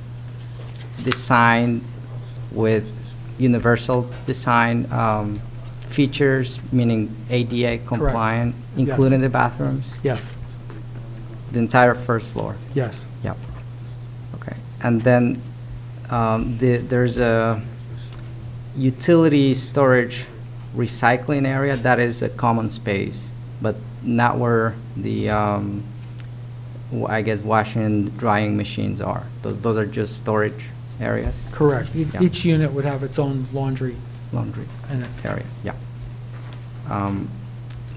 Speaker 13: designed with universal design features, meaning ADA compliant,
Speaker 6: Yes.
Speaker 13: including the bathrooms?
Speaker 6: Yes,
Speaker 13: The entire first floor?
Speaker 6: yes.
Speaker 13: Yep. Okay. And then there's a utility storage recycling area. That is a common space, but not where the, I guess, washing and drying machines are. Those are just storage areas?
Speaker 6: Correct.
Speaker 13: Yeah.
Speaker 6: Each unit would have its own laundry
Speaker 13: Laundry
Speaker 6: in it.
Speaker 13: area, yeah.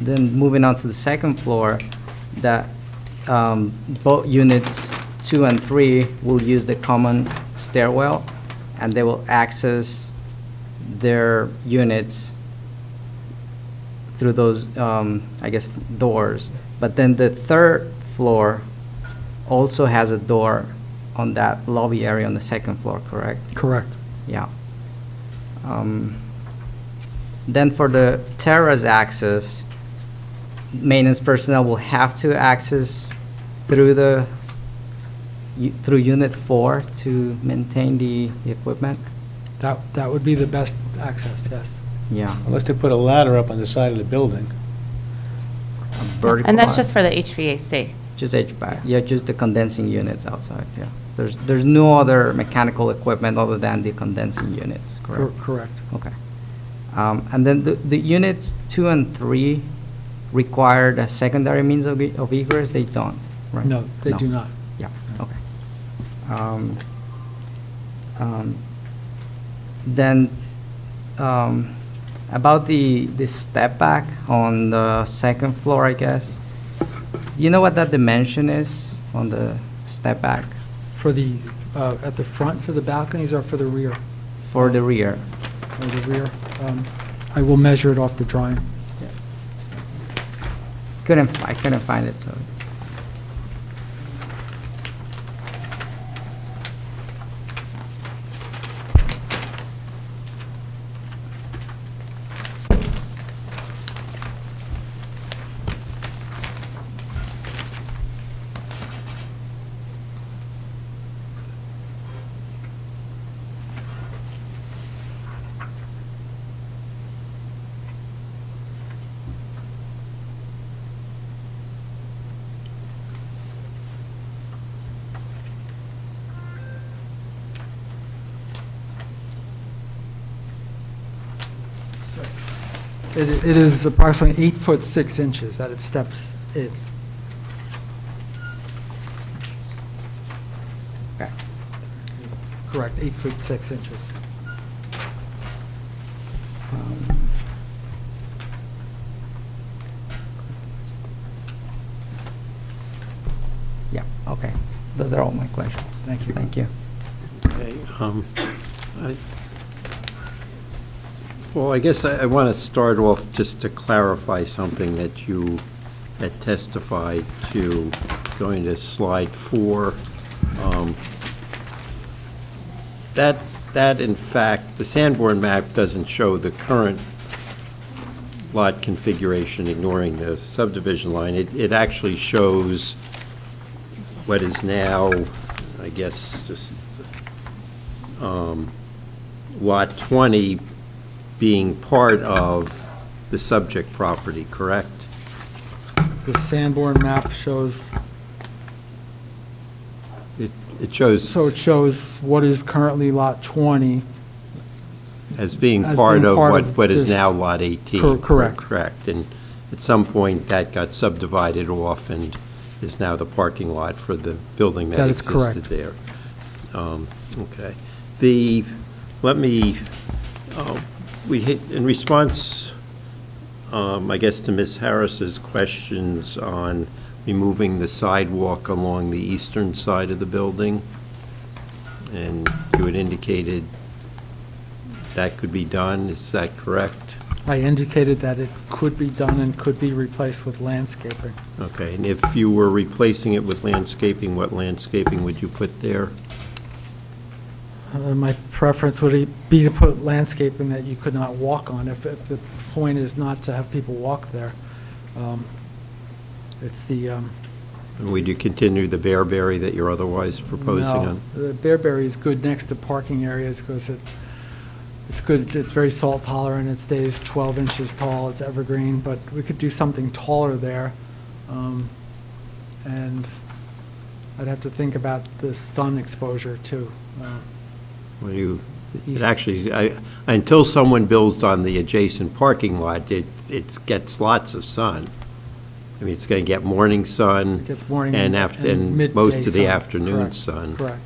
Speaker 13: Then moving on to the second floor, that both units 2 and 3 will use the common stairwell, and they will access their units through those, I guess, doors. But then the third floor also has a door on that lobby area on the second floor, correct?
Speaker 6: Correct.
Speaker 13: Yeah. Then for the terrace access, maintenance personnel will have to access through through Unit 4 to maintain the equipment?
Speaker 6: That would be the best access, yes.
Speaker 13: Yeah.
Speaker 8: Unless they put a ladder up on the side of the building.
Speaker 3: And that's just for the HVAC.
Speaker 13: Just HVAC, yeah, just the condensing units outside, yeah. There's no other mechanical equipment other than the condensing units, correct?
Speaker 6: Correct.
Speaker 13: Okay. And then the units 2 and 3 required a secondary means of egress? They don't, right?
Speaker 6: No, they do not.
Speaker 13: Yeah, okay. Then, about the step back on the second floor, I guess. Do you know what that dimension is on the step back?
Speaker 6: For the, at the front for the balconies or for the rear?
Speaker 13: For the rear?
Speaker 6: For the rear. I will measure it off the drawing.
Speaker 13: I couldn't find it, so.
Speaker 6: It is approximately 8 foot 6 inches that it steps in.
Speaker 13: Okay.
Speaker 6: Correct, 8 foot 6 inches.
Speaker 13: Yeah, okay. Those are all my questions.
Speaker 6: Thank you.
Speaker 13: Thank you.
Speaker 2: Okay, well, I guess I want to start off just to clarify something that you had testified to, going to slide 4. That in fact, the Sanborn map doesn't show the current lot configuration, ignoring the subdivision line. It actually shows what is now, I guess, just Lot 20 being part of the subject property, correct?
Speaker 6: The Sanborn map shows,
Speaker 2: It shows
Speaker 6: so it shows what is currently Lot 20.
Speaker 2: as being
Speaker 6: as
Speaker 2: part
Speaker 6: being
Speaker 2: of
Speaker 6: part
Speaker 2: what
Speaker 6: of
Speaker 2: what is
Speaker 6: this-
Speaker 2: now Lot 18.
Speaker 6: Correct.
Speaker 2: Correct. And at some point, that got subdivided off and is now the parking lot for the building that
Speaker 6: That is
Speaker 2: existed
Speaker 6: correct.
Speaker 2: there. Okay. Let me, in response, I guess, to Ms. Harris's questions on removing the sidewalk along the eastern side of the building, and you had indicated that could be done, is that correct?
Speaker 6: I indicated that it could be done and could be replaced with landscaping.
Speaker 2: Okay, and if you were replacing it with landscaping, what landscaping would you put there?
Speaker 6: My preference would be to put landscaping that you could not walk on, if the point is not to have people walk there. It's the,
Speaker 2: Would you continue the bearberry that you're otherwise proposing
Speaker 6: no,
Speaker 2: on?
Speaker 6: the bearberry is good next to parking areas because it's good, it's very salt tolerant, it stays 12 inches tall, it's evergreen, but we could do something taller there. And I'd have to think about the sun exposure too.
Speaker 2: Well, you,
Speaker 6: The
Speaker 2: it
Speaker 6: east-
Speaker 2: actually, until someone builds on the adjacent parking lot, it gets lots of sun. I mean, it's going to get morning sun.
Speaker 6: Gets morning
Speaker 2: and
Speaker 6: and midday
Speaker 2: most of the
Speaker 6: sun.
Speaker 2: afternoon
Speaker 6: Correct,
Speaker 2: sun.
Speaker 6: Correct.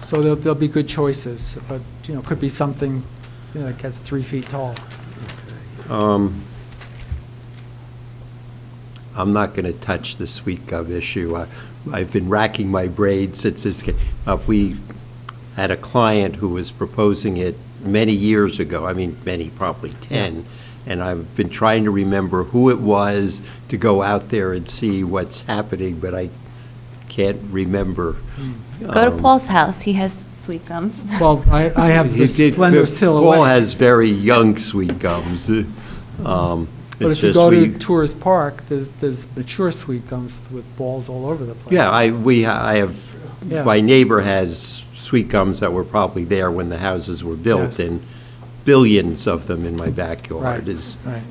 Speaker 6: So there'll be good choices, but, could be something, that gets 3 feet tall.
Speaker 2: I'm not going to touch the sweet gum issue. I've been racking my brain since this came up. We had a client who was proposing it many years ago, many, probably 10, and I've been trying to remember who it was to go out there and see what's happening, but I can't remember.
Speaker 3: Go to Paul's house, he has sweet gums.
Speaker 6: Well, I have
Speaker 2: He
Speaker 6: this
Speaker 2: did-
Speaker 6: slender
Speaker 2: Paul
Speaker 6: silhouette.
Speaker 2: has very young sweet gums.
Speaker 6: But
Speaker 2: It's
Speaker 6: if you
Speaker 2: just
Speaker 6: go
Speaker 2: we-
Speaker 6: to Tourist Park, there's mature sweet gums with balls all over the place.
Speaker 2: Yeah, I have,
Speaker 6: Yeah.
Speaker 2: my neighbor has sweet gums that were probably there when the houses were built,
Speaker 6: Yes.
Speaker 2: and billions of them in my backyard.
Speaker 6: Right,
Speaker 2: Is,
Speaker 6: right.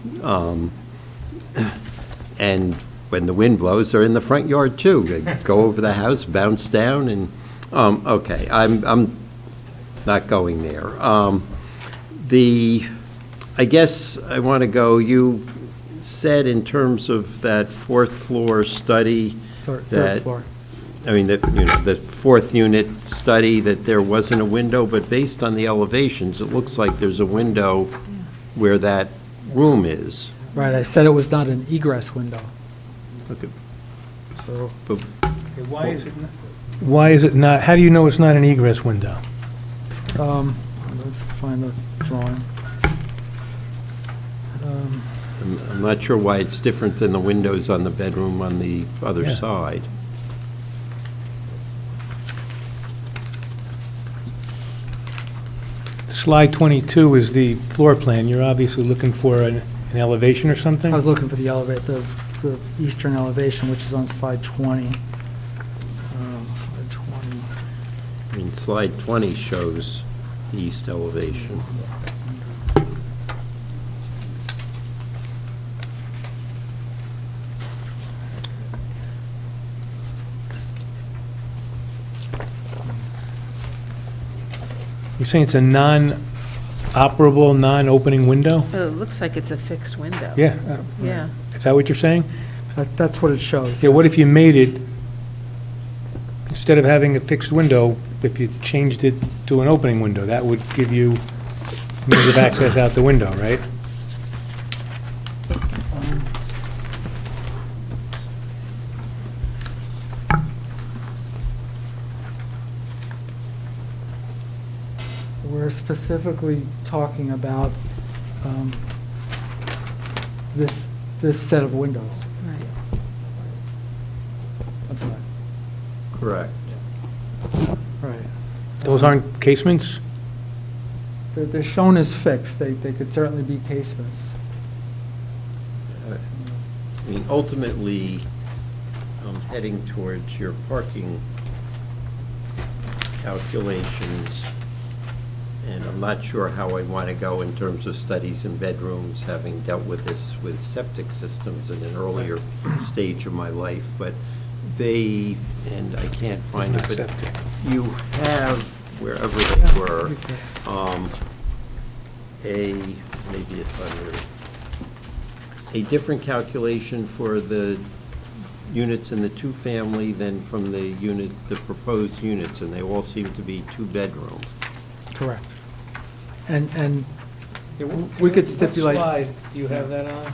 Speaker 2: and when the wind blows, they're in the front yard too. They go over the house, bounce down, and, okay, I'm not going there. I guess I want to go, you said in terms of that fourth floor study.
Speaker 6: Third
Speaker 2: that-
Speaker 6: floor.
Speaker 2: The fourth unit study, that there wasn't a window, but based on the elevations, it looks like there's a window where that room is.
Speaker 6: Right, I said it was not an egress window,
Speaker 2: Okay,
Speaker 6: so.
Speaker 2: but
Speaker 5: Why is it not, how do you know it's not an egress window?
Speaker 6: Let's find the drawing.
Speaker 2: I'm not sure why it's different than the windows on the bedroom on the other
Speaker 5: Yeah.
Speaker 2: side.
Speaker 5: Slide 22 is the floor plan. You're obviously looking for an elevation or something?
Speaker 6: I was looking for the the eastern elevation, which is on slide 20. Slide 20.
Speaker 2: Slide 20 shows the east elevation.
Speaker 5: You're saying it's a non-operable, non-opening window?
Speaker 1: Oh, it looks like it's a fixed window.
Speaker 5: Yeah.
Speaker 1: Yeah.
Speaker 5: Is that what you're saying?
Speaker 6: That's what it shows.
Speaker 5: Yeah, what if you made it, instead of having a fixed window, if you changed it to an opening window? That would give you means of access out the window, right?
Speaker 6: We're specifically talking about this set of windows.
Speaker 1: Right.
Speaker 6: I'm sorry.
Speaker 2: Correct.
Speaker 6: Right.
Speaker 5: Those aren't casements?
Speaker 6: They're shown as fixed. They could certainly be casements.
Speaker 2: Ultimately, I'm heading towards your parking calculations, and I'm not sure how I want to go in terms of studies in bedrooms, having dealt with this with septic systems in an earlier stage of my life, but they, and I can't find it,
Speaker 5: Not
Speaker 2: but
Speaker 5: septic.
Speaker 2: you have, wherever they were, maybe it's on your, a different calculation for the units in the two-family than from the proposed units, and they all seem to be two-bedroom.
Speaker 6: Correct. And we could stipulate,
Speaker 5: Slide, do you have that on?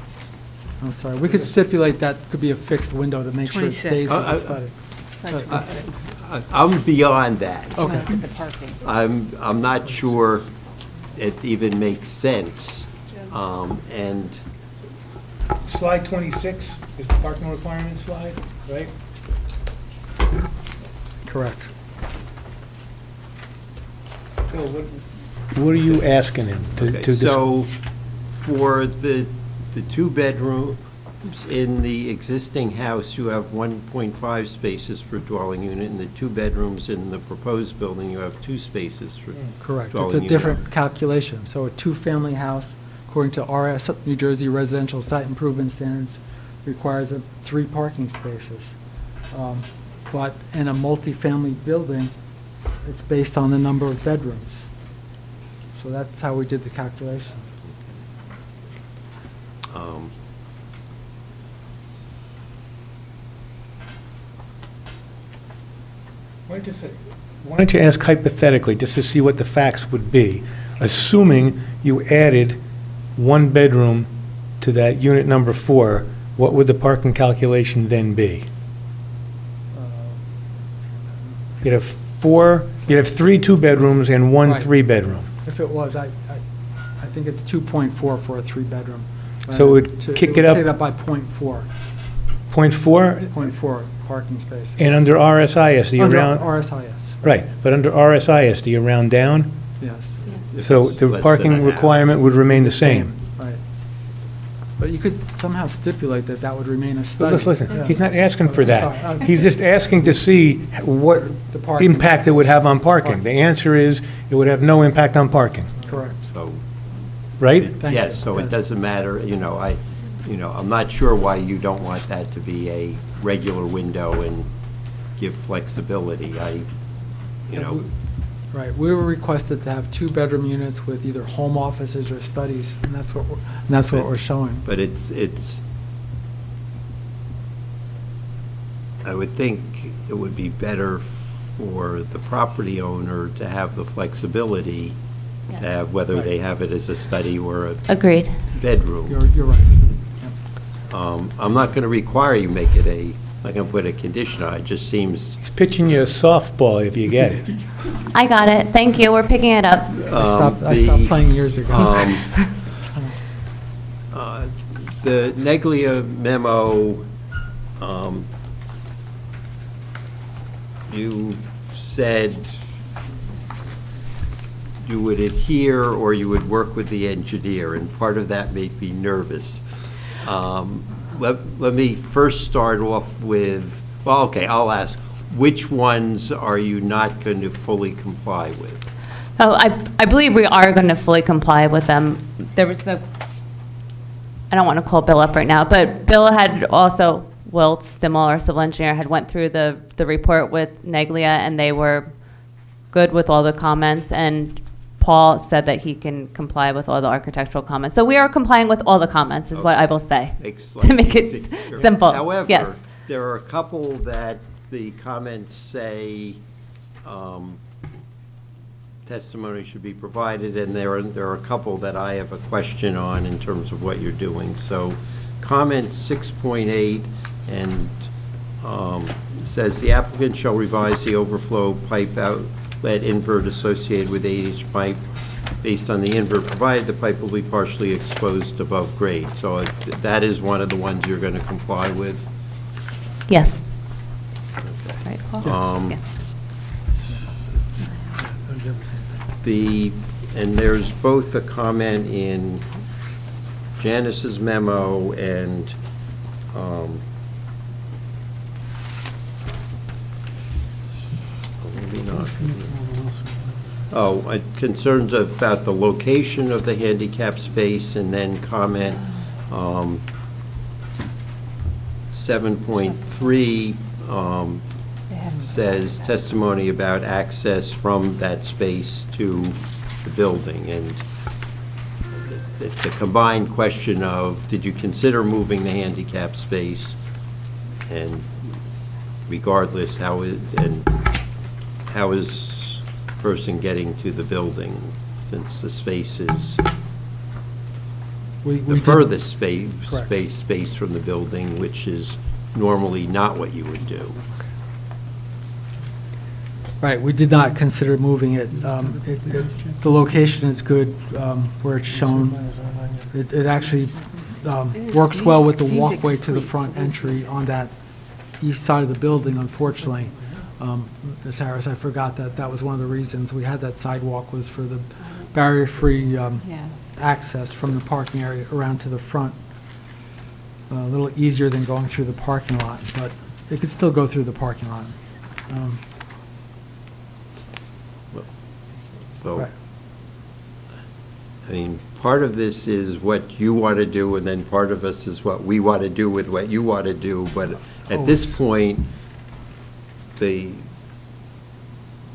Speaker 6: I'm sorry, we could stipulate that could be a fixed window to make sure it
Speaker 1: 26.
Speaker 6: stays as a study.
Speaker 2: I'm beyond that.
Speaker 6: Okay.
Speaker 1: Look at the parking.
Speaker 2: I'm not sure it even makes sense. And
Speaker 5: Slide 26 is the parking requirement slide, right?
Speaker 6: Correct.
Speaker 5: Bill, what are you asking him to
Speaker 2: okay,
Speaker 5: dis-
Speaker 2: so for the two bedrooms in the existing house, you have 1.5 spaces for dwelling unit. In the two bedrooms in the proposed building, you have 2 spaces for
Speaker 6: Correct. It's
Speaker 2: dwelling
Speaker 6: a
Speaker 2: unit.
Speaker 6: different calculation. So a two-family house, according to RS, New Jersey Residential Site Improvement Standards, requires 3 parking spaces. But in a multifamily building, it's based on the number of bedrooms. So that's how we did the calculation.
Speaker 5: Why don't you ask hypothetically, just to see what the facts would be, assuming you added 1 bedroom to that unit number 4, what would the parking calculation then be? You'd have 3 2-bedrooms and 1
Speaker 6: Right.
Speaker 5: 3-bedroom.
Speaker 6: If it was, I think it's 2.4 for a 3-bedroom.
Speaker 5: So it would kick it up-
Speaker 6: Kick it up by .4,
Speaker 5: 0.4,
Speaker 6: .4 parking spaces.
Speaker 5: and under RSIS, do you
Speaker 6: Under
Speaker 5: round?
Speaker 6: RSIS.
Speaker 5: Right, but under RSIS, do you round down?
Speaker 6: Yes,
Speaker 2: If
Speaker 5: So
Speaker 2: it's
Speaker 5: the
Speaker 2: less than
Speaker 5: parking
Speaker 2: a half.
Speaker 5: requirement would remain the same.
Speaker 6: right. But you could somehow stipulate that that would remain a
Speaker 5: But
Speaker 6: study.
Speaker 5: listen,
Speaker 6: Yeah.
Speaker 5: he's not asking for
Speaker 6: Sorry,
Speaker 5: that. He's just asking to see what
Speaker 6: The parking.
Speaker 5: impact it would have on parking. The answer is, it would have no impact on parking,
Speaker 6: Correct.
Speaker 2: So,
Speaker 5: right?
Speaker 6: Thank you.
Speaker 2: yes, so it
Speaker 6: Yes.
Speaker 2: doesn't matter, I'm not sure why you don't want that to be a regular window and give flexibility.
Speaker 6: Right, we were requested to have 2-bedroom units with either home offices or studies, and that's what we're showing.
Speaker 2: But I would think it would be better for the property owner to have the flexibility to have, whether they have it as a study or a
Speaker 3: Agreed.
Speaker 2: bedroom.
Speaker 6: You're right.
Speaker 2: I'm not going to require you make it not going to put a condition on it. It just seems,
Speaker 5: He's pitching you a softball if you get it.
Speaker 3: I got it. Thank you. We're picking it up.
Speaker 6: I stopped playing years ago.
Speaker 2: the Neglia memo, you said you would adhere or you would work with the engineer, and part of that made me nervous. Let me first start off with, well, okay, I'll ask, which ones are you not going to fully comply with?
Speaker 3: Oh, I believe we are going to fully comply with them. There was I don't want to call Bill up right now, but Bill had also, Wilt Stimmel, our civil engineer, had went through the report with Neglia, and they were good with all the comments, and Paul said that he can comply with all the architectural comments. So we are complying with all the comments, is what I will say,
Speaker 2: Makes
Speaker 3: to
Speaker 2: life
Speaker 3: make it
Speaker 2: easy. Sure.
Speaker 3: simple. Yes.
Speaker 2: However, there are a couple that the comments say testimony should be provided, and there are a couple that I have a question on in terms of what you're doing. So comment 6.8 and says the applicant shall revise the overflow pipe outlet invert associated with 8-inch pipe. Based on the invert provided, the pipe will be partially exposed above grade. So that is one of the ones you're going to comply with.
Speaker 3: Yes. Right, Paul?
Speaker 2: Yes.
Speaker 3: Yes.
Speaker 2: And there's both a comment in Janice's memo and concerns about the location of the handicap space, and then comment 7.3 says testimony about access from that space to the building. And it's a combined question of, did you consider moving the handicap space? And regardless, how is the person getting to the building, since the space is the furthest space from the building, which is normally not what you would do.
Speaker 6: Right, we did not consider moving it. The location is good where it's shown. It actually works well with the walkway to the front entry on that east side of the building, unfortunately. Ms. Harris, I forgot that was one of the reasons we had that sidewalk, was for the barrier-free access from the parking area around to the front. A little easier than going through the parking lot, but it could still go through the parking lot.
Speaker 2: So,
Speaker 6: Right.
Speaker 2: I mean, part of this is what you want to do, and then part of this is what we want to do with what you want to do, but at this point, the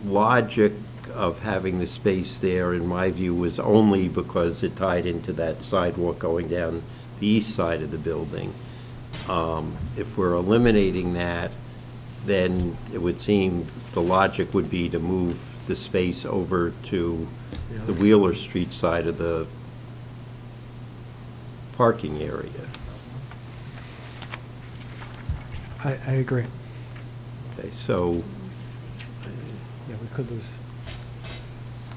Speaker 2: logic of having the space there, in my view, was only because it tied into that sidewalk going down the east side of the building. If we're eliminating that, then it would seem the logic would be to move the space over to the Wheeler Street side of the parking area.
Speaker 6: I agree.
Speaker 2: Okay, so,
Speaker 6: Yeah, we could lose.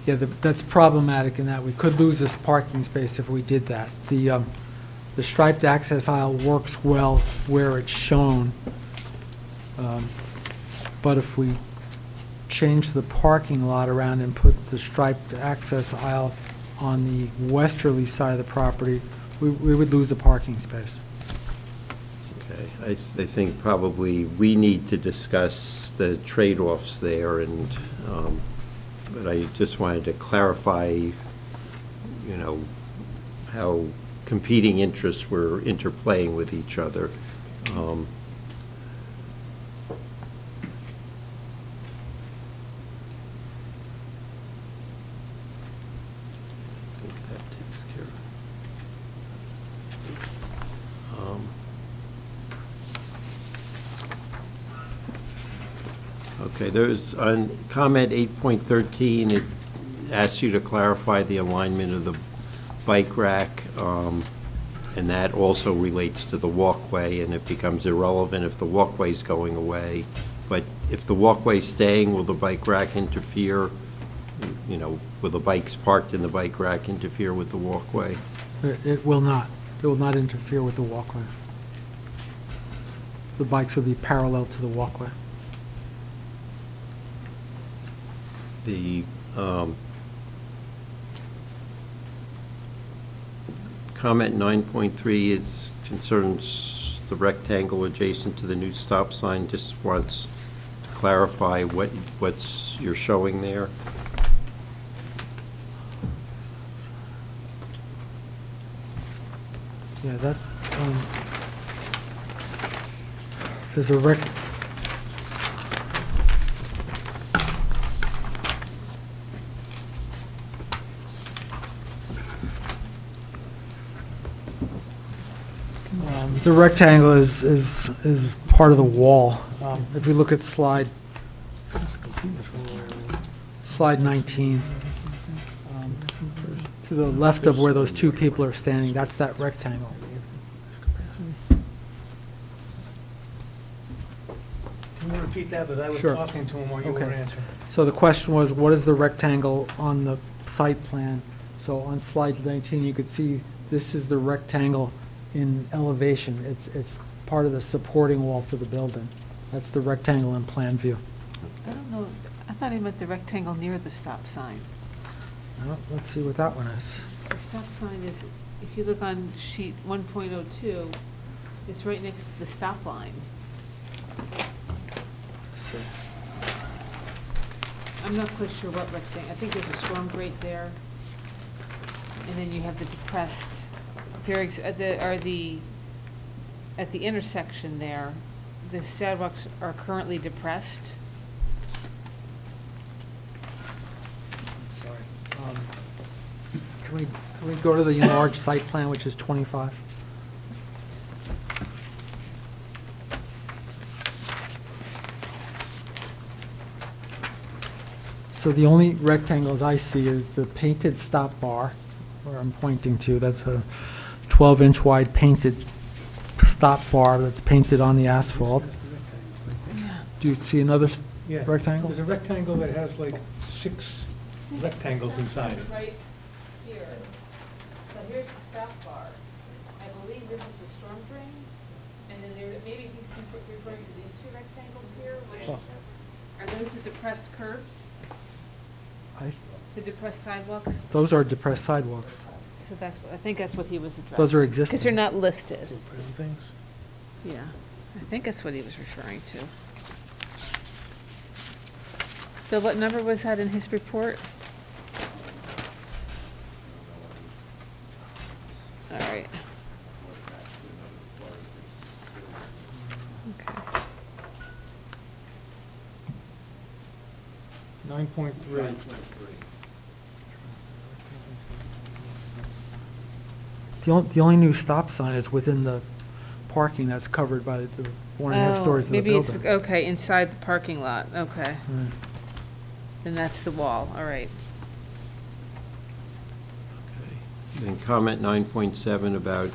Speaker 6: Yeah, that's problematic in that we could lose this parking space if we did that. The striped access aisle works well where it's shown. But if we change the parking lot around and put the striped access aisle on the westerly side of the property, we would lose a parking space.
Speaker 2: okay, I think probably we need to discuss the trade-offs there, and, but I just wanted to clarify, you know, how competing interests were interplaying with each other. I think that takes care of it. Okay, there's, on comment 8.13, it asks you to clarify the alignment of the bike rack, and that also relates to the walkway, and it becomes irrelevant if the walkway's going away. But if the walkway's staying, will the bike rack interfere? You know, will the bikes parked in the bike rack interfere with the walkway?
Speaker 6: It will not. It will not interfere with the walkway. The bikes will be parallel to the walkway.
Speaker 2: The comment 9.3 concerns the rectangle adjacent to the new stop sign. Just wants to clarify what's you're showing there.
Speaker 6: Yeah, that, there's a the rectangle is part of the wall. If we look at slide 19, to the left of where those two people are standing, that's that rectangle.
Speaker 5: Can you repeat that, because I was
Speaker 6: Sure.
Speaker 5: talking to him while you were
Speaker 6: Okay.
Speaker 5: answering.
Speaker 6: So the question was, what is the rectangle on the site plan? So on slide 19, you could see this is the rectangle in elevation. It's part of the supporting wall for the building. That's the rectangle in plan view.
Speaker 1: I don't know, I thought he meant the rectangle near the stop sign.
Speaker 6: Well, let's see what that one is.
Speaker 1: The stop sign is, if you look on sheet 1.02, it's right next to the stop line.
Speaker 6: Let's see.
Speaker 1: I'm not quite sure what rectangle, I think there's a storm grate there. And then you have the depressed, at the intersection there, the sidewalks are currently depressed.
Speaker 6: Sorry. Can we go to the enlarged site plan, which is 25? So the only rectangles I see is the painted stop bar, where I'm pointing to. That's a 12-inch wide painted stop bar that's painted on the asphalt. Do you see another
Speaker 5: Yeah.
Speaker 6: rectangle?
Speaker 5: There's a rectangle that has like 6 rectangles inside it.
Speaker 1: Right here. So here's the stop bar. I believe this is the storm drain. And then there, maybe he's referring to these 2 rectangles here, which,
Speaker 6: Oh.
Speaker 1: are those the depressed curbs?
Speaker 6: I-
Speaker 1: The depressed sidewalks?
Speaker 6: Those are depressed sidewalks.
Speaker 1: So that's, I think that's what he was addressing.
Speaker 6: Those are
Speaker 1: Because they're
Speaker 6: existing.
Speaker 1: not listed.
Speaker 5: Things.
Speaker 1: Yeah, I think that's what he was referring to. Bill, what number was that in his report? All right. Okay.
Speaker 5: 9.3.
Speaker 6: The only new stop sign is within the parking that's covered by the 1.5
Speaker 1: Oh,
Speaker 6: stories of the
Speaker 1: maybe it's,
Speaker 6: building.
Speaker 1: okay, inside the parking lot, okay.
Speaker 6: Right.
Speaker 1: Then that's the wall, all right.
Speaker 2: Then comment 9.7 about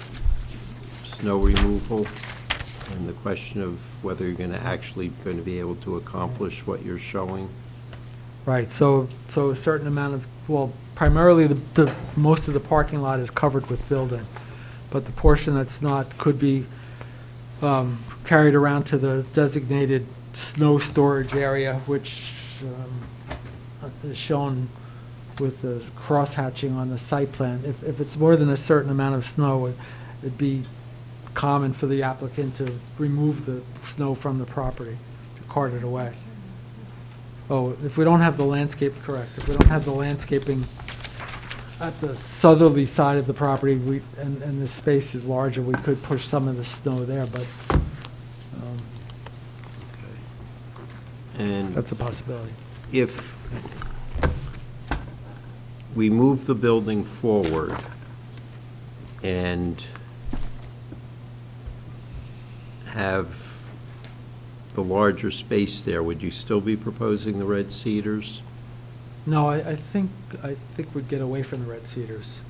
Speaker 2: snow removal and the question of whether you're going to be able to accomplish what you're showing.
Speaker 6: Right, so a certain amount of, well, primarily most of the parking lot is covered with building, but the portion that's not could be carried around to the designated snow storage area, which is shown with the cross-hatching on the site plan. If it's more than a certain amount of snow, it'd be common for the applicant to remove the snow from the property, to cart it away. Oh, if we don't have the landscape, correct, if we don't have the landscaping at the southerly side of the property, and the space is larger, we could push some of the snow there, but
Speaker 2: And
Speaker 6: that's a possibility.
Speaker 2: if we move the building forward and have the larger space there, would you still be proposing the red cedars?
Speaker 6: No, I think we'd get away from the red cedars.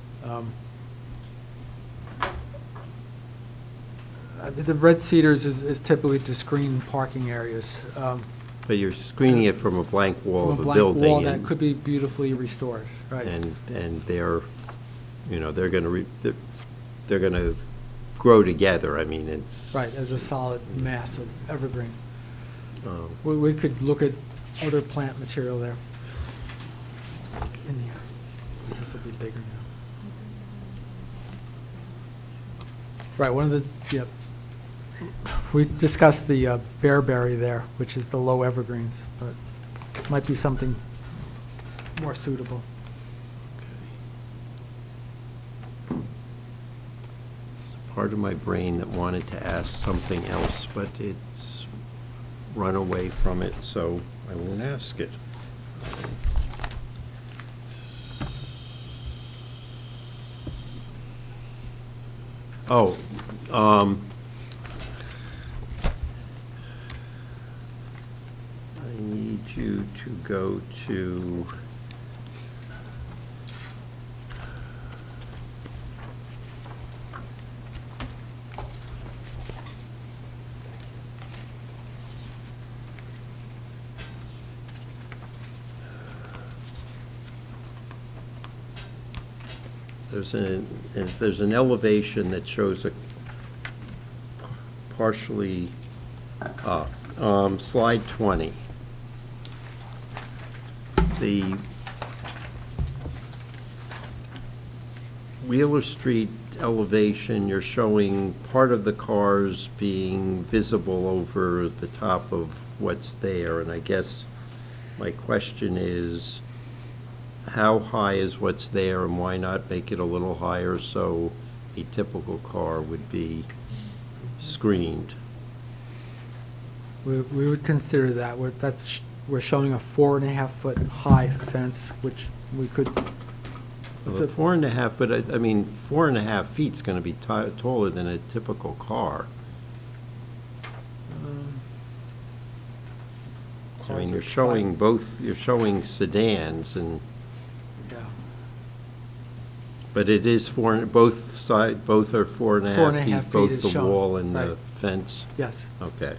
Speaker 6: The red cedars is typically to screen parking areas.
Speaker 2: But you're screening it from a blank wall of
Speaker 6: From
Speaker 2: a
Speaker 6: a
Speaker 2: building.
Speaker 6: blank wall that
Speaker 2: and-
Speaker 6: could be beautifully restored, right?
Speaker 2: And they're, they're going to grow together. I mean, it's.
Speaker 6: Right, as a solid mass of evergreen.
Speaker 2: um,
Speaker 6: We could look at other plant material there. In here. This will be bigger now. Right, one of the, yeah, we discussed the bearberry there, which is the low evergreens, but might be something more suitable.
Speaker 2: There's a part of my brain that wanted to ask something else, but it's run away from it, so I won't ask it. Oh, I need you to go to there's an elevation that shows a partially, slide 20. The Wheeler Street elevation, you're showing part of the cars being visible over the top of what's there, and I guess my question is, how high is what's there, and why not make it a little higher so a typical car would be screened?
Speaker 6: We would consider that. We're showing a 4.5-foot high fence, which we could, it's
Speaker 2: Well,
Speaker 6: a-
Speaker 2: 4.5, but I mean, 4.5 feet's going to be taller than a typical car. I mean, you're showing both, you're showing sedans, and,
Speaker 6: yeah,
Speaker 2: but it is both are 4.5
Speaker 6: 4.5
Speaker 2: feet,
Speaker 6: feet
Speaker 2: both
Speaker 6: is
Speaker 2: the
Speaker 6: shown,
Speaker 2: wall and
Speaker 6: right.
Speaker 2: the fence?
Speaker 6: yes.
Speaker 2: Okay.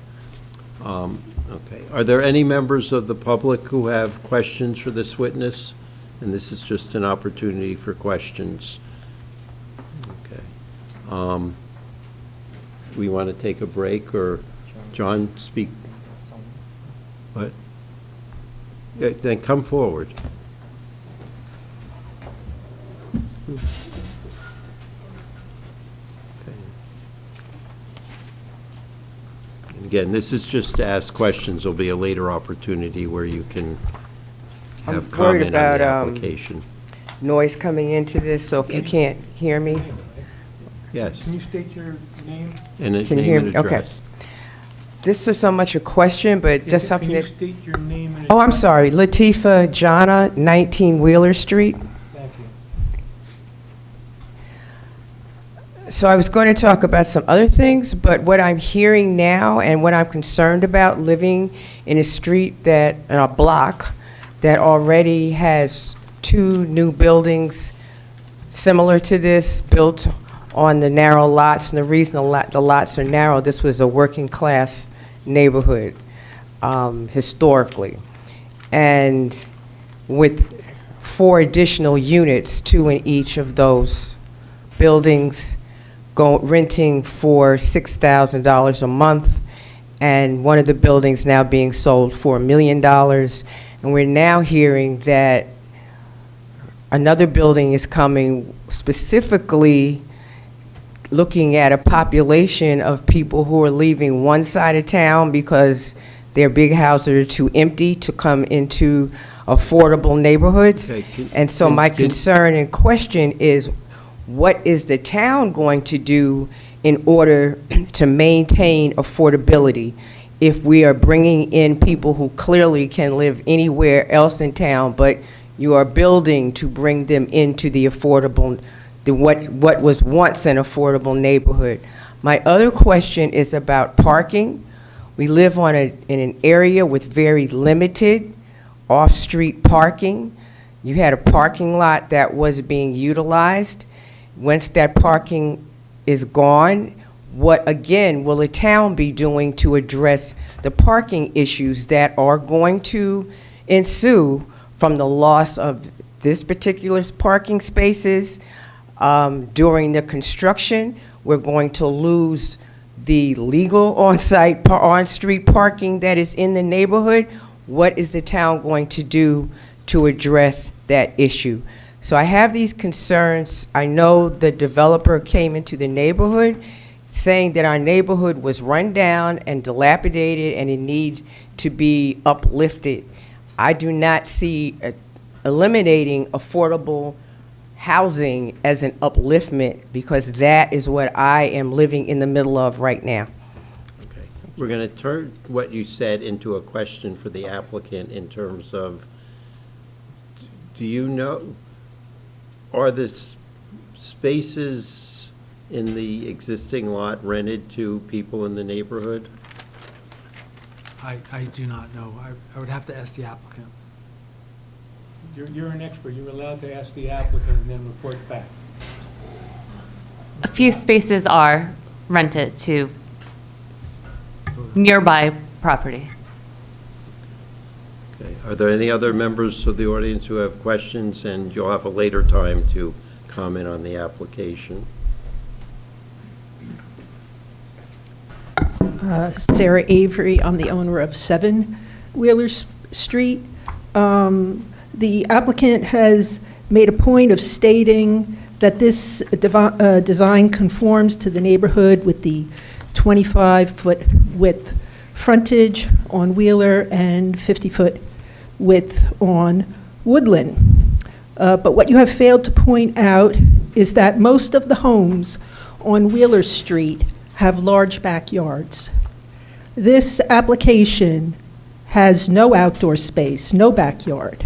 Speaker 2: Okay. Are there any members of the public who have questions for this witness? And this is just an opportunity for questions. Okay. We want to take a break, or John, speak? What? Yeah, then come forward. And again, this is just to ask questions. There'll be a later opportunity where you can have
Speaker 14: I'm worried
Speaker 2: comment on
Speaker 14: about
Speaker 2: the application.
Speaker 14: noise coming into this, so if you can't hear me,
Speaker 2: Yes,
Speaker 5: Can you state your name?
Speaker 2: and a
Speaker 14: Can you
Speaker 2: name
Speaker 14: hear
Speaker 2: and
Speaker 14: me? Okay.
Speaker 2: address.
Speaker 14: this is so much a question, but just something
Speaker 5: Can you
Speaker 14: that,
Speaker 5: state your name and
Speaker 14: oh, I'm
Speaker 5: address?
Speaker 14: sorry, Latifa Jana, 19 Wheeler Street.
Speaker 5: Thank you.
Speaker 14: So I was going to talk about some other things, but what I'm hearing now and what I'm concerned about living in a street that, in a block that already has 2 new buildings similar to this, built on the narrow lots. And the reason the lots are narrow, this was a working class neighborhood historically. And with 4 additional units, 2 in each of those buildings, renting for $6,000 a month, and one of the buildings now being sold for $1 million. And we're now hearing that another building is coming, specifically looking at a population of people who are leaving one side of town because their big houses are too empty to come into affordable neighborhoods.
Speaker 2: Okay,
Speaker 14: And so my concern and question is, what is the town going to do in order to maintain affordability if we are bringing in people who clearly can live anywhere else in town, but you are building to bring them into the affordable, what was once an affordable neighborhood? My other question is about parking. We live in an area with very limited off-street parking. You had a parking lot that was being utilized. Once that parking is gone, what again will the town be doing to address the parking issues that are going to ensue from the loss of this particular parking spaces during the construction? We're going to lose the legal on-street parking that is in the neighborhood. What is the town going to do to address that issue? So I have these concerns. I know the developer came into the neighborhood saying that our neighborhood was run down and dilapidated and it needs to be uplifted. I do not see eliminating affordable housing as an upliftment, because that is what I am living in the middle of right now.
Speaker 2: Okay. We're going to turn what you said into a question for the applicant in terms of, do you know, are the spaces in the existing lot rented to people in the neighborhood?
Speaker 6: I do not know. I would have to ask the applicant.
Speaker 5: You're an expert. You're allowed to ask the applicant and then report back.
Speaker 3: A few spaces are rented to nearby property.
Speaker 2: Okay. Are there any other members of the audience who have questions? And you'll have a later time to comment on the application.
Speaker 15: Sarah Avery, I'm the owner of 7 Wheeler Street. The applicant has made a point of stating that this design conforms to the neighborhood with the 25-foot width frontage on Wheeler and 50-foot width on Woodland. But what you have failed to point out is that most of the homes on Wheeler Street have large backyards. This application has no outdoor space, no backyard.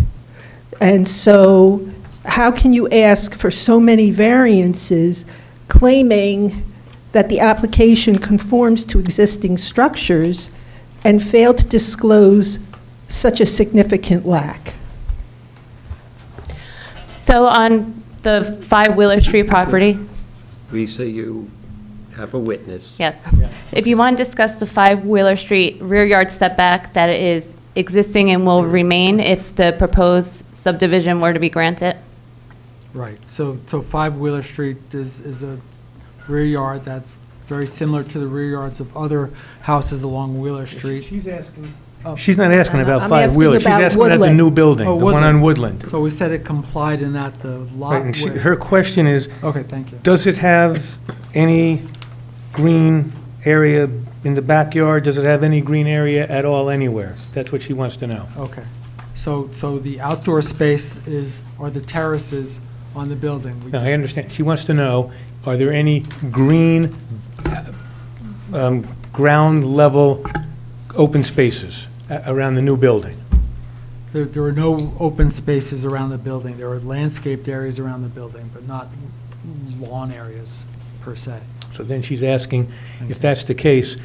Speaker 15: And so how can you ask for so many variances claiming that the application conforms to existing structures and fail to disclose such a significant lack?
Speaker 3: So on the 5 Wheeler Street property,
Speaker 2: Lisa, you have a witness.
Speaker 3: Yes. If you want to discuss the 5 Wheeler Street rear yard setback that is existing and will remain if the proposed subdivision were to be granted?
Speaker 6: Right, so 5 Wheeler Street is a rear yard that's very similar to the rear yards of other houses along Wheeler Street.
Speaker 5: She's asking.
Speaker 8: She's not asking about
Speaker 15: I'm
Speaker 8: 5
Speaker 15: asking
Speaker 8: Wheeler. She's
Speaker 15: about
Speaker 8: asking about the
Speaker 15: Woodland.
Speaker 8: new building,
Speaker 6: Oh,
Speaker 8: the one on Woodland.
Speaker 6: So we said it complied in that the lot
Speaker 8: Right, and
Speaker 6: width.
Speaker 8: her question is,
Speaker 6: Okay, thank you.
Speaker 8: does it have any green area in the backyard? Does it have any green area at all anywhere? That's what she wants to know.
Speaker 6: Okay, so the outdoor space are the terraces on the building. We
Speaker 8: Now, I
Speaker 6: just-
Speaker 8: understand. She wants to know, are there any green, ground-level open spaces around the new building?
Speaker 6: There are no open spaces around the building. There are landscaped areas around the building, but not lawn areas per se.
Speaker 8: So then she's asking, if that's the case,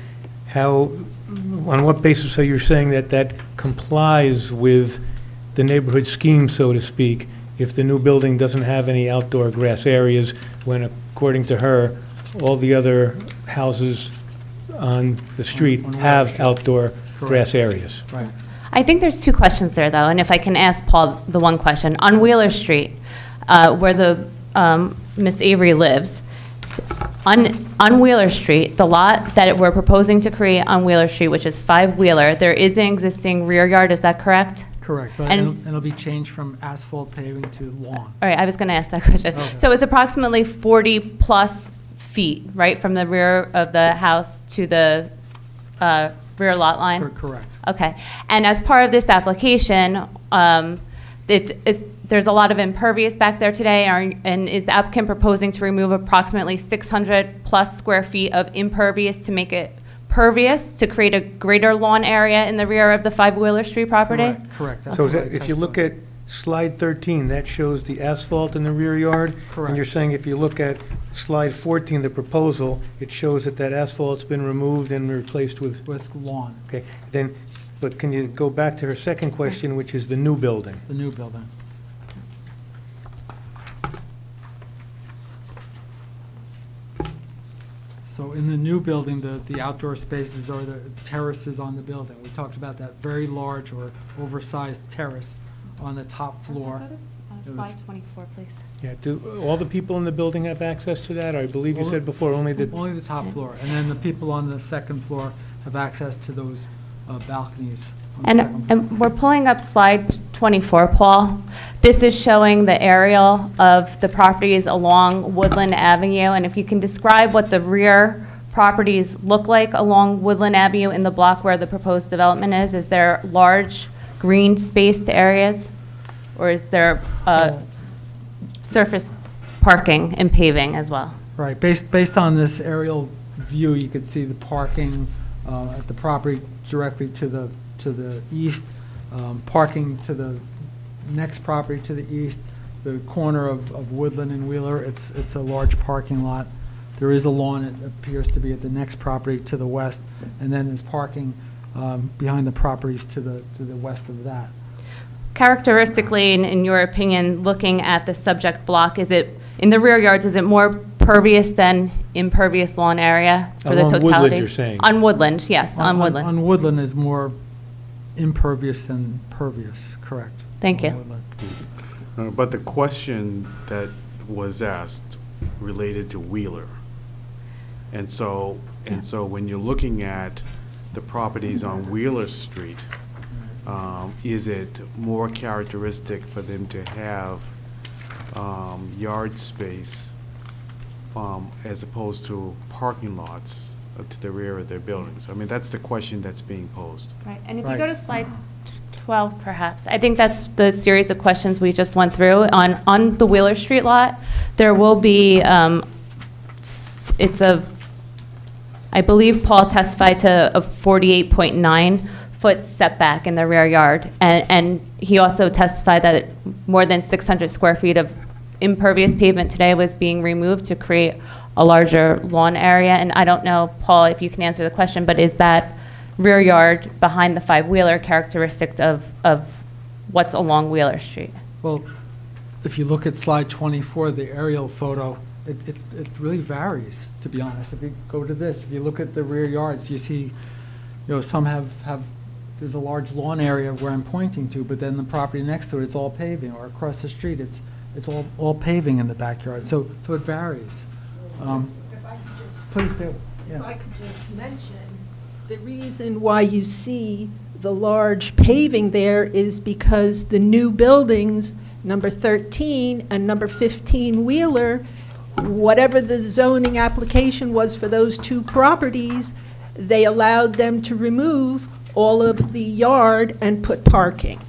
Speaker 8: on what basis are you saying that that complies with the neighborhood scheme, so to speak, if the new building doesn't have any outdoor grass areas, when according to her, all the other houses on the street
Speaker 6: On Wheeler
Speaker 8: have
Speaker 6: Street.
Speaker 8: outdoor grass areas?
Speaker 6: Right.
Speaker 3: I think there's 2 questions there, though, and if I can ask Paul the one question. On Wheeler Street, where the Miss Avery lives, on Wheeler Street, the lot that we're proposing to create on Wheeler Street, which is 5 Wheeler, there is an existing rear yard, is that correct?
Speaker 6: Correct, but
Speaker 3: And-
Speaker 6: it'll be changed from asphalt paving to lawn.
Speaker 3: All right, I was going to ask that question.
Speaker 6: Okay.
Speaker 3: So it's approximately 40-plus feet, right, from the rear of the house to the rear lot line?
Speaker 6: Correct.
Speaker 3: Okay. And as part of this application, there's a lot of impervious back there today, and is the applicant proposing to remove approximately 600-plus square feet of impervious to make it pervious, to create a greater lawn area in the rear of the 5 Wheeler Street property?
Speaker 6: Correct. That's
Speaker 8: So
Speaker 6: what I
Speaker 8: if you look at
Speaker 6: testified.
Speaker 8: slide 13, that shows the asphalt in the rear yard?
Speaker 6: Correct.
Speaker 8: And you're saying if you look at slide 14, the proposal, it shows that that asphalt's been removed and replaced with,
Speaker 6: With lawn,
Speaker 8: okay, then, but can you go back to her second question, which is the new building?
Speaker 6: the new building. So in the new building, the outdoor spaces are the terraces on the building. We talked about that very large or oversized terrace on the top floor.
Speaker 3: Slide 24, please.
Speaker 8: Yeah, do all the people in the building have access to that? Or I believe you said before, only the,
Speaker 6: Only the top floor, and then the people on the second floor have access to those balconies on the second floor.
Speaker 3: And we're pulling up slide 24, Paul. This is showing the aerial of the properties along Woodland Avenue, and if you can describe what the rear properties look like along Woodland Avenue in the block where the proposed development is there large green spaced areas? Or is there surface parking and paving as well?
Speaker 6: Right, based on this aerial view, you could see the parking at the property directly to the east, parking to the next property to the east, the corner of Woodland and Wheeler, it's a large parking lot. There is a lawn, it appears to be at the next property to the west, and then there's parking behind the properties to the west of that.
Speaker 3: Characteristically, in your opinion, looking at the subject block, is it, in the rear yards, is it more pervious than impervious lawn area for the
Speaker 8: Along Woodland,
Speaker 3: totality?
Speaker 8: you're saying?
Speaker 3: On Woodland, yes, on Woodland.
Speaker 6: On Woodland is more impervious than pervious, correct.
Speaker 3: Thank you.
Speaker 6: On Woodland.
Speaker 10: But the question that was asked related to Wheeler. And so when you're looking at the properties on Wheeler Street, is it more characteristic for them to have yard space as opposed to parking lots to the rear of their buildings? I mean, that's the question that's being posed.
Speaker 3: Right, and if you
Speaker 6: Right.
Speaker 3: go to slide 12, perhaps, I think that's the series of questions we just went through. On the Wheeler Street lot, there will be, I believe Paul testified to a 48.9-foot setback in the rear yard, and he also testified that more than 600 square feet of impervious pavement today was being removed to create a larger lawn area. And I don't know, Paul, if you can answer the question, but is that rear yard behind the 5 Wheeler characteristic of what's along Wheeler Street?
Speaker 6: Well, if you look at slide 24, the aerial photo It really varies, to be honest. If you go to this, if you look at the rear yards, you see, some have, there's a large lawn area where I'm pointing to, but then the property next to it, it's all paving, or across the street, it's all paving in the backyard. So it varies.
Speaker 15: If I could just,
Speaker 6: Please do.
Speaker 15: if
Speaker 6: Yeah.
Speaker 15: I could just mention, the reason why you see the large paving there is because the new buildings, number 13 and number 15 Wheeler, whatever the zoning application was for those two properties, they allowed them to remove all of the yard and put parking.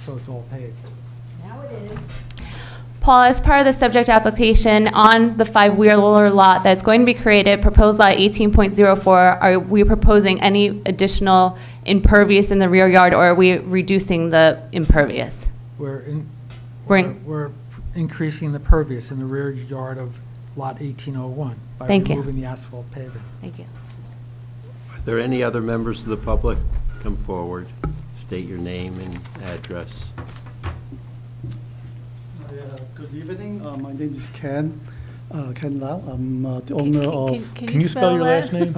Speaker 6: So it's all paved.
Speaker 15: Now it is.
Speaker 3: Paul, as part of the subject application on the 5 Wheeler lot that's going to be created, proposed lot 18.04, are we proposing any additional impervious in the rear yard, or are we reducing the impervious?
Speaker 6: We're
Speaker 3: Bring-
Speaker 6: we're increasing the pervious in the rear yard of lot 1801 by
Speaker 3: Thank you.
Speaker 6: removing the asphalt paving.
Speaker 3: Thank you.
Speaker 2: Are there any other members of the public? Come forward, state your name and address.
Speaker 16: Good evening. My name is Ken Lau. I'm the owner of
Speaker 5: Can you spell your last name?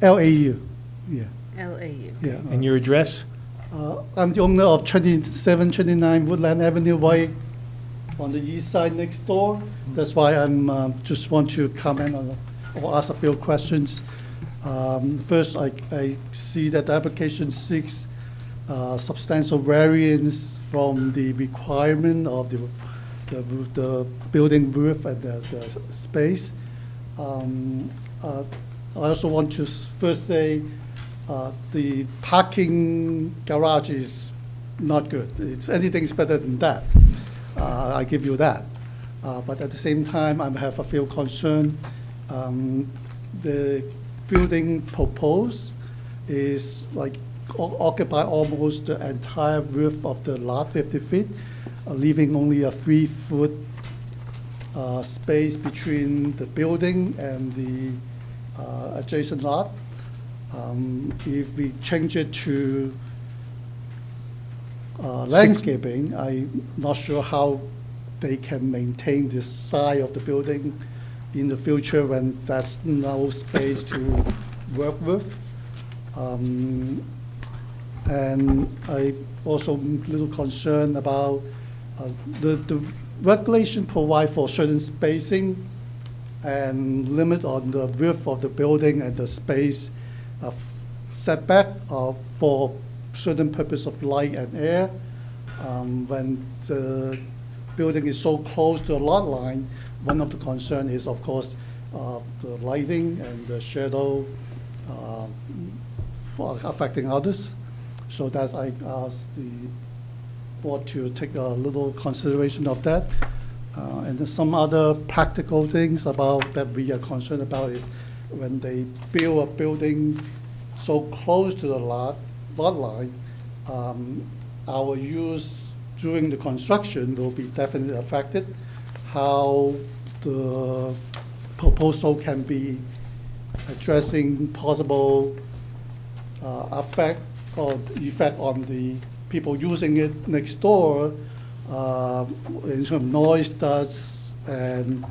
Speaker 16: LAU. Yeah.
Speaker 1: L-A-U.
Speaker 16: Yeah.
Speaker 5: And your address?
Speaker 16: I'm the owner of 2729 Woodland Avenue, right on the east side next door. That's why I'm just want to comment on or ask a few questions. First, I see that the application seeks substantial variance from the requirement of the building roof and the space. I also want to first say the parking garage is not good. Anything's better than that. I give you that. But at the same time, I have a few concern. The building proposed is like occupy almost the entire roof of the lot, 50 feet, leaving only a 3-foot space between the building and the adjacent lot. If we change it to landscaping, I'm not sure how they can maintain this side of the building in the future when there's no space to work with. And I also a little concerned about the regulation provide for certain spacing and limit on the roof of the building and the space setback for certain purpose of light and air. When the building is so close to the lot line, one of the concern is, of course, the lighting and the shadow affecting others. So that's I asked the board to take a little consideration of that. And then some other practical things about that we are concerned about is when they build a building so close to the lot line, our use during the construction will be definitely affected. How the proposal can be addressing possible effect on the people using it next door in terms of noise, dust, and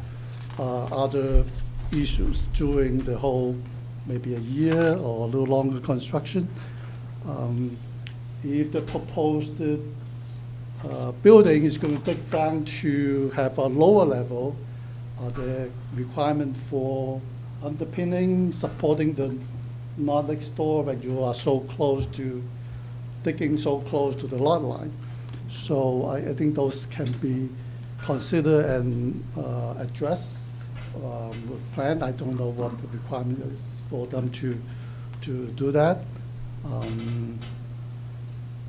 Speaker 16: other issues during the whole maybe a year or a little longer construction. If the proposed building is going to take down to have a lower level, the requirement for underpinning, supporting the not next door when you are so close to, digging so close to the lot line. So I think those can be considered and addressed with plan. I don't know what the requirement is for them to do that.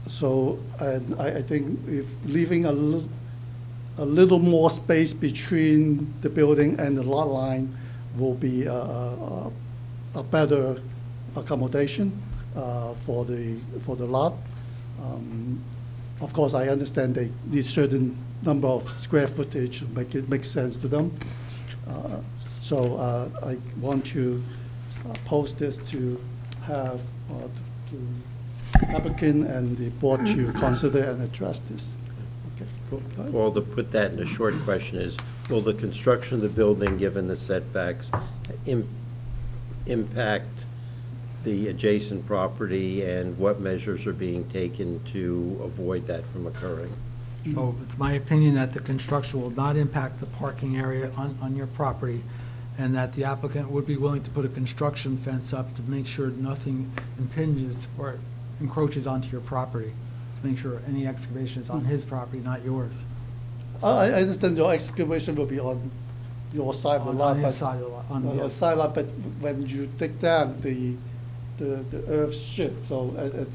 Speaker 16: So I think if leaving a little more space between the building and the lot line will be a better accommodation for the lot. Of course, I understand they need certain number of square footage to make it make sense to them. So I want to post this to have to applicant and the board to consider and address this. Okay.
Speaker 2: Paul, to put that in a short question is, will the construction of the building, given the setbacks, impact the adjacent property, and what measures are being taken to avoid that from occurring?
Speaker 6: So it's my opinion that the construction will not impact the parking area on your property, and that the applicant would be willing to put a construction fence up to make sure nothing impinges or encroaches onto your property, to make sure any excavation is on his property, not yours.
Speaker 16: I understand your excavation will be on your side of the lot.
Speaker 6: On his
Speaker 16: but-
Speaker 6: side of the lot,
Speaker 16: On your
Speaker 6: yes.
Speaker 16: side lot, but when you dig down, the earth shift, so at a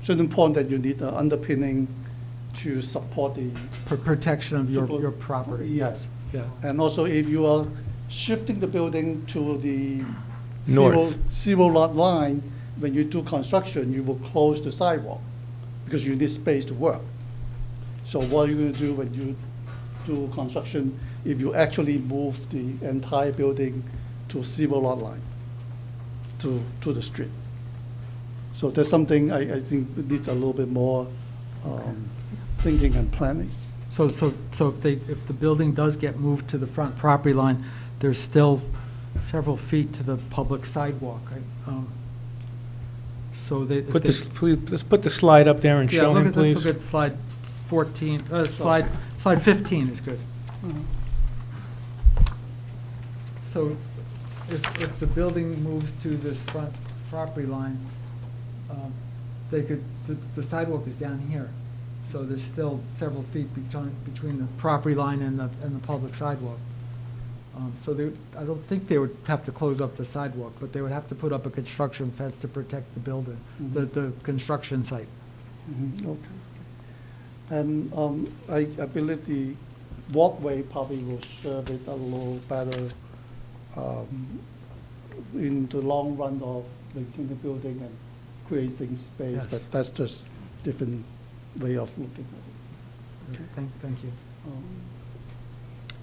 Speaker 16: certain point that you need an underpinning to support the.
Speaker 6: Protection of your
Speaker 16: People-
Speaker 6: property,
Speaker 16: Yes.
Speaker 6: yeah.
Speaker 16: And also, if you are shifting the building to the
Speaker 8: North.
Speaker 16: zero lot line, when you do construction, you will close the sidewalk, because you need space to work. So what are you gonna do when you do construction, if you actually move the entire building to zero lot line, to the street? So that's something I think needs a little bit more thinking and planning.
Speaker 6: So if the building does get moved to the front property line, there's still several feet to the public sidewalk, right? So they. if
Speaker 8: Put
Speaker 6: they-
Speaker 8: this, please, let's put the slide up there and
Speaker 6: Yeah,
Speaker 8: show him,
Speaker 6: let's
Speaker 8: please.
Speaker 6: look at slide 14, slide 15 is good. So if the building moves to this front property line, they could, the sidewalk is down here. So there's still several feet between the property line and the public sidewalk. So I don't think they would have to close up the sidewalk, but they would have to put up a construction fence to protect the building, the construction site.
Speaker 16: Okay. And I believe the walkway probably will serve it a little better in the long run of making the building and creating space,
Speaker 6: Yes.
Speaker 16: but that's just different way of looking at it.
Speaker 6: Thank you.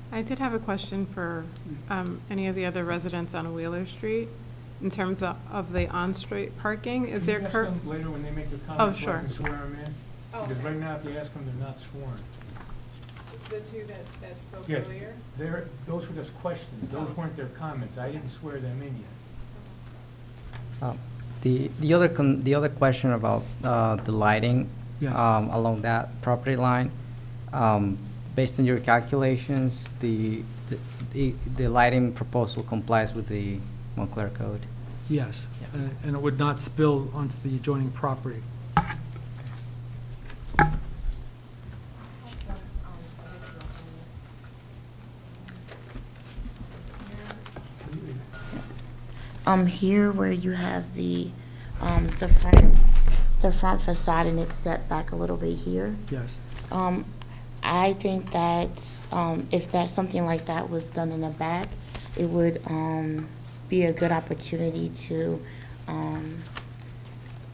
Speaker 12: I did have a question for any of the other residents on Wheeler Street in terms of the on-street parking. Is there
Speaker 5: Can you
Speaker 12: cur-
Speaker 5: ask them later when they make their
Speaker 12: Oh,
Speaker 5: comments, so I
Speaker 12: sure.
Speaker 5: can swear them in? Because right now, if you ask them, they're not sworn.
Speaker 12: The two that spoke
Speaker 5: Yeah, those were just questions, those weren't their comments, I didn't swear them in yet.
Speaker 13: The other question about the lighting
Speaker 6: Yes.
Speaker 13: along that property line, based on your calculations, the lighting proposal complies with the Montclair code?
Speaker 6: Yes,
Speaker 13: Yeah.
Speaker 6: and it would not spill onto the adjoining property.
Speaker 11: Here where you have the front facade and it's set back a little bit here.
Speaker 6: Yes.
Speaker 11: I think that if that something like that was done in the back, it would be a good opportunity to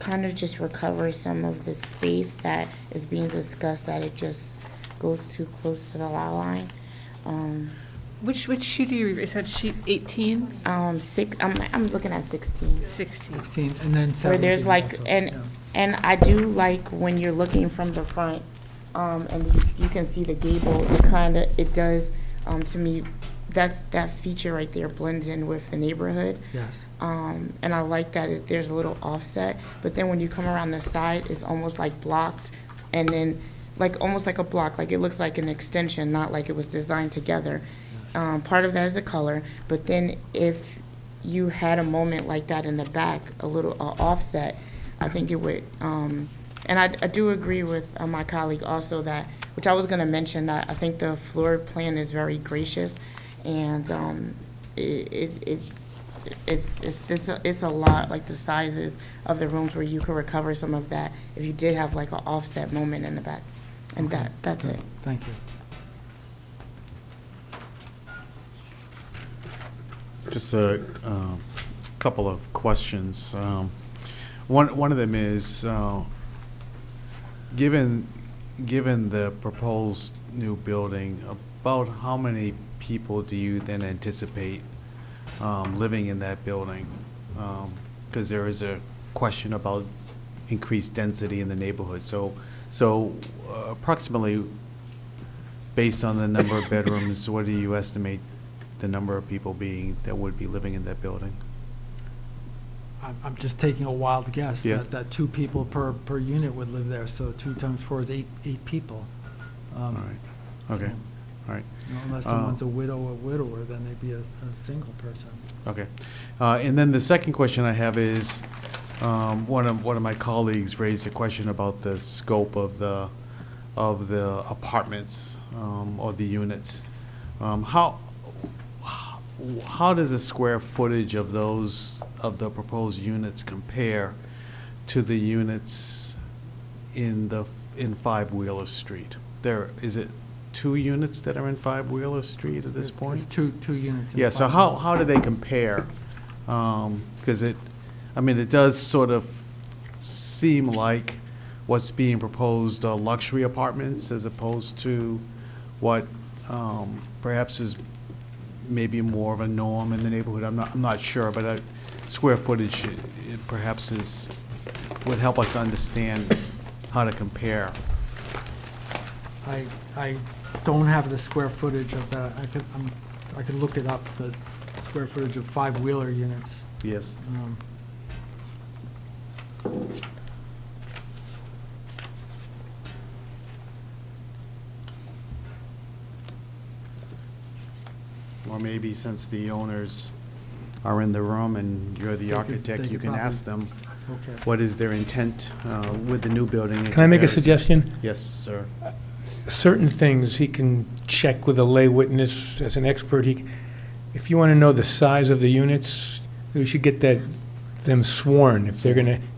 Speaker 11: kind of just recover some of the space that is being discussed, that it just goes too close to the lot line.
Speaker 1: Which sheet are you, is that sheet 18?
Speaker 11: I'm looking at 16.
Speaker 1: 16.
Speaker 6: 16, and then 17
Speaker 11: Where there's like,
Speaker 6: also,
Speaker 11: and,
Speaker 6: yeah.
Speaker 11: and I do like when you're looking from the front, and you can see the gable, it does, to me, that feature right there blends in with the neighborhood.
Speaker 6: Yes.
Speaker 11: And I like that there's a little offset, but then when you come around the side, it's almost like blocked, and then, like, almost like a block, like it looks like an extension, not like it was designed together. Part of that is the color, but then if you had a moment like that in the back, a little offset, I think it would, and I do agree with my colleague also that, which I was gonna mention, that I think the floor plan is very gracious, and it's a lot, like the sizes of the rooms where you could recover some of that if you did have like an offset moment in the back, and
Speaker 6: Okay.
Speaker 11: that's it.
Speaker 6: Thank you.
Speaker 10: Just a couple of questions. One of them is, given the proposed new building, about how many people do you then anticipate living in that building? Because there is a question about increased density in the neighborhood. So approximately based on the number of bedrooms, what do you estimate the number of people being, that would be living in that building?
Speaker 6: I'm just taking a wild guess
Speaker 10: Yes.
Speaker 6: that 2 people per unit would live there, so 2 times 4 is 8 people.
Speaker 10: All right, okay, all right.
Speaker 6: You know, unless someone's a widow or widower, then they'd be a single person.
Speaker 10: Okay. And then the second question I have is, one of my colleagues raised a question about the scope of the apartments, or the units. How does the square footage of the proposed units compare to the units in 5 Wheeler Street? Is it 2 units that are in 5 Wheeler Street at this point?
Speaker 6: It's two units. in
Speaker 10: Yeah, so
Speaker 6: 5
Speaker 10: how do they compare? Because it does sort of seem like what's being proposed are luxury apartments as opposed to what perhaps is maybe more of a norm in the neighborhood. I'm not sure, but square footage perhaps would help us understand how to compare.
Speaker 6: I don't have the square footage of that. I could look it up, the square footage of 5 Wheeler units.
Speaker 10: Yes. Or maybe since the owners are in the room and you're the architect, you can ask them
Speaker 6: Okay.
Speaker 10: what is their intent with the new building. in
Speaker 8: Can I make a
Speaker 10: comparison.
Speaker 8: suggestion?
Speaker 10: Yes, sir.
Speaker 8: Certain things he can check with a lay witness as an expert. If you want to know the size of the units, we should get them sworn if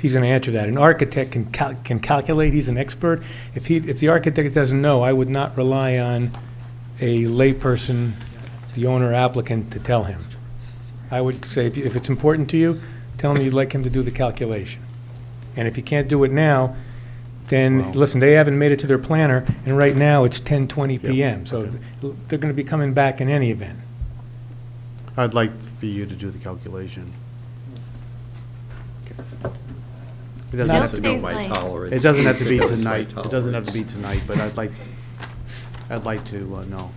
Speaker 8: he's gonna answer that. An architect can calculate, he's an expert. If the architect doesn't know, I would not rely on a layperson, the owner applicant, to tell him. I would say, if it's important to you, tell him you'd like him to do the calculation. And if you can't do it now, then,
Speaker 10: Well-
Speaker 8: listen, they haven't made it to their planner, and right now it's 10:20 PM, so
Speaker 10: okay.
Speaker 8: they're gonna be coming back in any event.
Speaker 10: I'd like for you to do the calculation. It doesn't
Speaker 2: You
Speaker 10: have
Speaker 2: have
Speaker 10: to
Speaker 2: to know
Speaker 3: Stays
Speaker 2: my
Speaker 3: late.
Speaker 2: tolerance.
Speaker 10: It doesn't have to be
Speaker 2: Knows my
Speaker 10: tonight. It doesn't have to be
Speaker 2: tolerance.
Speaker 10: tonight, but I'd like to know.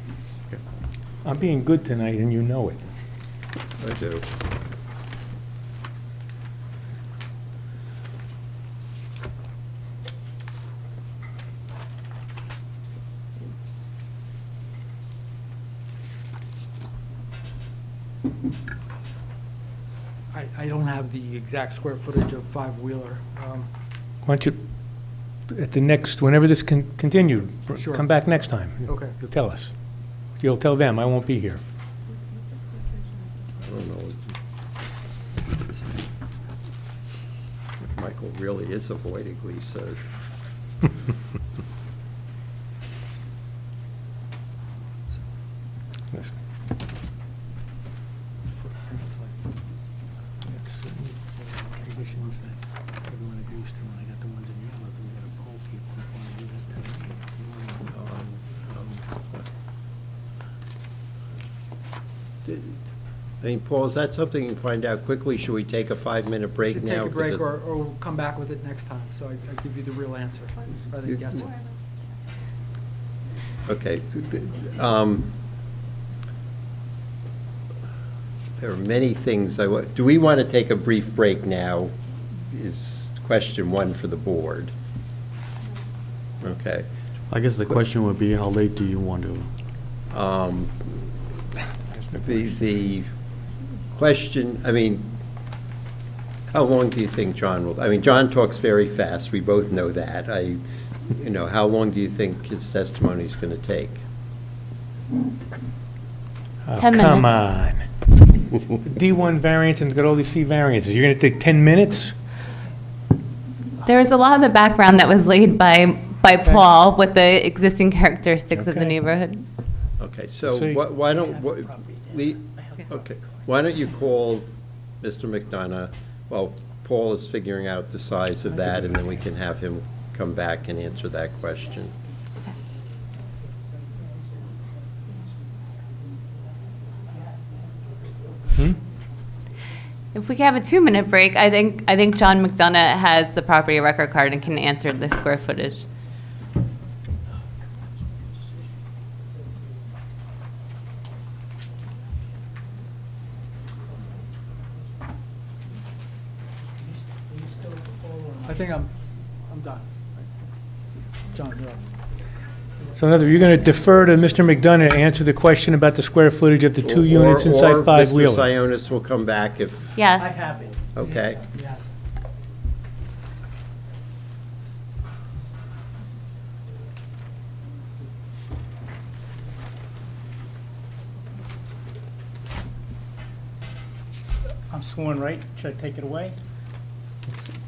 Speaker 10: Okay.
Speaker 8: I'm being good tonight, and you know it.
Speaker 2: I do.
Speaker 6: I don't have the exact square footage of 5 Wheeler.
Speaker 8: Why don't you, at the next, whenever this continued,
Speaker 6: Sure.
Speaker 8: come back next time.
Speaker 6: Okay.
Speaker 8: You'll tell us. You'll tell them, I won't be here.
Speaker 2: I don't know if Michael really is avoiding Lisa.
Speaker 8: Listen. Conditions that everyone agrees to, and I got the ones in yellow, then we gotta poll people if they wanna do that tonight.
Speaker 2: I mean, Paul, is that something you can find out quickly? Should we take a 5-minute break
Speaker 6: Should
Speaker 2: now?
Speaker 6: take a
Speaker 2: 'Cause
Speaker 6: break,
Speaker 2: it-
Speaker 6: or we'll come back with it next time, so I give you the real answer, rather than guessing.
Speaker 2: Okay. There are many things do we want to take a brief break now, is question 1 for the board. Okay.
Speaker 10: I guess the question would be, how late do you want to?
Speaker 2: The question, I mean, how long do you think John will, I mean, John talks very fast, we both know that. How long do you think his testimony is going to take?
Speaker 3: 10
Speaker 8: Come
Speaker 3: minutes.
Speaker 8: on. D1 variance and got all these C variances. You're gonna take 10 minutes?
Speaker 3: There was a lot of the background that was laid by Paul with the existing characteristics of the
Speaker 8: Okay.
Speaker 3: neighborhood.
Speaker 2: Okay, so
Speaker 8: See.
Speaker 2: why don't you call Mr. McDonough, while Paul is figuring out the size of that, and then we can have him come back and answer that question.
Speaker 3: If we can have a 2-minute break, I think John McDonough has the property record card and can answer the square footage.
Speaker 6: think I'm done. John, you're up.
Speaker 8: So in other words, you're going to defer to Mr. McDonough to answer the question about the square footage of the two units inside 5 Wheeler.
Speaker 2: Or Mr. Sionas will come back if,
Speaker 3: Yes.
Speaker 4: have it.
Speaker 2: okay?
Speaker 6: Yes.
Speaker 4: I'm sworn, right? Should I take it away?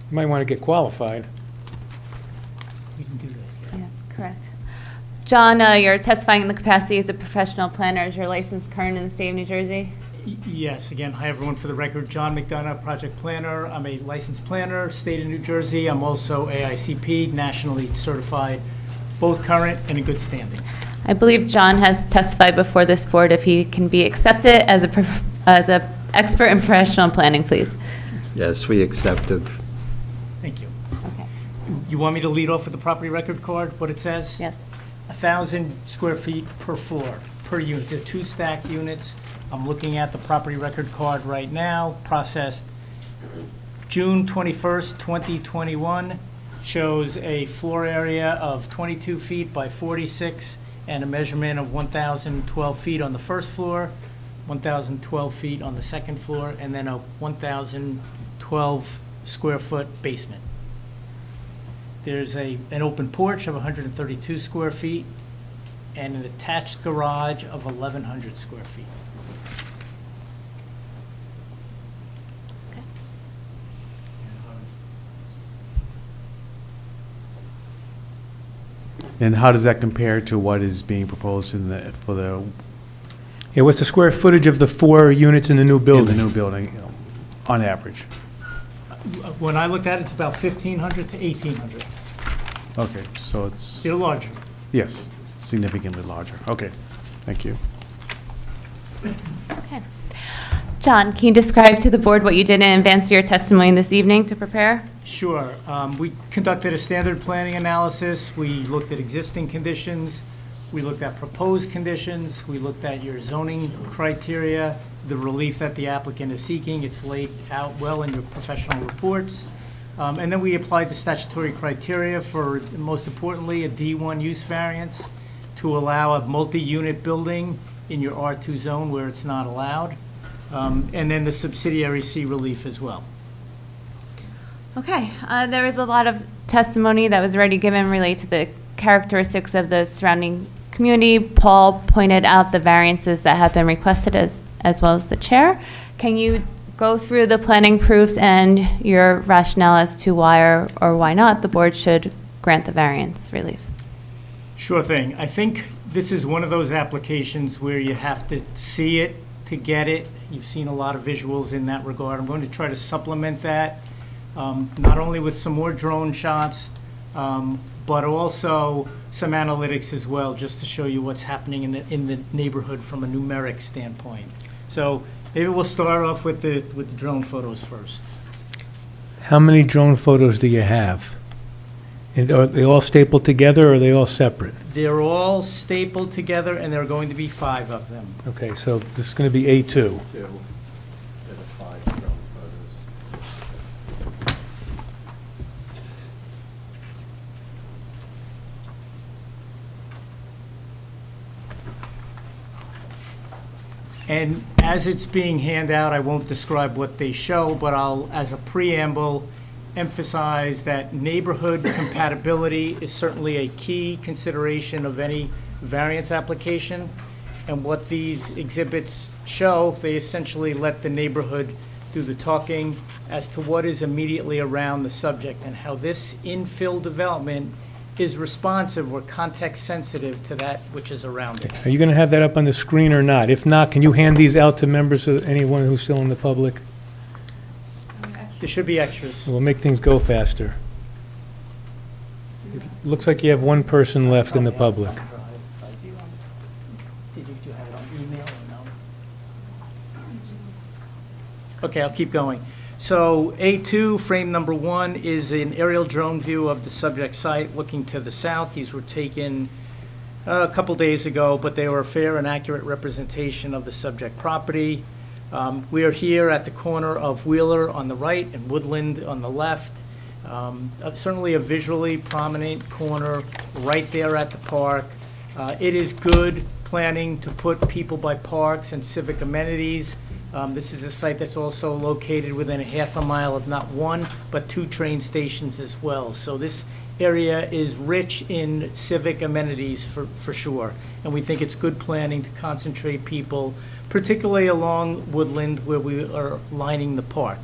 Speaker 8: You might want to get qualified.
Speaker 4: We can do that.
Speaker 3: Yes, correct. John, you're testifying in the capacity as a professional planner. Is your license current in the state of New Jersey?
Speaker 17: Yes, again, hi everyone, for the record, John McDonough, project planner. I'm a licensed planner, state of New Jersey. I'm also AICP, nationally certified, both current and in good standing.
Speaker 3: I believe John has testified before this board. If he can be accepted as a expert in professional planning, please.
Speaker 2: Yes, we accept it.
Speaker 17: Thank you.
Speaker 3: Okay.
Speaker 17: You want me to lead off with the property record card, what it says?
Speaker 3: Yes.
Speaker 17: 1,000 square feet per floor, per unit. They're 2 stacked units. I'm looking at the property record card right now, processed June 21st, 2021. Shows a floor area of 22 feet by 46 and a measurement of 1,012 feet on the first floor, 1,012 feet on the second floor, and then a 1,012 square foot basement. There's an open porch of 132 square feet and an attached garage of 1,100 square feet.
Speaker 10: And how does that compare to what is being proposed for the
Speaker 8: Yeah, what's the square footage of the 4 units in the new
Speaker 10: in
Speaker 8: building?
Speaker 10: the new building, on average?
Speaker 17: When I looked at it, it's about 1,500 to 1,800.
Speaker 10: Okay, so it's,
Speaker 17: They're larger.
Speaker 10: yes, significantly larger. Okay, thank you.
Speaker 3: Okay. John, can you describe to the board what you did in advance of your testimony this evening to prepare?
Speaker 17: Sure. We conducted a standard planning analysis. We looked at existing conditions. We looked at proposed conditions. We looked at your zoning criteria, the relief that the applicant is seeking. It's laid out well in your professional reports. And then we applied the statutory criteria for, most importantly, a D1 use variance to allow a multi-unit building in your R2 zone where it's not allowed. And then the subsidiary C relief as well.
Speaker 3: Okay, there was a lot of testimony that was already given related to the characteristics of the surrounding community. Paul pointed out the variances that have been requested as well as the chair. Can you go through the planning proofs and your rationale as to why or why not the board should grant the variance reliefs?
Speaker 17: Sure thing. I think this is one of those applications where you have to see it to get it. You've seen a lot of visuals in that regard. I'm going to try to supplement that, not only with some more drone shots, but also some analytics as well, just to show you what's happening in the neighborhood from a numeric standpoint. So maybe we'll start off with the drone photos first.
Speaker 8: How many drone photos do you have? And are they all stapled together, or are they all separate?
Speaker 17: They're all stapled together, and there are going to be 5 of them.
Speaker 8: Okay, so this is going to be A2.
Speaker 17: And as it's being handed out, I won't describe what they show, but I'll, as a preamble, emphasize that neighborhood compatibility is certainly a key consideration of any variance application. And what these exhibits show, they essentially let the neighborhood do the talking as to what is immediately around the subject and how this infill development is responsive or context sensitive to that which is around it.
Speaker 8: Are you going to have that up on the screen or not? If not, can you hand these out to members of anyone who's still in the public?
Speaker 17: There should be extras.
Speaker 8: We'll make things go faster. It looks like you have one person left in the public.
Speaker 17: Did you have it on email or no? Okay, I'll keep going. So A2, frame number 1, is an aerial drone view of the subject site looking to the south. These were taken a couple days ago, but they were a fair and accurate representation of the subject property. We are here at the corner of Wheeler on the right and Woodland on the left. Certainly a visually prominent corner right there at the park. It is good planning to put people by parks and civic amenities. This is a site that's also located within a half a mile of not one, but 2 train stations as well. So this area is rich in civic amenities for sure. And we think it's good planning to concentrate people, particularly along Woodland where we are lining the park.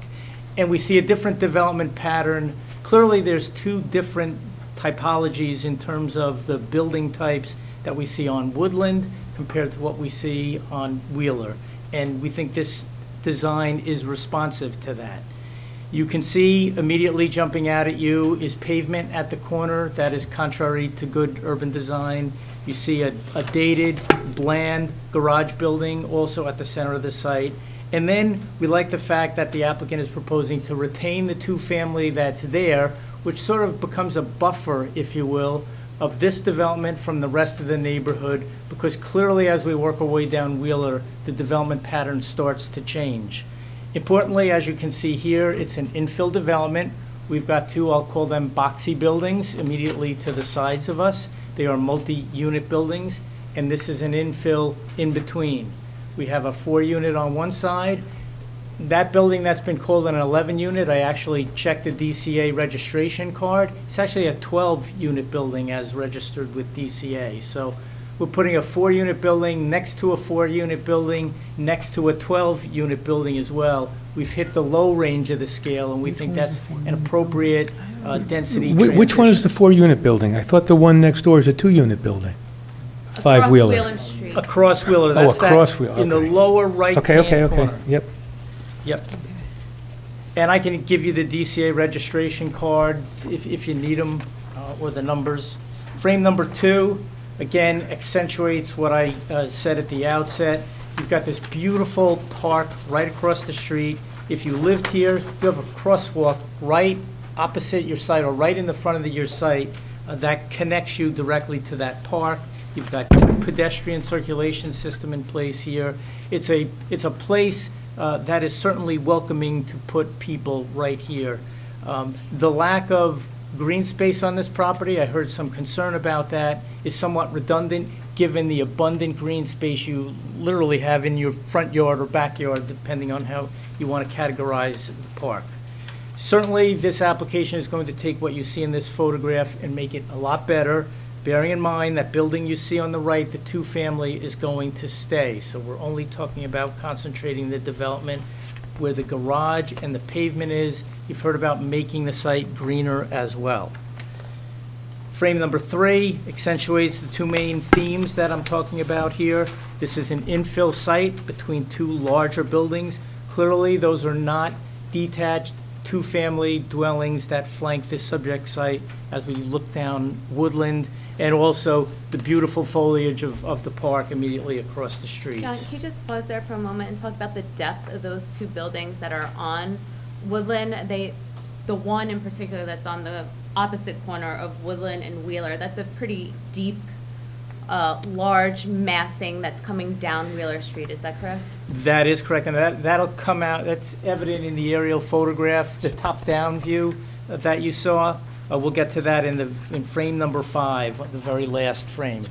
Speaker 17: And we see a different development pattern. Clearly, there's 2 different typologies in terms of the building types that we see on Woodland compared to what we see on Wheeler. And we think this design is responsive to that. You can see immediately jumping out at you is pavement at the corner. That is contrary to good urban design. You see a dated, bland garage building also at the center of the site. And then we like the fact that the applicant is proposing to retain the 2-family that's there, which sort of becomes a buffer, if you will, of this development from the rest of the neighborhood, because clearly as we work our way down Wheeler, the development pattern starts to change. Importantly, as you can see here, it's an infill development. We've got 2, I'll call them boxy buildings, immediately to the sides of us. They are multi-unit buildings, and this is an infill in between. We have a 4-unit on one side. That building that's been called an 11-unit, I actually checked the DCA registration card. It's actually a 12-unit building as registered with DCA. So we're putting a 4-unit building next to a 4-unit building, next to a 12-unit building as well. We've hit the low range of the scale, and we think that's an appropriate density
Speaker 8: Which one is the 4-unit building? I thought the one next door is a 2-unit building. 5-wheeler.
Speaker 3: Wheeler Street.
Speaker 17: Across Wheeler, that's
Speaker 8: across
Speaker 17: that
Speaker 8: Wheeler,
Speaker 17: in the
Speaker 8: okay.
Speaker 17: lower right-hand corner.
Speaker 8: Yep.
Speaker 17: Yep. And I can give you the DCA registration cards if you need them, or the numbers. Frame number 2, again, accentuates what I said at the outset. You've got this beautiful park right across the street. If you lived here, you have a crosswalk right opposite your site or right in the front of your site that connects you directly to that park. You've got good pedestrian circulation system in place here. It's a place that is certainly welcoming to put people right here. The lack of green space on this property, I heard some concern about that, is somewhat redundant given the abundant green space you literally have in your front yard or backyard, depending on how you want to categorize the park. Certainly, this application is going to take what you see in this photograph and make it a lot better, bearing in mind that building you see on the right, the 2-family, is going to stay. So we're only talking about concentrating the development where the garage and the pavement is. You've heard about making the site greener as well. Frame number 3 accentuates the 2 main themes that I'm talking about here. This is an infill site between 2 larger buildings. Clearly, those are not detached 2-family dwellings that flank this subject site as we look down Woodland, and also the beautiful foliage of the park immediately across the streets.
Speaker 3: John, can you just pause there for a moment and talk about the depth of those 2 buildings that are on Woodland? The one in particular that's on the opposite corner of Woodland and Wheeler, that's a pretty deep, large massing that's coming down Wheeler Street, is that correct?
Speaker 17: That is correct, and that'll come out, that's evident in the aerial photograph, the top-down view that you saw. We'll get to that in frame number 5, the very last frame.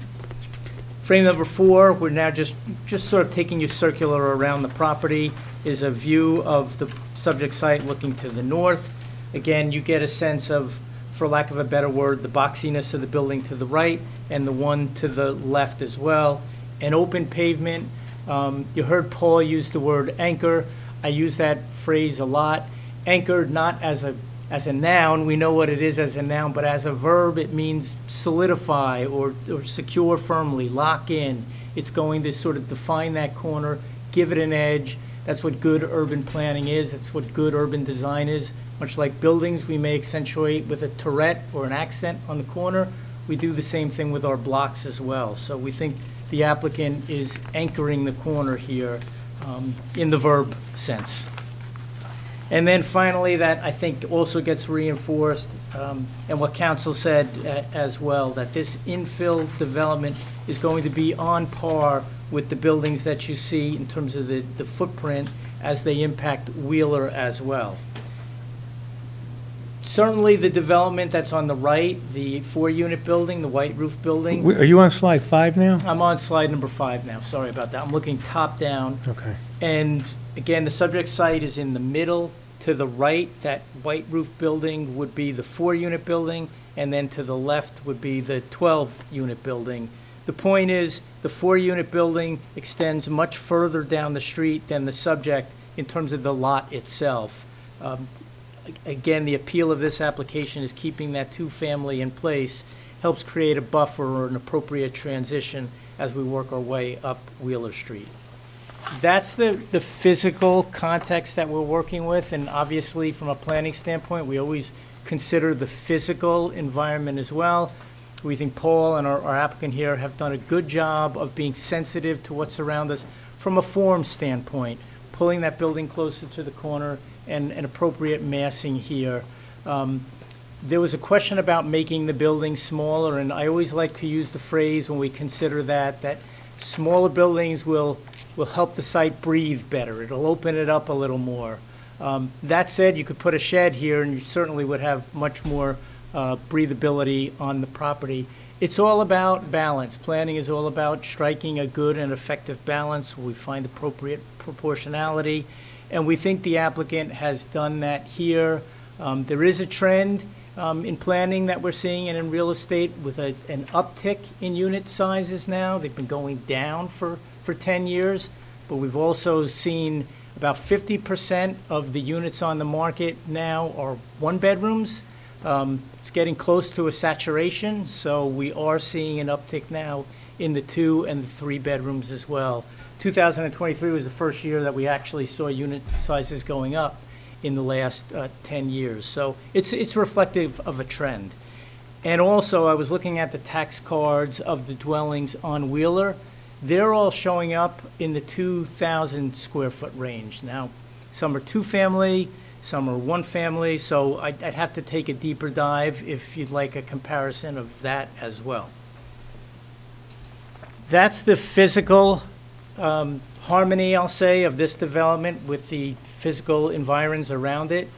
Speaker 17: Frame number 4, we're now just sort of taking you circular around the property, is a view of the subject site looking to the north. Again, you get a sense of, for lack of a better word, the boxiness of the building to the right and the one to the left as well. An open pavement. You heard Paul use the word anchor. I use that phrase a lot. Anchored not as a noun, we know what it is as a noun, but as a verb, it means solidify or secure firmly, lock in. It's going to sort of define that corner, give it an edge. That's what good urban planning is. That's what good urban design is. Much like buildings, we may accentuate with a turret or an accent on the corner. We do the same thing with our blocks as well. So we think the applicant is anchoring the corner here in the verb sense. And then finally, that I think also gets reinforced, and what council said as well, that this infill development is going to be on par with the buildings that you see in terms of the footprint as they impact Wheeler as well. Certainly the development that's on the right, the 4-unit building, the white roof building.
Speaker 8: Are you on slide 5 now?
Speaker 17: I'm on slide number 5 now, sorry about that. I'm looking top down.
Speaker 8: Okay.
Speaker 17: And again, the subject site is in the middle. To the right, that white roof building would be the 4-unit building, and then to the left would be the 12-unit building. The point is, the 4-unit building extends much further down the street than the subject in terms of the lot itself. Again, the appeal of this application is keeping that 2-family in place, helps create a buffer or an appropriate transition as we work our way up Wheeler Street. That's the physical context that we're working with, and obviously from a planning standpoint, we always consider the physical environment as well. We think Paul and our applicant here have done a good job of being sensitive to what's around us from a form standpoint, pulling that building closer to the corner and an appropriate massing here. There was a question about making the building smaller, and I always like to use the phrase when we consider that smaller buildings will help the site breathe better. It'll open it up a little more. That said, you could put a shed here and you certainly would have much more breathability on the property. It's all about balance. Planning is all about striking a good and effective balance where we find appropriate proportionality. And we think the applicant has done that here. There is a trend in planning that we're seeing and in real estate with an uptick in unit sizes now. They've been going down for 10 years, but we've also seen about 50% of the units on the market now are 1-bedrooms. It's getting close to a saturation, so we are seeing an uptick now in the 2 and the 3 bedrooms as well. 2023 was the first year that we actually saw unit sizes going up in the last 10 years. So it's reflective of a trend. And also, I was looking at the tax cards of the dwellings on Wheeler. They're all showing up in the 2,000 square foot range. Now, some are 2-family, some are 1-family, so I'd have to take a deeper dive if you'd like a comparison of that as well. That's the physical harmony, I'll say, of this development with the physical environs around it.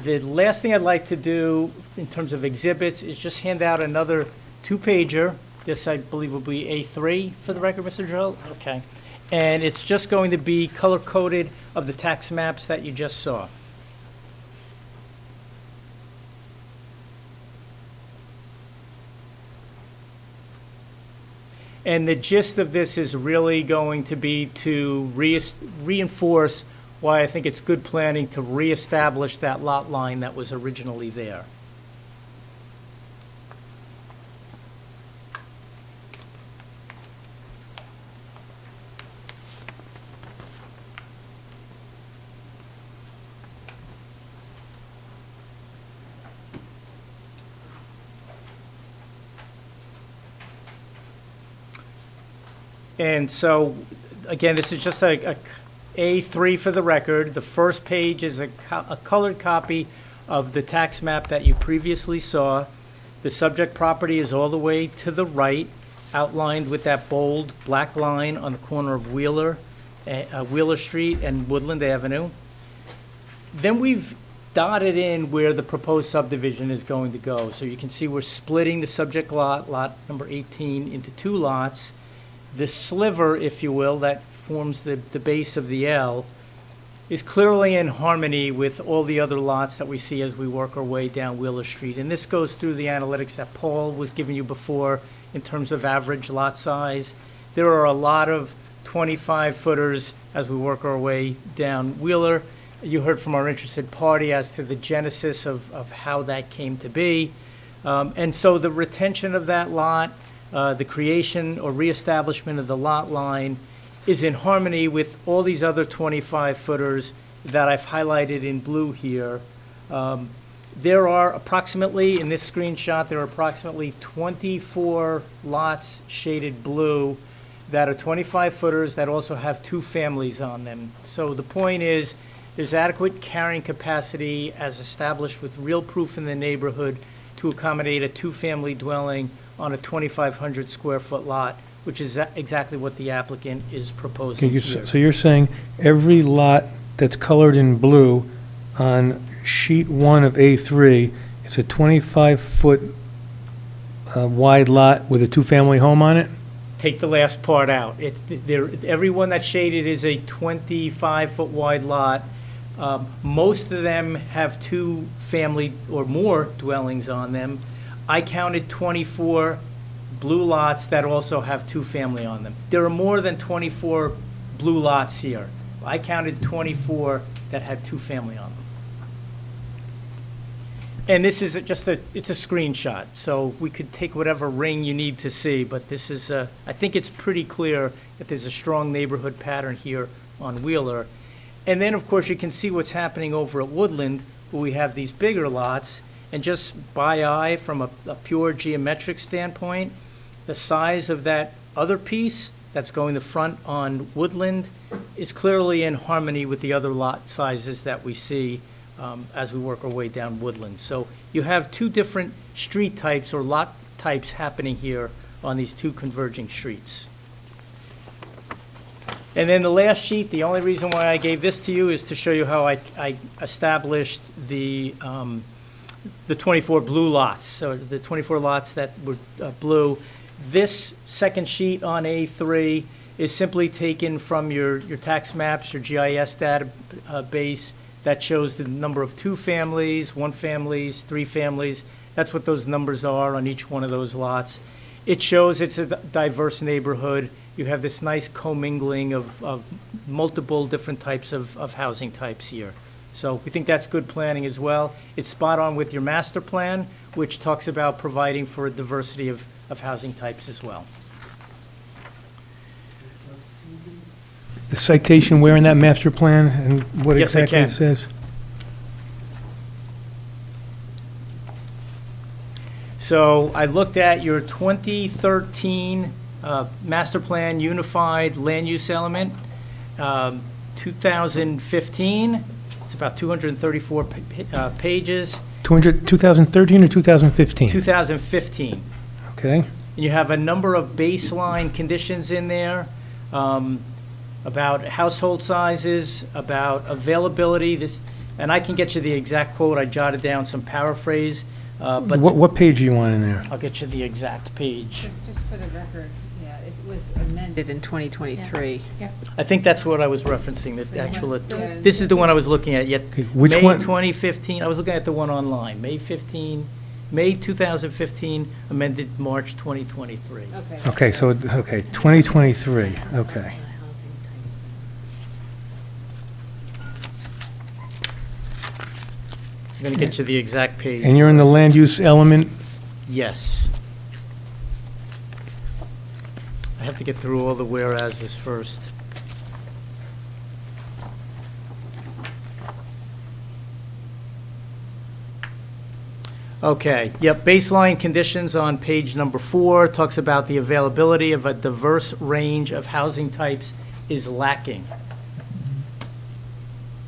Speaker 17: The last thing I'd like to do in terms of exhibits is just hand out another 2-pager. This, I believe, will be A3 for the record, Mr. Drill? Okay. And it's just going to be color-coded of the tax maps that you just saw. And the gist of this is really going to be to reinforce why I think it's good planning to reestablish that lot line that was originally there. And so, again, this is just a A3 for the record. The first page is a colored copy of the tax map that you previously saw. The subject property is all the way to the right, outlined with that bold black line on the corner of Wheeler Street and Woodland Avenue. Then we've dotted in where the proposed subdivision is going to go. So you can see we're splitting the subject lot, lot number 18, into 2 lots. The sliver, if you will, that forms the base of the L is clearly in harmony with all the other lots that we see as we work our way down Wheeler Street. And this goes through the analytics that Paul was giving you before in terms of average lot size. There are a lot of 25-footers as we work our way down Wheeler. You heard from our interested party as to the genesis of how that came to be. And so the retention of that lot, the creation or reestablishment of the lot line is in harmony with all these other 25-footers that I've highlighted in blue here. There are approximately, in this screenshot, there are approximately 24 lots shaded blue that are 25-footers that also have 2 families on them. So the point is, there's adequate carrying capacity as established with real proof in the neighborhood to accommodate a 2-family dwelling on a 2,500 square foot lot, which is exactly what the applicant is proposing here.
Speaker 8: So you're saying every lot that's colored in blue on sheet 1 of A3 It's a 25-foot wide lot with a two-family home on it?
Speaker 17: Take the last part out. Every one that's shaded is a 25-foot wide lot. Most of them have two family or more dwellings on them. I counted 24 blue lots that also have two family on them. There are more than 24 blue lots here. I counted 24 that had two family on them. And this is it's a screenshot, so we could take whatever ring you need to see, but this is, I think it's pretty clear that there's a strong neighborhood pattern here on Wheeler. And then, of course, you can see what's happening over at Woodland, where we have these bigger lots, and just by eye, from a pure geometric standpoint, the size of that other piece that's going the front on Woodland is clearly in harmony with the other lot sizes that we see as we work our way down Woodland. So you have two different street types or lot types happening here on these two converging streets. And then the last sheet, the only reason why I gave this to you is to show you how I established the 24 blue lots. So the 24 lots that were blue. This second sheet on A3 is simply taken from your tax maps, your GIS database that shows the number of two families, one families, three families. That's what those numbers are on each one of those lots. It shows it's a diverse neighborhood. You have this nice commingling of multiple different types of housing types here. So we think that's good planning as well. It's spot on with your master plan, which talks about providing for a diversity of housing types as well.
Speaker 8: The citation where in that master plan and what
Speaker 17: Yes, I
Speaker 8: exactly it
Speaker 17: can.
Speaker 8: says?
Speaker 17: So I looked at your 2013 master plan unified land use element, 2015. It's about 234 pages.
Speaker 8: 2013 or 2015?
Speaker 17: 2015.
Speaker 8: Okay.
Speaker 17: And you have a number of baseline conditions in there about household sizes, about availability. And I can get you the exact quote. I jotted down some paraphrase. But
Speaker 8: What page do you want in there?
Speaker 17: I'll get you the exact page.
Speaker 1: Just for the record, yeah, it was amended in 2023.
Speaker 11: Yeah.
Speaker 17: I think that's what I was referencing, the actual, this is the one I was looking at, yet,
Speaker 8: which
Speaker 17: May
Speaker 8: one?
Speaker 17: 2015, I was looking at the one online, May 2015, amended March 2023.
Speaker 8: Okay, so, 2023, okay.
Speaker 17: I'm going to get you the exact page.
Speaker 8: And you're in the land use element?
Speaker 17: Yes. I have to get through all the whereases first. Okay, yep, baseline conditions on page number 4 talks about the availability of a diverse range of housing types is lacking.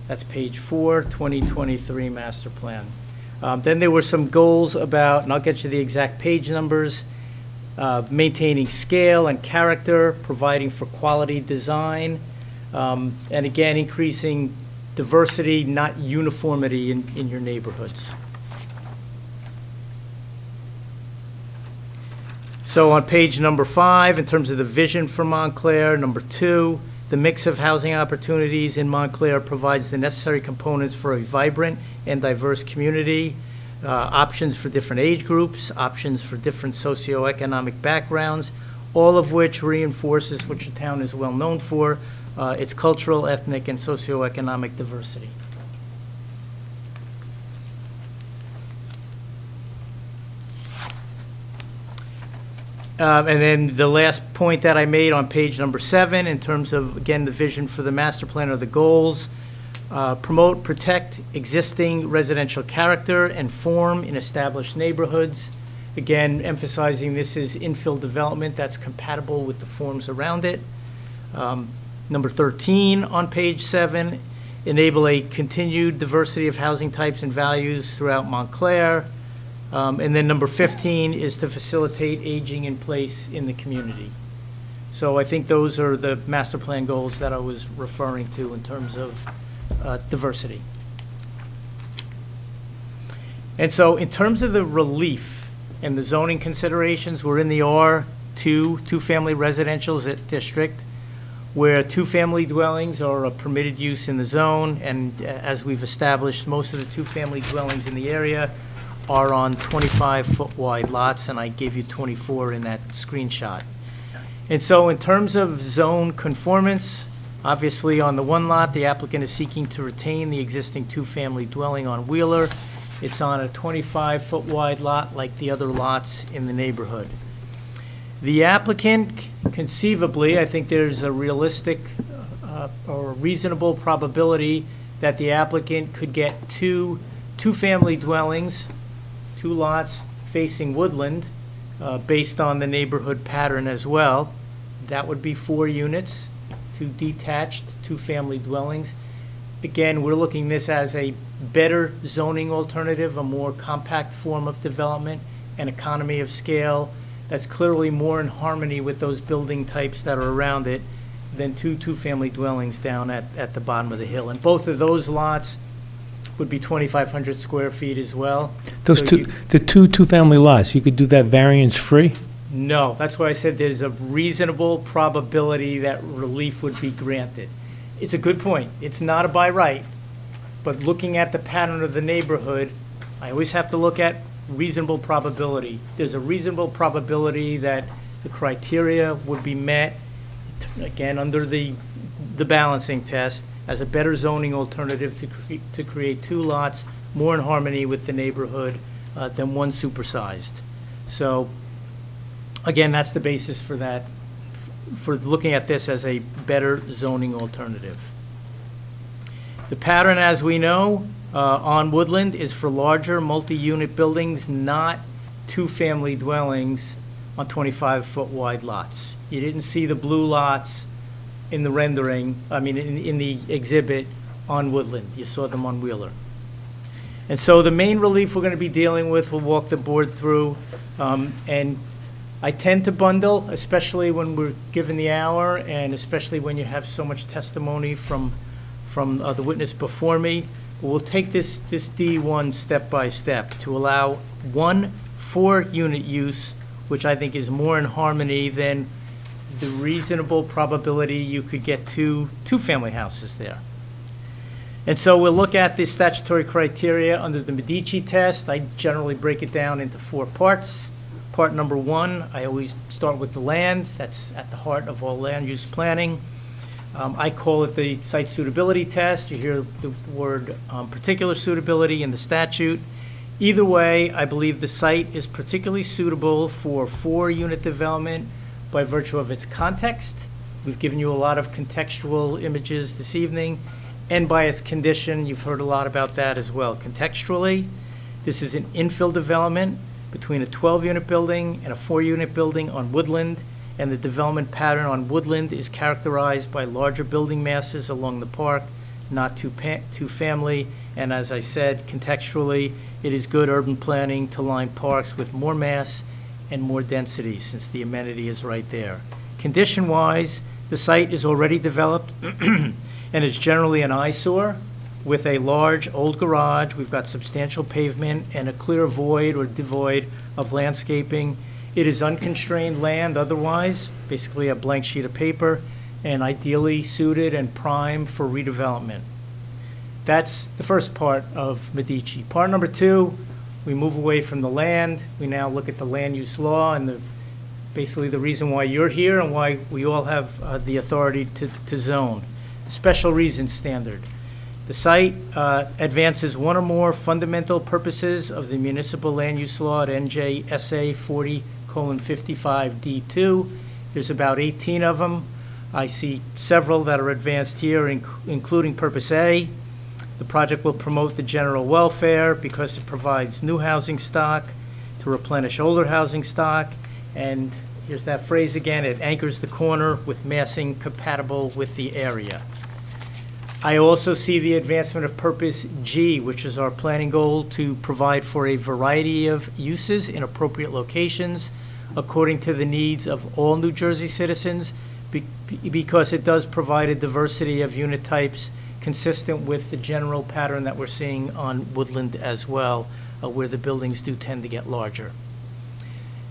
Speaker 17: That's page 4, 2023 master plan. Then there were some goals about, and I'll get you the exact page numbers, maintaining scale and character, providing for quality design, and again, increasing diversity, not uniformity in your neighborhoods. So on page number 5, in terms of the vision for Montclair, number 2, the mix of housing opportunities in Montclair provides the necessary components for a vibrant and diverse community, options for different age groups, options for different socioeconomic backgrounds, all of which reinforces what your town is well known for, its cultural, ethnic, and socioeconomic diversity. And then the last point that I made on page number 7, in terms of, again, the vision for the master plan or the goals, promote, protect existing residential character and form in established neighborhoods. Again, emphasizing this is infill development that's compatible with the forms around it. Number 13 on page 7, enable a continued diversity of housing types and values throughout Montclair. And then number 15 is to facilitate aging in place in the community. So I think those are the master plan goals that I was referring to in terms of diversity. And so in terms of the relief and the zoning considerations, we're in the R2, two-family residential district, where two-family dwellings are a permitted use in the zone, and as we've established, most of the two-family dwellings in the area are on 25-foot wide lots, and I gave you 24 in that screenshot. And so in terms of zone conformance, obviously on the one lot, the applicant is seeking to retain the existing two-family dwelling on Wheeler. It's on a 25-foot wide lot like the other lots in the neighborhood. The applicant, conceivably, I think there's a realistic or reasonable probability that the applicant could get two-family dwellings, 2 lots facing Woodland, based on the neighborhood pattern as well. That would be 4 units, 2 detached, two-family dwellings. Again, we're looking this as a better zoning alternative, a more compact form of development, an economy of scale that's clearly more in harmony with those building types that are around it than two-family dwellings down at the bottom of the hill. And both of those lots would be 2,500 square feet as well.
Speaker 8: Those
Speaker 17: So
Speaker 8: the two-family lots, you could do that variance-free?
Speaker 17: No, that's why I said there's a reasonable probability that relief would be granted. It's a good point. It's not a by right, but looking at the pattern of the neighborhood, I always have to look at reasonable probability. There's a reasonable probability that the criteria would be met, again, under the balancing test, as a better zoning alternative to create 2 lots more in harmony with the neighborhood than one supersized. So, again, that's the basis for that, for looking at this as a better zoning alternative. The pattern, as we know, on Woodland is for larger multi-unit buildings, not two-family dwellings on 25-foot wide lots. You didn't see the blue lots in the rendering, I mean, in the exhibit on Woodland. You saw them on Wheeler. And so the main relief we're going to be dealing with, we'll walk the board through, and I tend to bundle, especially when we're given the hour, and especially when you have so much testimony from the witness before me. We'll take this D1 step by step to allow 1 4-unit use, which I think is more in harmony than the reasonable probability you could get two-family houses there. And so we'll look at the statutory criteria under the Medici test. I generally break it down into 4 parts. Part number 1, I always start with the land. That's at the heart of all land use planning. I call it the site suitability test. You hear the word particular suitability in the statute. Either way, I believe the site is particularly suitable for 4-unit development by virtue of its context. We've given you a lot of contextual images this evening, and by its condition. You've heard a lot about that as well. Contextually, this is an infill development between a 12-unit building and a 4-unit building on Woodland, and the development pattern on Woodland is characterized by larger building masses along the park, not two-family, and as I said, contextually, it is good urban planning to line parks with more mass and more density, since the amenity is right there. Condition-wise, the site is already developed, and it's generally an eyesore with a large old garage. We've got substantial pavement and a clear void or devoid of landscaping. It is unconstrained land otherwise, basically a blank sheet of paper, and ideally suited and primed for redevelopment. That's the first part of Medici. Part number 2, we move away from the land. We now look at the land use law and basically the reason why you're here and why we all have the authority to zone. The special reasons standard. The site advances one or more fundamental purposes of the municipal land use law at NJSA 40:55D2. There's about 18 of them. I see several that are advanced here, including Purpose A. The project will promote the general welfare because it provides new housing stock to replenish older housing stock. And here's that phrase again, it anchors the corner with massing compatible with the area. I also see the advancement of Purpose G, which is our planning goal to provide for a variety of uses in appropriate locations according to the needs of all New Jersey citizens, because it does provide a diversity of unit types consistent with the general pattern that we're seeing on Woodland as well, where the buildings do tend to get larger.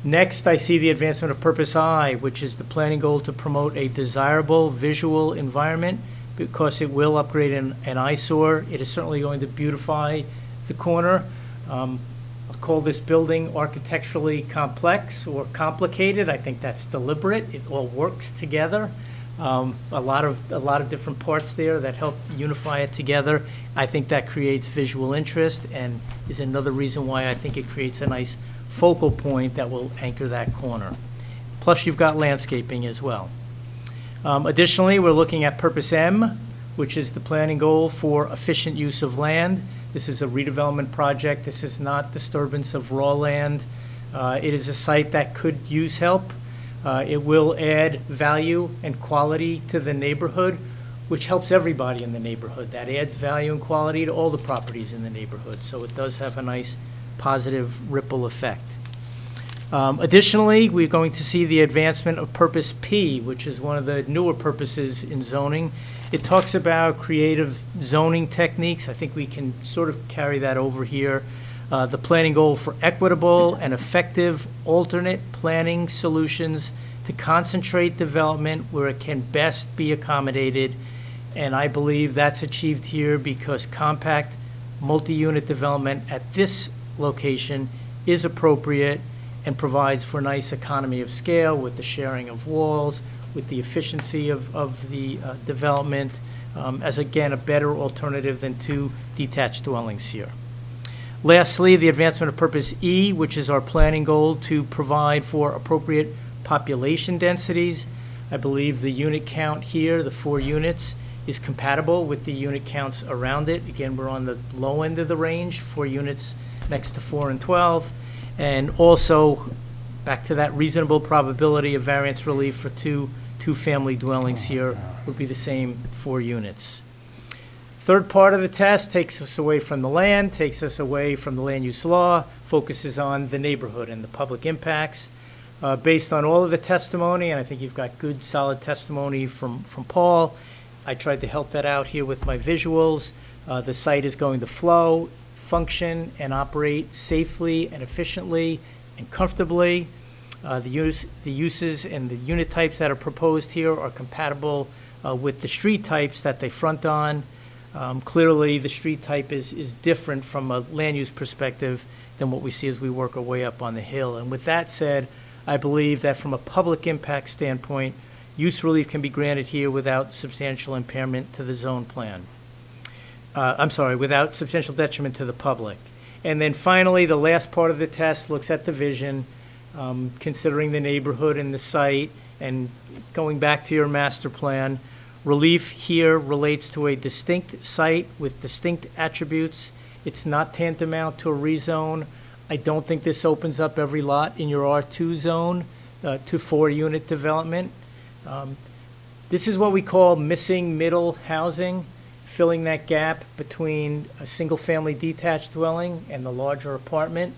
Speaker 17: Next, I see the advancement of Purpose I, which is the planning goal to promote a desirable visual environment because it will upgrade an eyesore. It is certainly going to beautify the corner. I'll call this building architecturally complex or complicated. I think that's deliberate. It all works together. A lot of different parts there that help unify it together. I think that creates visual interest and is another reason why I think it creates a nice focal point that will anchor that corner. Plus, you've got landscaping as well. Additionally, we're looking at Purpose M, which is the planning goal for efficient use of land. This is a redevelopment project. This is not disturbance of raw land. It is a site that could use help. It will add value and quality to the neighborhood, which helps everybody in the neighborhood. That adds value and quality to all the properties in the neighborhood. So it does have a nice positive ripple effect. Additionally, we're going to see the advancement of Purpose P, which is one of the newer purposes in zoning. It talks about creative zoning techniques. I think we can sort of carry that over here. The planning goal for equitable and effective alternate planning solutions to concentrate development where it can best be accommodated. And I believe that's achieved here because compact multi-unit development at this location is appropriate and provides for nice economy of scale with the sharing of walls, with the efficiency of the development, as again, a better alternative than two detached dwellings here. Lastly, the advancement of Purpose E, which is our planning goal to provide for appropriate population densities. I believe the unit count here, the 4 units, is compatible with the unit counts around it. Again, we're on the low end of the range, 4 units next to 4 and 12. And also, back to that reasonable probability of variance relief for two-family dwellings here would be the same 4 units. Third part of the test takes us away from the land, takes us away from the land use law, focuses on the neighborhood and the public impacts. Based on all of the testimony, and I think you've got good, solid testimony from Paul, I tried to help that out here with my visuals. The site is going to flow, function, and operate safely and efficiently and comfortably. The uses and the unit types that are proposed here are compatible with the street types that they front on. Clearly, the street type is different from a land use perspective than what we see as we work our way up on the hill. And with that said, I believe that from a public impact standpoint, use relief can be granted here without substantial impairment to the zone plan. Without substantial detriment to the public. And then finally, the last part of the test looks at the vision, considering the neighborhood and the site, and going back to your master plan. Relief here relates to a distinct site with distinct attributes. It's not tantamount to a rezone. I don't think this opens up every lot in your R2 zone to 4-unit development. This is what we call missing middle housing, filling that gap between a single-family detached dwelling and the larger apartment.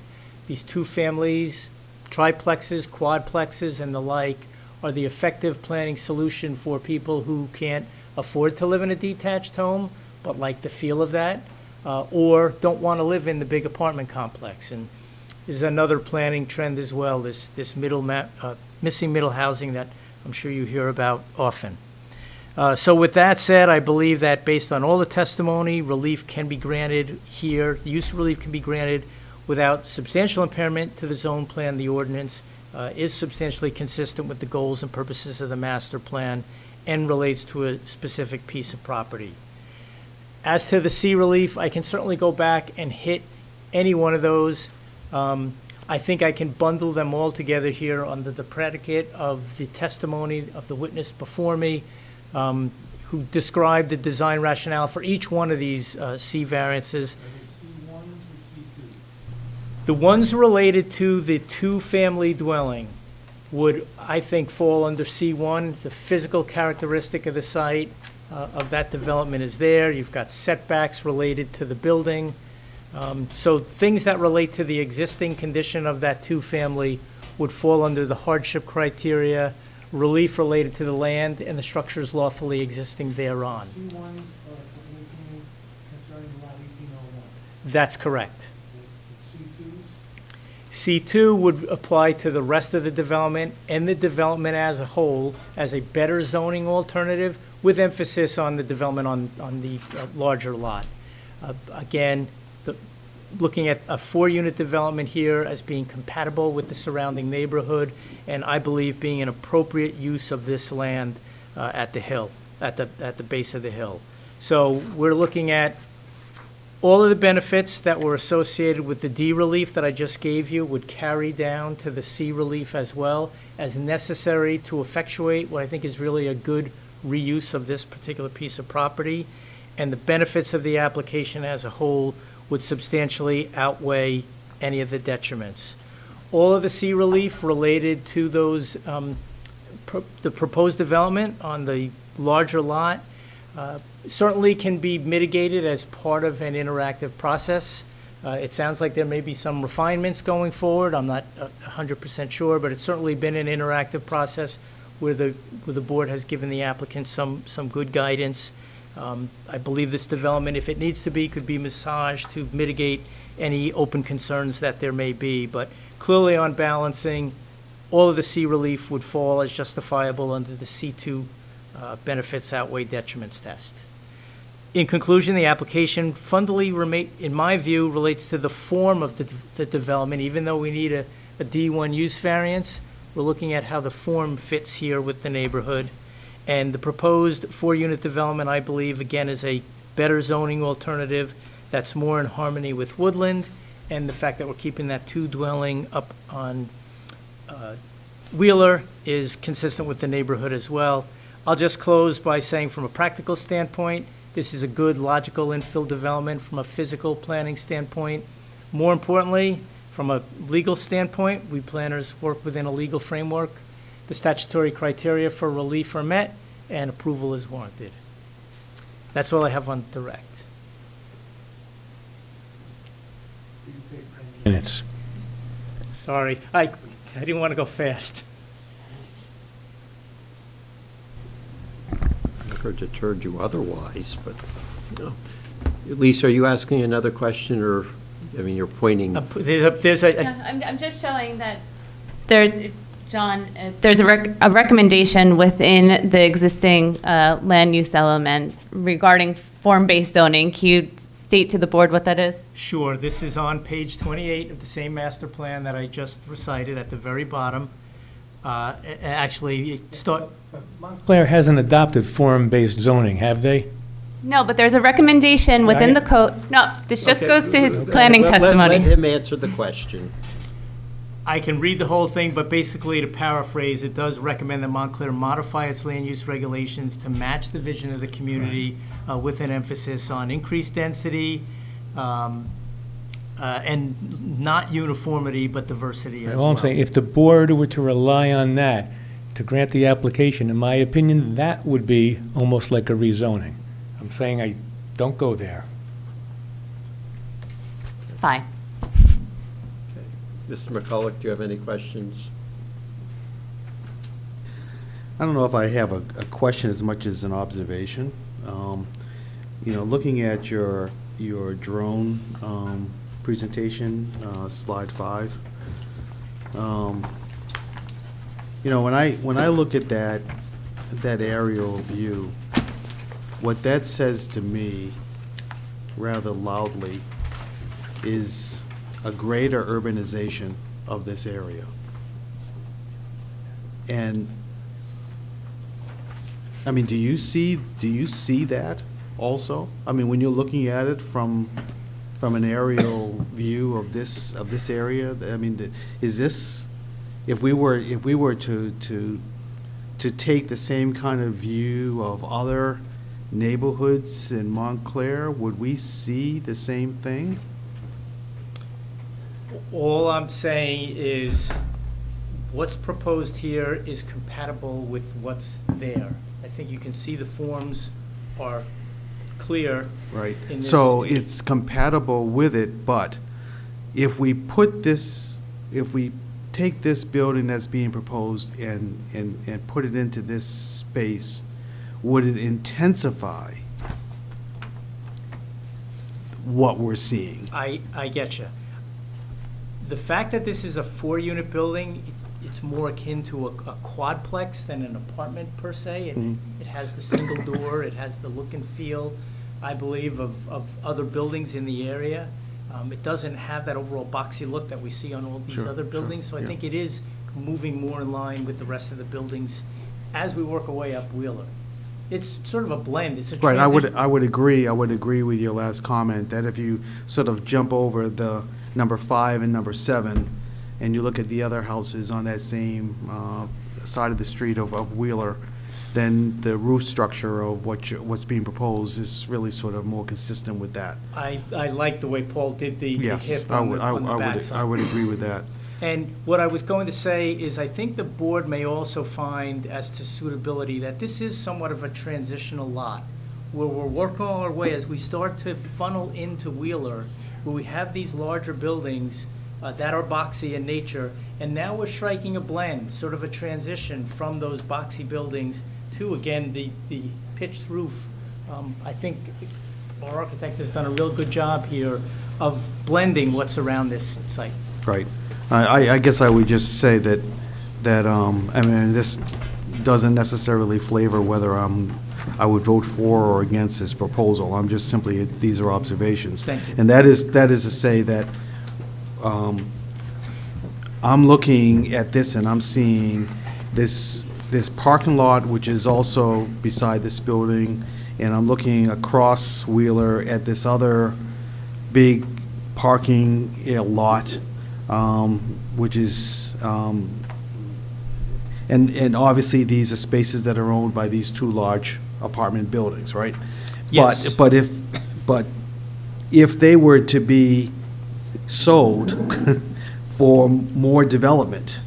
Speaker 17: These 2 families, triplexes, quadplexes, and the like, are the effective planning solution for people who can't afford to live in a detached home but like the feel of that, or don't want to live in the big apartment complex. And there's another planning trend as well, this missing middle housing that I'm sure you hear about often. So with that said, I believe that based on all the testimony, relief can be granted here. The use of relief can be granted without substantial impairment to the zone plan. The ordinance is substantially consistent with the goals and purposes of the master plan and relates to a specific piece of property. As to the C relief, I can certainly go back and hit any one of those. I think I can bundle them all together here under the predicate of the testimony of the witness before me, who described the design rationale for each one of these C variances. The ones related to the 2-family dwelling would, I think, fall under C1. The physical characteristic of the site of that development is there. You've got setbacks related to the building. So things that relate to the existing condition of that 2-family would fall under the hardship criteria, relief related to the land and the structures lawfully existing thereon. That's correct. C2 would apply to the rest of the development and the development as a whole as a better zoning alternative with emphasis on the development on the larger lot. Again, looking at a 4-unit development here as being compatible with the surrounding neighborhood, and I believe being an appropriate use of this land at the hill, at the base of the hill. So we're looking at all of the benefits that were associated with the D relief that I just gave you would carry down to the C relief as well, as necessary to effectuate what I think is really a good reuse of this particular piece of property. And the benefits of the application as a whole would substantially outweigh any of the detriments. All of the C relief related to those, the proposed development on the larger lot certainly can be mitigated as part of an interactive process. It sounds like there may be some refinements going forward. I'm not 100% sure, but it's certainly been an interactive process where the board has given the applicant some good guidance. I believe this development, if it needs to be, could be massaged to mitigate any open concerns that there may be. But clearly on balancing, all of the C relief would fall as justifiable under the C2 benefits outweigh detriments test. In conclusion, the application fundamentally, in my view, relates to the form of the development. Even though we need a D1 use variance, we're looking at how the form fits here with the neighborhood. And the proposed 4-unit development, I believe, again, is a better zoning alternative that's more in harmony with Woodland, and the fact that we're keeping that 2-dwelling up on Wheeler is consistent with the neighborhood as well. I'll just close by saying, from a practical standpoint, this is a good, logical infill development from a physical planning standpoint. More importantly, from a legal standpoint, we planners work within a legal framework. The statutory criteria for relief are met, and approval is warranted. That's all I have on direct.
Speaker 8: Minutes.
Speaker 17: Sorry, I didn't want to go fast.
Speaker 2: Never deterred you otherwise, but, you know. Lisa, are you asking another question, or, I mean, you're pointing?
Speaker 17: There's a
Speaker 3: I'm just showing that there's, John, there's a recommendation within the existing land use element regarding form-based zoning. Can you state to the board what that is?
Speaker 17: Sure. This is on page 28 of the same master plan that I just recited at the very bottom. Actually,
Speaker 8: Montclair hasn't adopted form-based zoning, have they?
Speaker 3: No, but there's a recommendation within the code. No, this just goes to his planning testimony.
Speaker 2: Let him answer the question.
Speaker 17: I can read the whole thing, but basically, to paraphrase, it does recommend that Montclair modify its land use regulations to match the vision of the community, with an emphasis on increased density, and not uniformity, but diversity as well.
Speaker 8: All I'm saying, if the board were to rely on that to grant the application, in my opinion, that would be almost like a rezoning. I'm saying I don't go there.
Speaker 3: Fine.
Speaker 2: Mr. McCulloch, do you have any questions?
Speaker 10: I don't know if I have a question as much as an observation. You know, looking at your drone presentation, slide 5. You know, when I look at that aerial view, what that says to me rather loudly is a greater urbanization of this area. And I mean, do you see that also? I mean, when you're looking at it from an aerial view of this area, I mean, is this, if we were to take the same kind of view of other neighborhoods in Montclair, would we see the same thing?
Speaker 17: All I'm saying is what's proposed here is compatible with what's there. I think you can see the forms are clear.
Speaker 10: Right.
Speaker 17: in this-
Speaker 10: So it's compatible with it, but if we take this building that's being proposed and put it into this space, would it intensify what we're seeing?
Speaker 17: I get you. The fact that this is a 4-unit building, it's more akin to a quadplex than an apartment per se. It has the single door, it has the look and feel, I believe, of other buildings in the area. It doesn't have that overall boxy look that we see on all these other buildings, so I think it is moving more in line with the rest of the buildings as we work our way up Wheeler. It's sort of a blend, it's a
Speaker 10: Right,
Speaker 17: transition.
Speaker 10: I would agree with your last comment, that if you sort of jump over the number 5 and number 7, and you look at the other houses on that same side of the street of Wheeler, then the roof structure of what's being proposed is really sort of more consistent with that.
Speaker 17: I like the way Paul did the
Speaker 10: Yes,
Speaker 17: hip
Speaker 10: I
Speaker 17: on
Speaker 10: would,
Speaker 17: the backside.
Speaker 10: I would agree with that.
Speaker 17: And what I was going to say is I think the board may also find, as to suitability, that this is somewhat of a transitional lot, where we're working our way as we start to funnel into Wheeler, where we have these larger buildings that are boxy in nature, and now we're striking a blend, sort of a transition from those boxy buildings to, again, the pitched roof. I think our architect has done a real good job here of blending what's around this site.
Speaker 10: Right. I guess I would just say that, I mean, this doesn't necessarily flavor whether I would vote for or against this proposal. I'm just simply, these are observations.
Speaker 17: Thank you.
Speaker 10: And that is to say that I'm looking at this and I'm seeing this parking lot, which is also beside this building, and I'm looking across Wheeler at this other big parking lot, which is, and obviously these are spaces that are owned by these 2 large apartment buildings, right?
Speaker 17: Yes.
Speaker 10: But if they were to be sold for more development,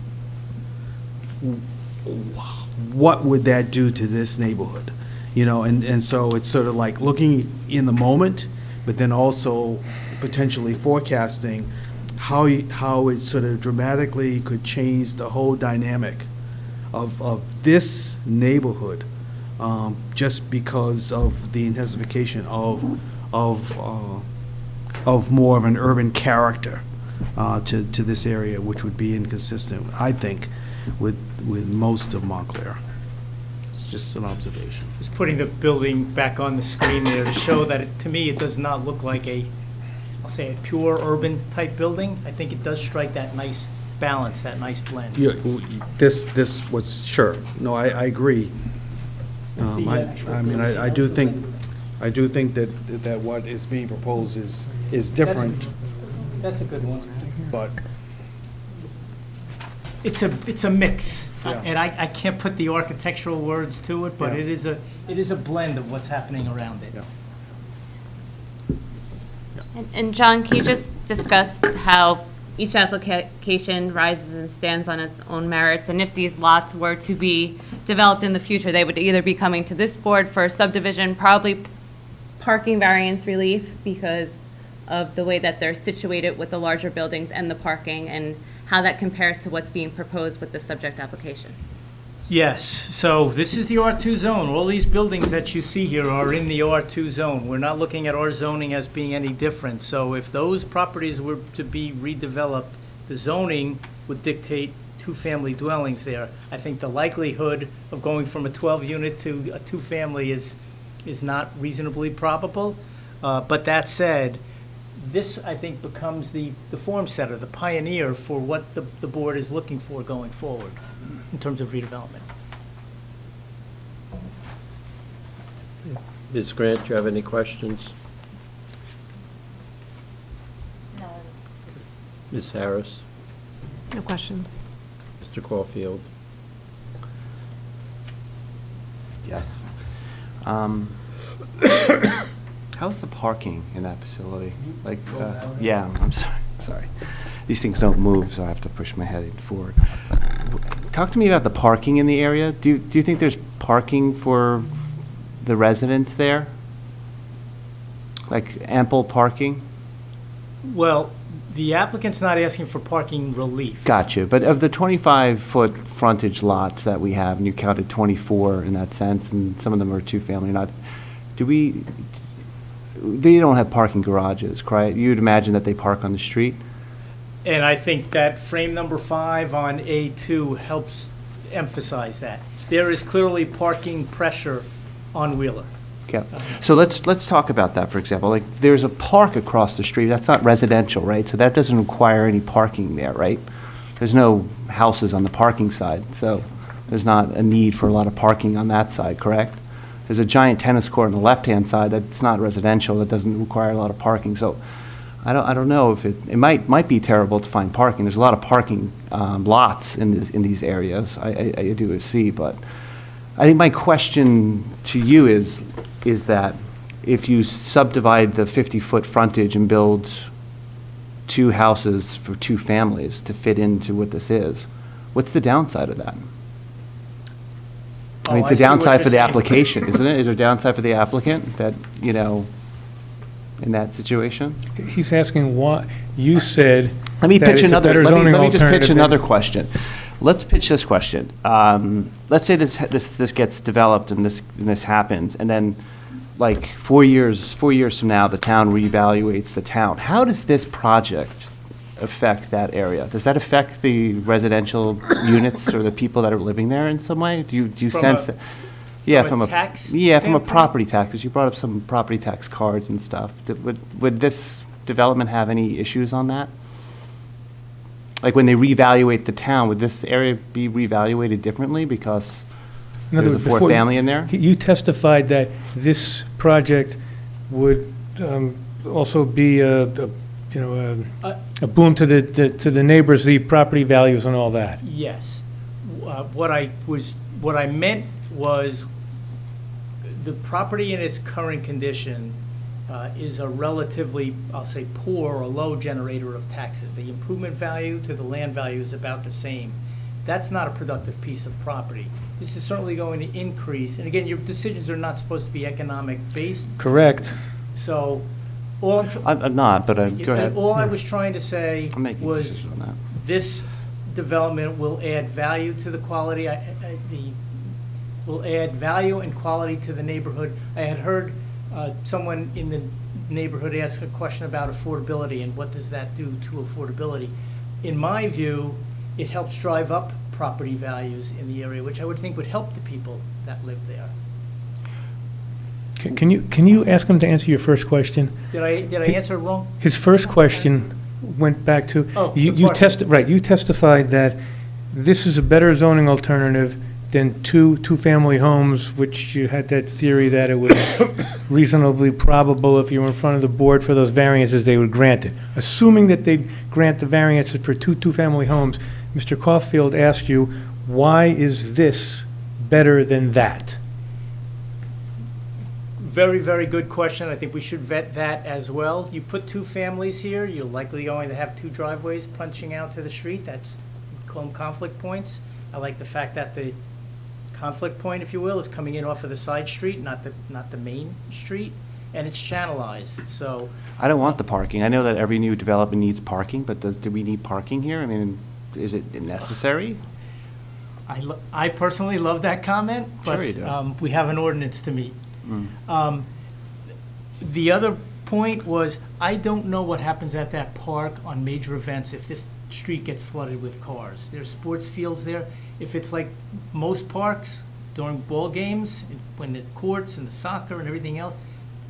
Speaker 10: what would that do to this neighborhood? You know, and so it's sort of like looking in the moment, but then also potentially forecasting how it sort of dramatically could change the whole dynamic of this neighborhood, just because of the intensification of more of an urban character to this area, which would be inconsistent, I think, with most of Montclair. It's just an observation.
Speaker 17: Just putting the building back on the screen there to show that, to me, it does not look like I'll say a pure urban type building. I think it does strike that nice balance, that nice blend.
Speaker 10: Yeah, this was, sure, no, I agree. I do think that what is being proposed is different,
Speaker 17: That's a good one.
Speaker 10: but,
Speaker 17: It's a mix,
Speaker 10: Yeah.
Speaker 17: and I can't put the architectural words to it, but
Speaker 10: Yeah.
Speaker 17: it is a blend of what's happening around it.
Speaker 10: Yeah.
Speaker 3: And John, can you just discuss how each application rises and stands on its own merits? And if these lots were to be developed in the future, they would either be coming to this board for subdivision, probably parking variance relief because of the way that they're situated with the larger buildings and the parking, and how that compares to what's being proposed with the subject application.
Speaker 17: Yes, so this is the R2 zone. All these buildings that you see here are in the R2 zone. We're not looking at our zoning as being any different. So if those properties were to be redeveloped, the zoning would dictate 2-family dwellings there. I think the likelihood of going from a 12-unit to a 2-family is not reasonably probable. But that said, this, I think, becomes the form setter, the pioneer for what the board is looking for going forward in terms of redevelopment.
Speaker 2: Ms. Grant, do you have any questions?
Speaker 12: No.
Speaker 2: Ms. Harris?
Speaker 12: No questions.
Speaker 2: Mr. Caulfield?
Speaker 9: Yes. How's the parking in that facility? Like, yeah, I'm sorry. These things don't move, so I have to push my head forward. Talk to me about the parking in the area. Do you think there's parking for the residents there? Like ample parking?
Speaker 17: Well, the applicant's not asking for parking relief.
Speaker 9: Gotcha. But of the 25-foot frontage lots that we have, and you counted 24 in that sense, and some of them are 2-family, not, they don't have parking garages, correct? You'd imagine that they park on the street?
Speaker 17: And I think that frame number 5 on A2 helps emphasize that. There is clearly parking pressure on Wheeler.
Speaker 9: Yeah. So let's talk about that, for example. Like, there's a park across the street. That's not residential, right? So that doesn't require any parking there, right? There's no houses on the parking side, so there's not a need for a lot of parking on that side, correct? There's a giant tennis court on the left-hand side that's not residential, that doesn't require a lot of parking. So I don't know if it might be terrible to find parking. There's a lot of parking lots in these areas, I do see, but I think my question to you is that if you subdivide the 50-foot frontage and build 2 houses for 2 families to fit into what this is, what's the downside of that? I mean, it's a downside for the application, isn't it? Is there a downside for the applicant that, in that situation?
Speaker 8: He's asking why, you said
Speaker 9: Let me
Speaker 8: that
Speaker 9: pitch
Speaker 8: it's a
Speaker 9: another,
Speaker 8: better
Speaker 9: let me
Speaker 8: zoning
Speaker 9: just pitch
Speaker 8: alternative than-
Speaker 9: another question. Let's pitch this question. Let's say this gets developed and this happens, and then, like, 4 years from now, the town reevaluates the town. How does this project affect that area? Does that affect the residential units or the people that are living there in some way? Do you
Speaker 17: From
Speaker 9: sense
Speaker 17: a-
Speaker 9: that? Yeah,
Speaker 17: from a tax
Speaker 9: from a
Speaker 17: standpoint?
Speaker 9: property taxes. You brought up some property tax cards and stuff. Would this development have any issues on that? Like, when they reevaluate the town, would this area be reevaluated differently because
Speaker 8: In other
Speaker 9: there's a
Speaker 8: words,
Speaker 9: fourth
Speaker 8: before-
Speaker 9: family in there?
Speaker 8: You testified that this project would also be a boon to the neighbors, the property values and all that.
Speaker 17: Yes. What I meant was the property in its current condition is a relatively, I'll say, poor or low generator of taxes. The improvement value to the land value is about the same. That's not a productive piece of property. This is certainly going to increase, and again, your decisions are not supposed to be economic-based,
Speaker 8: Correct.
Speaker 17: so all
Speaker 9: I'm not, but go ahead.
Speaker 17: all I was trying to say
Speaker 9: I'm making
Speaker 17: was
Speaker 9: decisions on that.
Speaker 17: this development will add value to the quality, will add value and quality to the neighborhood. I had heard someone in the neighborhood ask a question about affordability and what does that do to affordability. In my view, it helps drive up property values in the area, which I would think would help the people that live there.
Speaker 8: Can you ask him to answer your first question?
Speaker 17: Did I answer it wrong?
Speaker 8: His first question went back to,
Speaker 17: Oh,
Speaker 8: you
Speaker 17: the parking.
Speaker 8: you testified that this is a better zoning alternative than two-family homes, which you had that theory that it was reasonably probable if you were in front of the board for those variances, they would grant it. Assuming that they'd grant the variances for two-family homes, Mr. Caulfield asked you, why is this better than that?
Speaker 17: Very, very good question. I think we should vet that as well. You put 2 families here, you're likely going to have 2 driveways punching out to the street. That's, we call them conflict points. I like the fact that the conflict point, if you will, is coming in off of the side street, not the main street, and it's channelized, so.
Speaker 9: I don't want the parking. I know that every new development needs parking, but do we need parking here? I mean, is it necessary?
Speaker 17: I personally love that comment, but
Speaker 9: Sure you do.
Speaker 17: we have an ordinance to meet.
Speaker 9: Mm.
Speaker 17: The other point was, I don't know what happens at that park on major events if this street gets flooded with cars. There's sports fields there. If it's like most parks during ball games, when the courts and the soccer and everything else,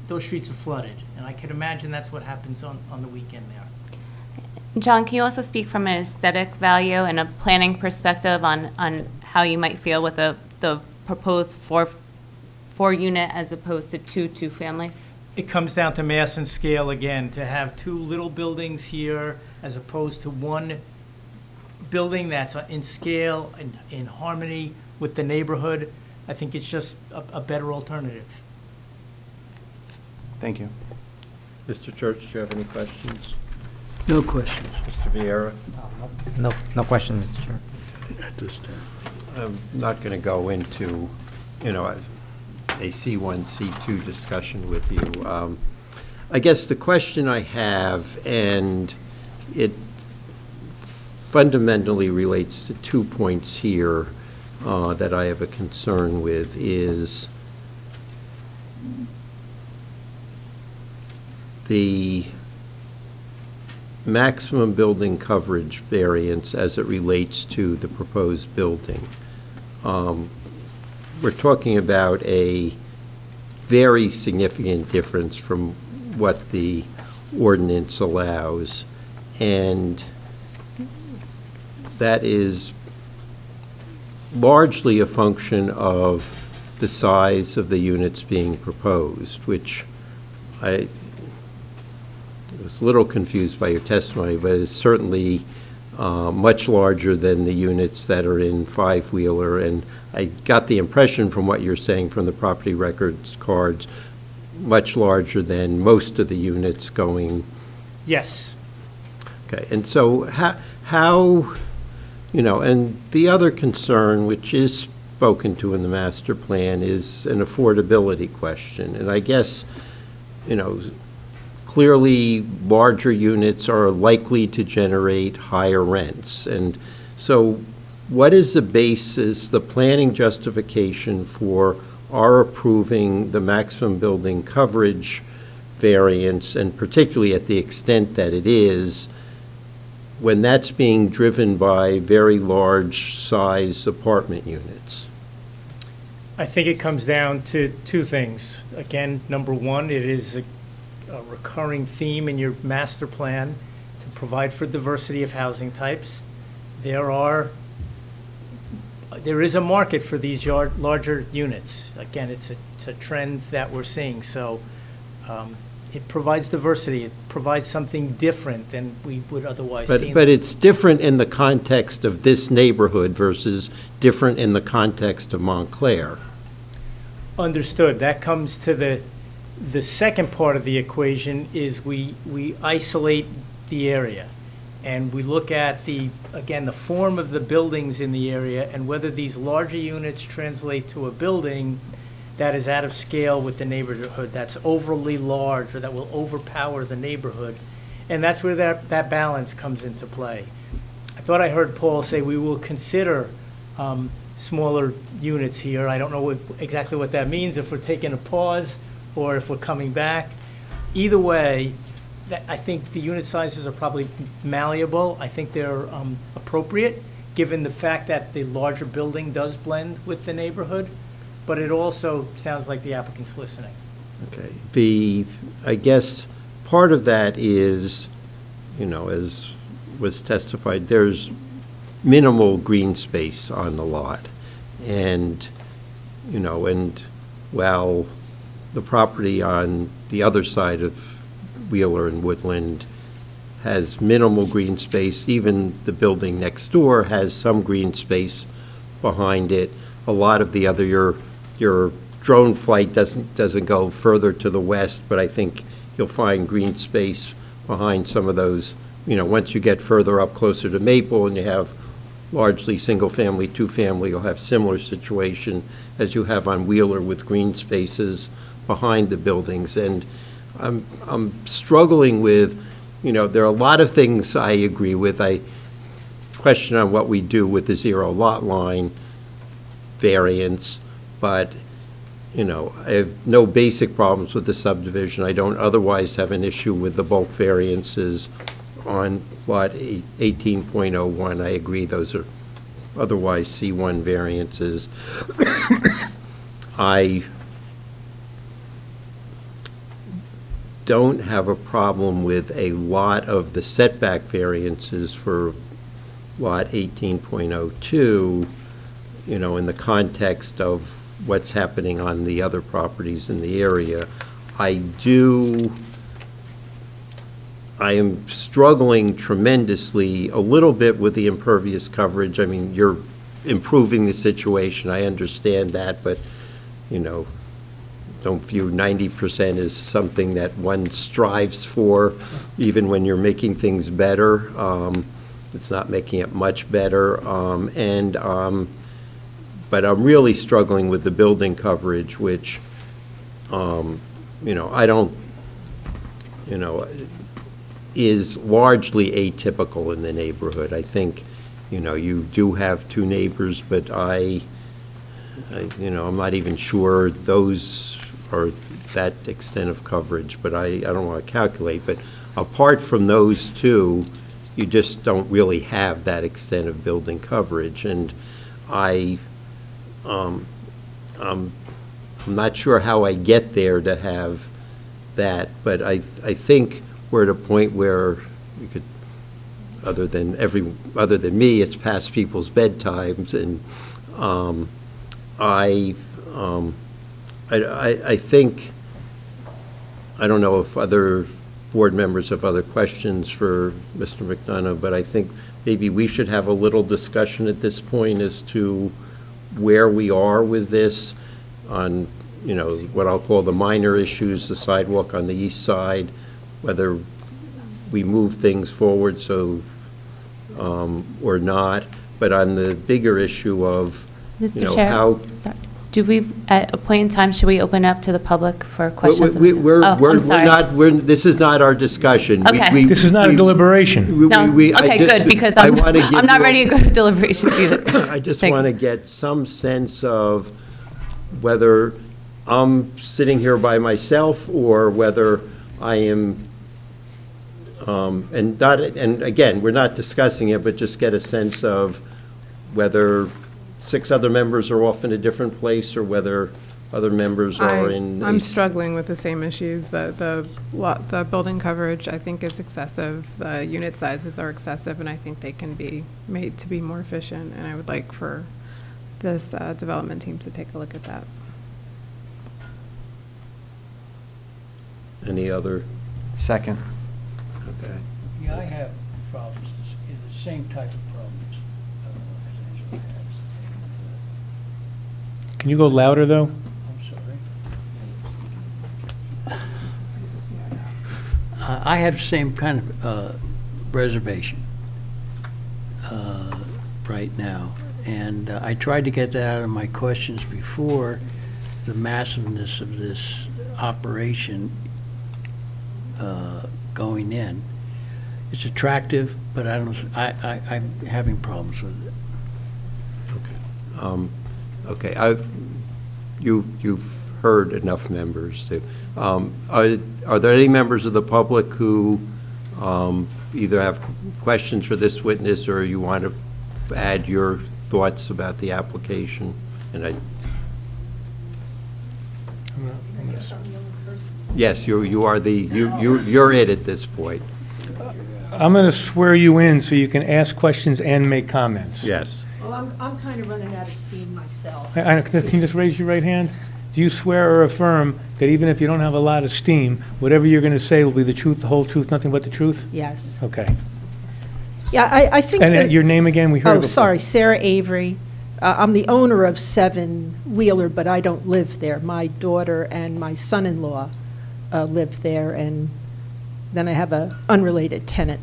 Speaker 17: those streets are flooded. And I can imagine that's what happens on the weekend there.
Speaker 3: John, can you also speak from an aesthetic value and a planning perspective on how you might feel with the proposed four unit as opposed to two families?
Speaker 17: It comes down to mass and scale again, to have 2 little buildings here as opposed to 1 building that's in scale and in harmony with the neighborhood. I think it's just a better alternative.
Speaker 9: Thank you.
Speaker 2: Mr. Church, do you have any questions?
Speaker 4: No questions.
Speaker 2: Mr. Vieira?
Speaker 13: No question, Mr. Chair.
Speaker 4: At this time.
Speaker 2: I'm not going to go into, a C1, C2 discussion with you. I guess the question I have, and it fundamentally relates to 2 points here that I have a concern with, is maximum building coverage variance as it relates to the proposed building. We're talking about a very significant difference from what the ordinance allows, and that is largely a function of the size of the units being proposed, which I was a little confused by your testimony, but it's certainly much larger than the units that are in five-wheeler, and I got the impression from what you're saying from the property records cards, much larger than most of the units going.
Speaker 17: Yes.
Speaker 2: Okay, and so how, and the other concern, which is spoken to in the master plan, is an affordability question. And I guess, clearly larger units are likely to generate higher rents. And so what is the basis, the planning justification for our approving the maximum building coverage variance, and particularly at the extent that it is, when that's being driven by very large size apartment units?
Speaker 17: I think it comes down to two things. Again, number one, it is a recurring theme in your master plan to provide for diversity of housing types. There is a market for these larger units. Again, it's a trend that we're seeing. So it provides diversity. It provides something different than we would otherwise see.
Speaker 2: But it's different in the context of this neighborhood versus different in the context of Montclair.
Speaker 17: Understood. That comes to the second part of the equation is we isolate the area. And we look at the form of the buildings in the area and whether these larger units translate to a building that is out of scale with the neighborhood, that's overly large or that will overpower the neighborhood. And that's where that balance comes into play. I thought I heard Paul say we will consider smaller units here. I don't know exactly what that means, if we're taking a pause or if we're coming back. Either way, I think the unit sizes are probably malleable. I think they're appropriate, given the fact that the larger building does blend with the neighborhood, but it also sounds like the applicant's listening.
Speaker 2: Okay. I guess part of that is, as was testified, there's minimal green space on the lot. And, while the property on the other side of Wheeler and Woodland has minimal green space, even the building next door has some green space behind it. A lot of the other, your drone flight doesn't go further to the west, but I think you'll find green space behind some of those. Once you get further up closer to Maple and you have largely single-family, two-family, you'll have similar situation as you have on Wheeler with green spaces behind the buildings. And I'm struggling with, there are a lot of things I agree with. I question on what we do with the zero lot line variance, but, I have no basic problems with the subdivision. I don't otherwise have an issue with the bulk variances on lot 18.01. I agree those are otherwise C1 variances. I don't have a problem with a lot of the setback variances for lot 18.02, in the context of what's happening on the other properties in the area. I am struggling tremendously a little bit with the impervious coverage. I mean, you're improving the situation, I understand that, but, don't view 90% as something that one strives for, even when you're making things better. It's not making it much better. But I'm really struggling with the building coverage, which, I don't, is largely atypical in the neighborhood. I think, you do have two neighbors, but I'm not even sure those are that extent of coverage, but I don't want to calculate, but apart from those two, you just don't really have that extent of building coverage. And I'm not sure how I get there to have that, but I think we're at a point where we could, other than me, it's past people's bedtimes, and I think, I don't know if other board members have other questions for Mr. McDonough, but I think maybe we should have a little discussion at this point as to where we are with this on, you know, what I'll call the minor issues, the sidewalk on the east side, whether we move things forward or not, but on the bigger issue of,
Speaker 3: Mr.
Speaker 2: you know,
Speaker 3: Chair,
Speaker 2: how.
Speaker 3: do we, at a point in time, should we open up to the public for questions?
Speaker 2: We're
Speaker 3: I'm sorry.
Speaker 2: not, this is not our discussion.
Speaker 3: Okay.
Speaker 8: This is not a deliberation.
Speaker 3: No, okay, good, because I'm not ready to go to deliberations either.
Speaker 2: I just
Speaker 3: Thank
Speaker 2: want to get some sense of whether I'm sitting here by myself or whether I am, and again, we're not discussing it, but just get a sense of whether 6 other members are off in a different place or whether other members are in.
Speaker 12: I'm struggling with the same issues. The building coverage, I think, is excessive. The unit sizes are excessive, and I think they can be made to be more efficient. And I would like for this development team to take a look at that.
Speaker 2: Any other?
Speaker 9: Second.
Speaker 2: Okay.
Speaker 4: Yeah, I have problems, the same type of problems as Angela has.
Speaker 8: Can you go louder, though?
Speaker 4: I'm sorry. I have the same kind of reservation right now. And I tried to get that out of my questions before, the massiveness of this operation going in. It's attractive, but I'm having problems with it.
Speaker 2: Okay, you've heard enough members to, are there any members of the public who either have questions for this witness or you want to add your thoughts about the application? And yes, you're it at this point.
Speaker 8: I'm going to swear you in so you can ask questions and make comments.
Speaker 2: Yes.
Speaker 15: Well, I'm kind of running out of steam myself.
Speaker 8: Can you just raise your right hand? Do you swear or affirm that even if you don't have a lot of steam, whatever you're going to say will be the truth, the whole truth, nothing but the truth?
Speaker 15: Yes.
Speaker 8: Okay.
Speaker 15: Yeah, I think.
Speaker 8: And your name again? We heard it
Speaker 15: Oh,
Speaker 8: before.
Speaker 15: sorry, Sarah Avery. I'm the owner of 7 Wheeler, but I don't live there. My daughter and my son-in-law live there, and then I have an unrelated tenant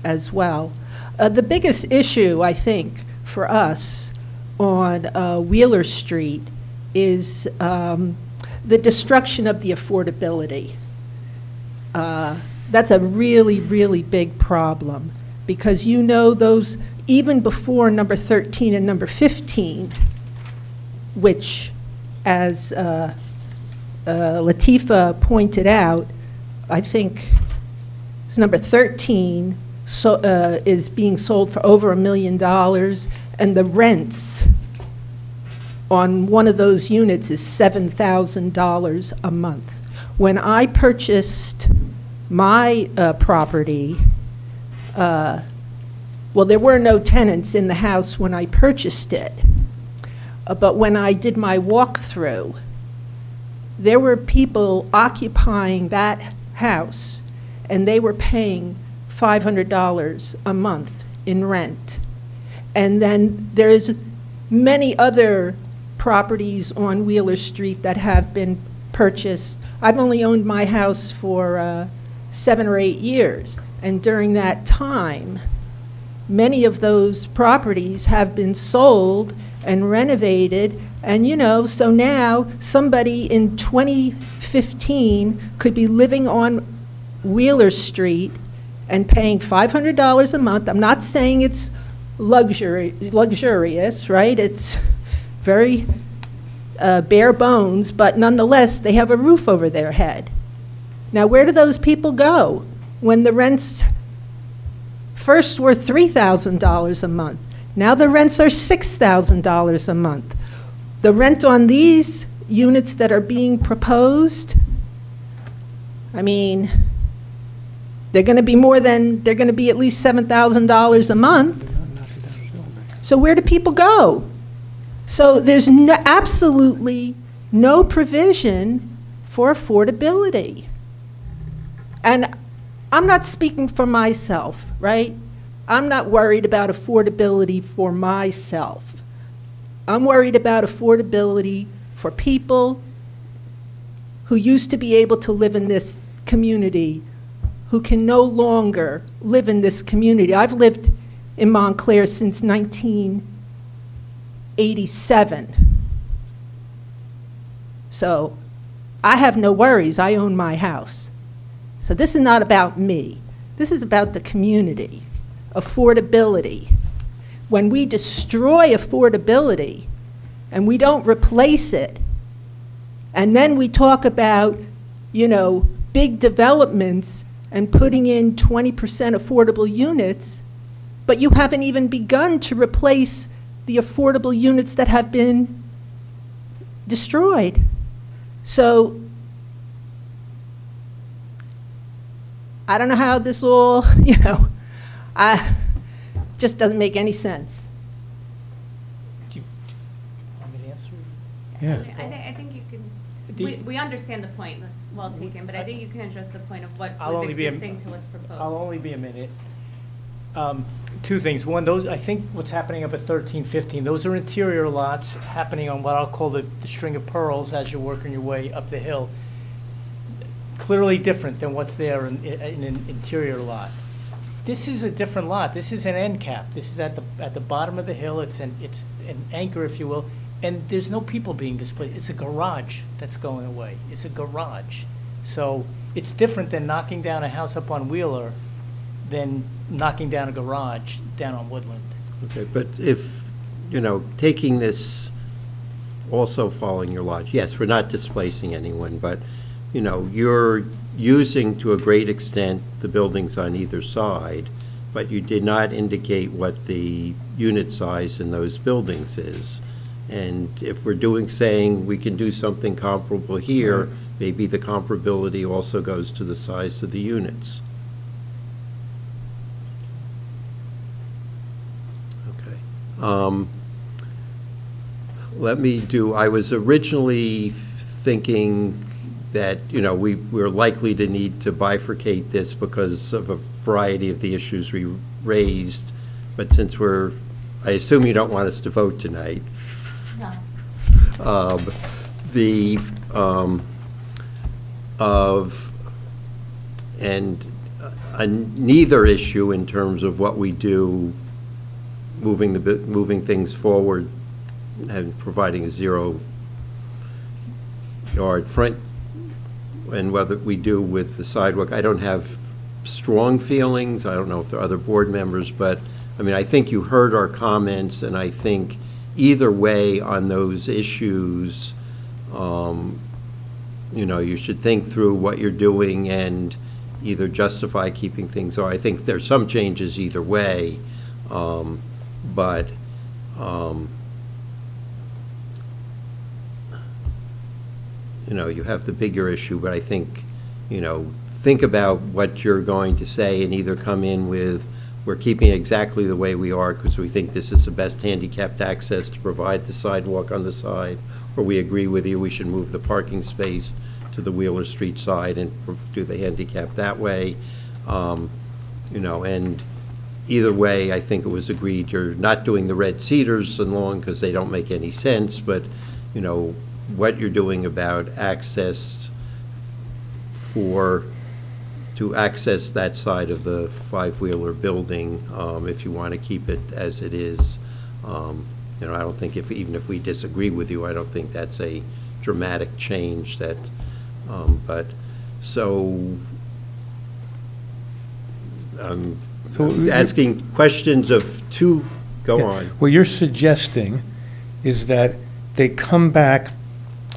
Speaker 15: as well. The biggest issue, I think, for us on Wheeler Street is the destruction of the affordability. That's a really, really big problem, because you know those, even before number 13 and number 15, which, as Latifa pointed out, I think it's number 13 is being sold for over $1 million, and the rents on one of those units is $7,000 a month. When I purchased my property, well, there were no tenants in the house when I purchased it, but when I did my walkthrough, there were people occupying that house, and they were paying $500 a month in rent. And then there's many other properties on Wheeler Street that have been purchased. I've only owned my house for 7 or 8 years, and during that time, many of those properties have been sold and renovated, and so now somebody in 2015 could be living on Wheeler Street and paying $500 a month. I'm not saying it's luxurious, right? It's very bare bones, but nonetheless, they have a roof over their head. Now, where do those people go? when the rents first were $3,000 a month. Now the rents are $6,000 a month. The rent on these units that are being proposed, I mean, they're going to be at least $7,000 a month. So where do people go? So there's absolutely no provision for affordability. And I'm not speaking for myself, right? I'm not worried about affordability for myself. I'm worried about affordability for people who used to be able to live in this community, who can no longer live in this community. I've lived in Montclair since 1987. So I have no worries. I own my house. So this is not about me. This is about the community. Affordability. When we destroy affordability and we don't replace it, and then we talk about, big developments and putting in 20% affordable units, but you haven't even begun to replace the affordable units that have been destroyed. So I don't know how this all, just doesn't make any sense.
Speaker 17: Do you want me to answer?
Speaker 8: Yeah.
Speaker 3: I think you can,
Speaker 17: The-
Speaker 3: we understand the point, well taken, but I think you can address the point of what
Speaker 17: I'll
Speaker 3: was
Speaker 17: only be a-
Speaker 3: existing to what's proposed.
Speaker 17: I'll only be a minute. Two things. One, I think what's happening up at 1315, those are interior lots happening on what I'll call the string of pearls as you're working your way up the hill. Clearly different than what's there in an interior lot. This is a different lot. This is an end cap. This is at the bottom of the hill. It's an anchor, if you will. And there's no people being displaced. It's a garage that's going away. It's a garage. So it's different than knocking down a house up on Wheeler than knocking down a garage down on Woodland.
Speaker 2: Okay, but if, taking this, also following your logic, yes, we're not displacing anyone, but, you're using to a great extent the buildings on either side, but you did not indicate what the unit size in those buildings is. And if we're saying we can do something comparable here, maybe the comparability also goes to the size of the units. Okay. I was originally thinking that, we were likely to need to bifurcate this because of a variety of the issues we raised, but since I assume you don't want us to vote tonight.
Speaker 3: No.
Speaker 2: Neither issue in terms of what we do, moving things forward and providing a 0-yard front, and whether we do with the sidewalk. I don't have strong feelings. I don't know if there are other board members, but I think you heard our comments, and I think either way on those issues, you should think through what you're doing and either justify keeping things, or I think there's some changes either way, but you have the bigger issue, but I think, think about what you're going to say and either come in with, we're keeping it exactly the way we are because we think this is the best handicapped access to provide the sidewalk on the side, or we agree with you, we should move the parking space to the Wheeler Street side and do the handicap that way. And either way, I think it was agreed you're not doing the red cedars and long because they don't make any sense, but, what you're doing about access to access that side of the five-wheeler building, if you want to keep it as it is. I don't think even if we disagree with you, I don't think that's a dramatic change that, asking questions of two, go on.
Speaker 8: What you're suggesting is that they come back,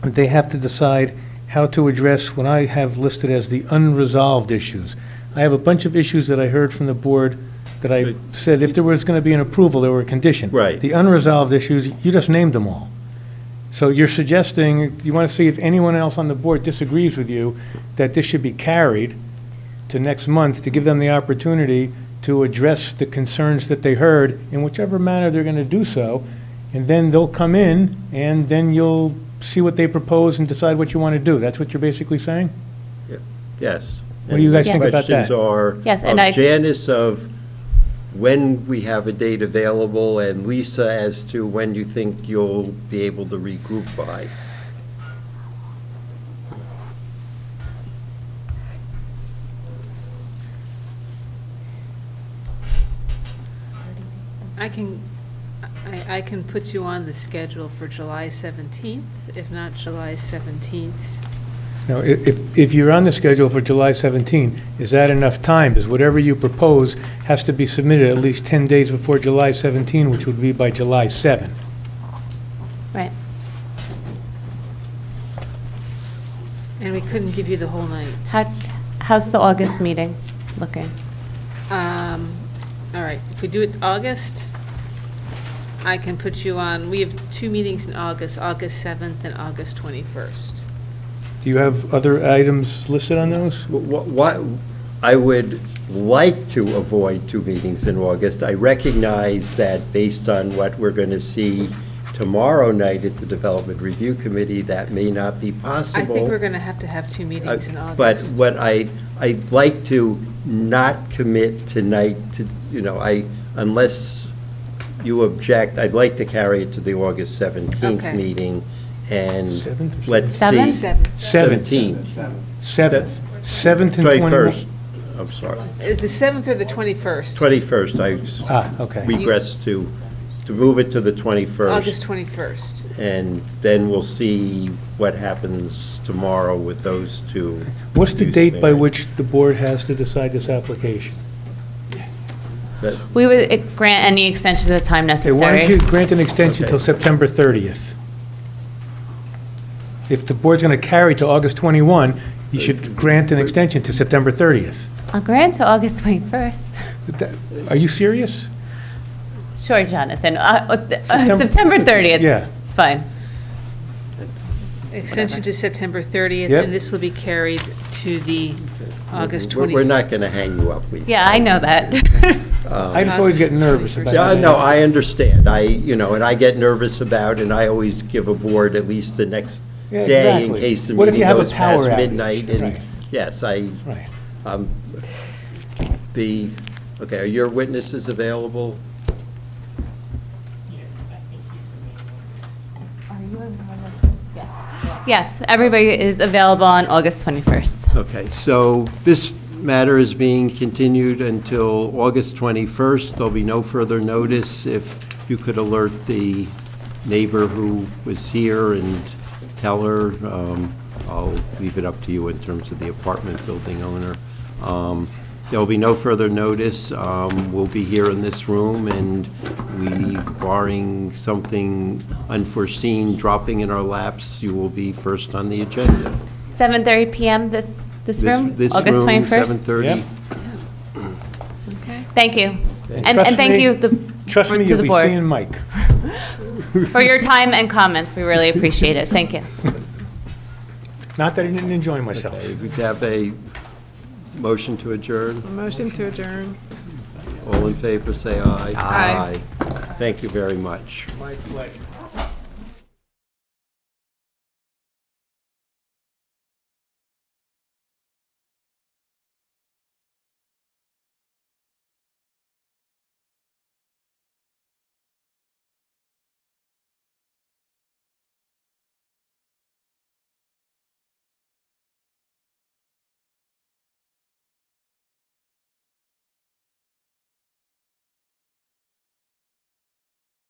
Speaker 8: they have to decide how to address what I have listed as the unresolved issues. I have a bunch of issues that I heard from the board that I said if there was going to be an approval, there were a condition.
Speaker 2: Right.
Speaker 8: The unresolved issues, you just named them all. So you're suggesting, you want to see if anyone else on the board disagrees with you, that this should be carried to next month to give them the opportunity to address the concerns that they heard in whichever manner they're going to do so. And then they'll come in, and then you'll see what they propose and decide what you want to do. That's what you're basically saying?
Speaker 2: Yes.
Speaker 8: What do you guys think about
Speaker 2: Questions
Speaker 8: that?
Speaker 2: are
Speaker 3: Yes, and
Speaker 2: of Janice of when we have a date available, and Lisa as to when you think you'll be able to regroup by.
Speaker 1: I can put you on the schedule for July 17th, if not July 17th.
Speaker 8: Now, if you're on the schedule for July 17, is that enough time? Because whatever you propose has to be submitted at least 10 days before July 17, which would be by July 7.
Speaker 3: Right.
Speaker 1: And we couldn't give you the whole night.
Speaker 3: How's the August meeting looking?
Speaker 1: All right, if we do it August, I can put you on, we have 2 meetings in August, August 7th and August 21st.
Speaker 8: Do you have other items listed on those?
Speaker 2: What, I would like to avoid 2 meetings in August. I recognize that based on what we're going to see tomorrow night at the Development Review Committee, that may not be possible.
Speaker 1: I think we're going to have 2 meetings in August.
Speaker 2: But what I'd like to not commit tonight to, unless you object, I'd like to carry it to the August 17th
Speaker 1: Okay.
Speaker 2: meeting, and
Speaker 8: 7th or
Speaker 2: let's see.
Speaker 3: 7th?
Speaker 2: 17th.
Speaker 8: 7th and
Speaker 2: 21st, I'm sorry.
Speaker 1: Is the 7th or the 21st?
Speaker 2: 21st,
Speaker 8: okay.
Speaker 2: regress to move it to the 21st.
Speaker 1: August 21st.
Speaker 2: And then we'll see what happens tomorrow with those 2.
Speaker 8: What's the
Speaker 2: use
Speaker 8: date by
Speaker 2: variants.
Speaker 8: which the board has to decide this application?
Speaker 2: That-
Speaker 3: We would grant any extensions of time
Speaker 8: Okay, why
Speaker 3: necessary.
Speaker 8: don't you grant an extension
Speaker 2: Okay.
Speaker 8: till September 30th? If the board's going to carry to August 21, you should grant an extension to September 30th.
Speaker 3: I'll grant to August 21st.
Speaker 8: Are you serious?
Speaker 3: Sure, Jonathan.
Speaker 8: September-
Speaker 3: September 30th.
Speaker 8: Yeah.
Speaker 3: It's fine.
Speaker 1: Extension to September 30th,
Speaker 8: Yep.
Speaker 1: and this will be carried to the August 24th.
Speaker 2: We're not going to hang you up, Lisa.
Speaker 3: Yeah, I know that.
Speaker 8: I just always get nervous about
Speaker 2: Yeah,
Speaker 8: that.
Speaker 2: no, I understand. And I get nervous about, and I always give a board at least the next
Speaker 8: Yeah,
Speaker 2: day in
Speaker 8: exactly.
Speaker 2: case the
Speaker 8: What if you
Speaker 2: meeting
Speaker 8: have a
Speaker 2: goes past
Speaker 8: power outage?
Speaker 2: midnight. And
Speaker 8: Right.
Speaker 2: yes,
Speaker 8: Right.
Speaker 2: Okay, are your witnesses available?
Speaker 3: Yes, everybody is available on August 21st.
Speaker 2: Okay, so this matter is being continued until August 21st. There'll be no further notice. If you could alert the neighbor who was here and tell her, I'll leave it up to you in terms of the apartment building owner. There'll be no further notice. We'll be here in this room, and we, barring something unforeseen dropping in our laps, you will be first on the agenda.
Speaker 3: 7:30 PM, this room?
Speaker 2: This
Speaker 3: August
Speaker 2: room,
Speaker 3: 21st?
Speaker 2: 7:30.
Speaker 1: Okay.
Speaker 3: Thank you. And
Speaker 8: Trust
Speaker 3: thank
Speaker 8: me-
Speaker 3: you
Speaker 8: Trust me,
Speaker 3: to
Speaker 8: you'll
Speaker 3: the
Speaker 8: be
Speaker 3: board
Speaker 8: seeing Mike.
Speaker 3: for your time and comments. We really appreciate it. Thank you.
Speaker 8: Not that I didn't enjoy myself.
Speaker 2: Okay, we have a motion to adjourn.
Speaker 12: Motion to adjourn.
Speaker 2: All in favor, say aye.
Speaker 12: Aye.
Speaker 2: Thank you very much.
Speaker 8: My pleasure.